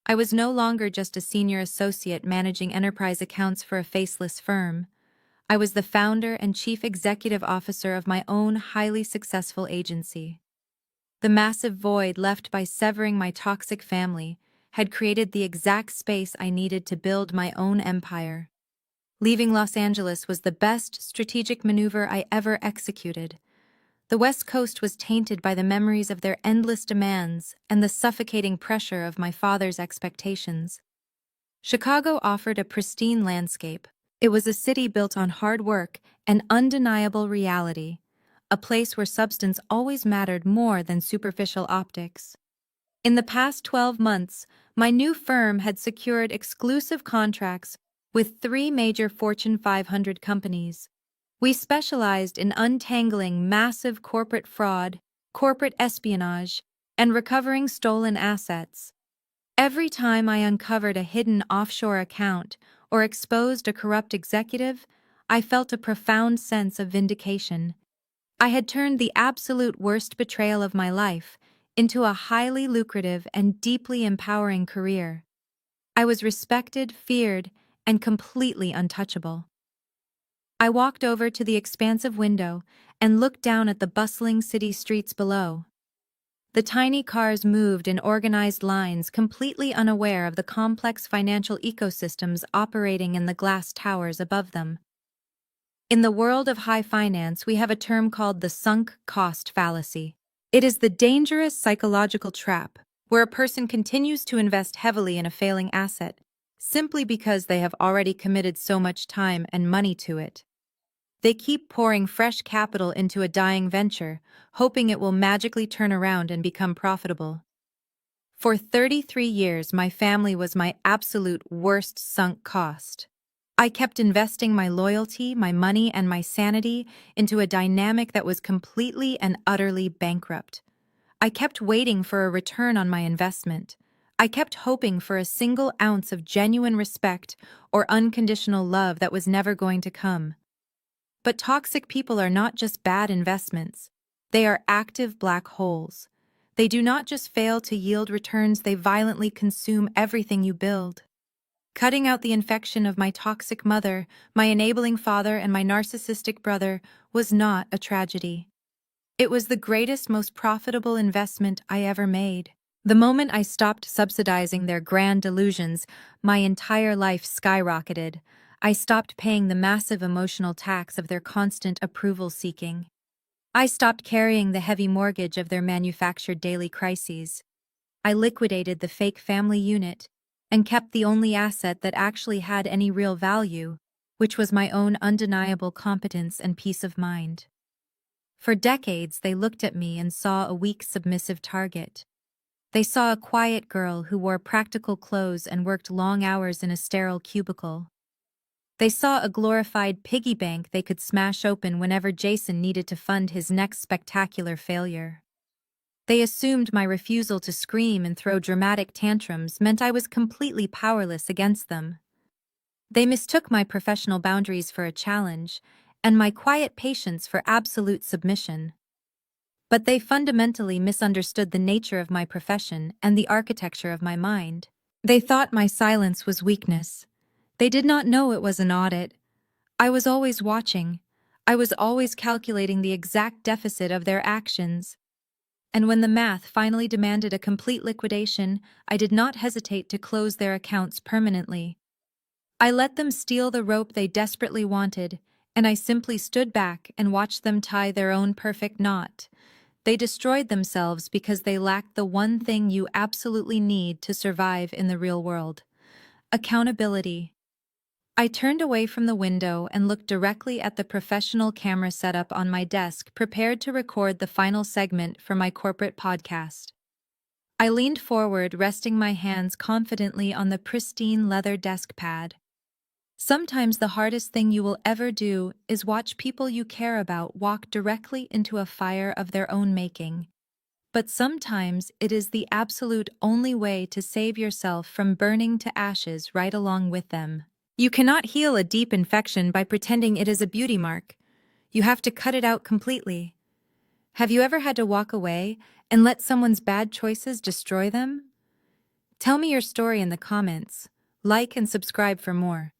I was no longer just a senior associate managing enterprise accounts for a faceless firm. I was the founder and chief executive officer of my own highly successful agency. The massive void left by severing my toxic family had created the exact space I needed to build my own empire. Leaving Los Angeles was the best strategic maneuver I ever executed. The West Coast was tainted by the memories of their endless demands and the suffocating pressure of my father's expectations. Chicago offered a pristine landscape. It was a city built on hard work and undeniable reality, a place where substance always mattered more than superficial optics. In the past 12 months, my new firm had secured exclusive contracts with 3 major Fortune 500 companies. We specialized in untangling massive corporate fraud, corporate espionage, and recovering stolen assets. Every time I uncovered a hidden offshore account or exposed a corrupt executive, I felt a profound sense of vindication. I had turned the absolute worst betrayal of my life into a highly lucrative and deeply empowering career. I was respected, feared, and completely untouchable. I walked over to the expansive window and looked down at the bustling city streets below. The tiny cars moved in organized lines, completely unaware of the complex financial ecosystems operating in the glass towers above them. In the world of high finance, we have a term called the sunk cost fallacy. It is the dangerous psychological trap where a person continues to invest heavily in a failing asset simply because they have already committed so much time and money to it. They keep pouring fresh capital into a dying venture, hoping it will magically turn around and become profitable. For 33 years, my family was my absolute worst sunk cost. I kept investing my loyalty, my money, and my sanity into a dynamic that was completely and utterly bankrupt. I kept waiting for a return on my investment. I kept hoping for a single ounce of genuine respect or unconditional love that was never going to come. But toxic people are not just bad investments. They are active black holes. They do not just fail to yield returns, they violently consume everything you build. Cutting out the infection of my toxic mother, my enabling father, and my narcissistic brother was not a tragedy. It was the greatest, most profitable investment I ever made. The moment I stopped subsidizing their grand delusions, my entire life skyrocketed. I stopped paying the massive emotional tax of their constant approval seeking. I stopped carrying the heavy mortgage of their manufactured daily crises. I liquidated the fake family unit and kept the only asset that actually had any real value, which was my own undeniable competence and peace of mind. For decades, they looked at me and saw a weak, submissive target. They saw a quiet girl who wore practical clothes and worked long hours in a sterile cubicle. They saw a glorified piggy bank they could smash open whenever Jason needed to fund his next spectacular failure. They assumed my refusal to scream and throw dramatic tantrums meant I was completely powerless against them. They mistook my professional boundaries for a challenge, and my quiet patience for absolute submission. But they fundamentally misunderstood the nature of my profession and the architecture of my mind. They thought my silence was weakness. They did not know it was an audit. I was always watching. I was always calculating the exact deficit of their actions. And when the math finally demanded a complete liquidation, I did not hesitate to close their accounts permanently. I let them steal the rope they desperately wanted, and I simply stood back and watched them tie their own perfect knot. They destroyed themselves because they lacked the one thing you absolutely need to survive in the real world: accountability. I turned away from the window and looked directly at the professional camera setup on my desk, prepared to record the final segment for my corporate podcast. I leaned forward, resting my hands confidently on the pristine leather desk pad. Sometimes the hardest thing you will ever do is watch people you care about walk directly into a fire of their own making. But sometimes it is the absolute only way to save yourself from burning to ashes right along with them. You cannot heal a deep infection by pretending it is a beauty mark. You have to cut it out completely. Have you ever had to walk away and let someone's bad choices destroy them? Tell me your story in the comments. Like and subscribe for more.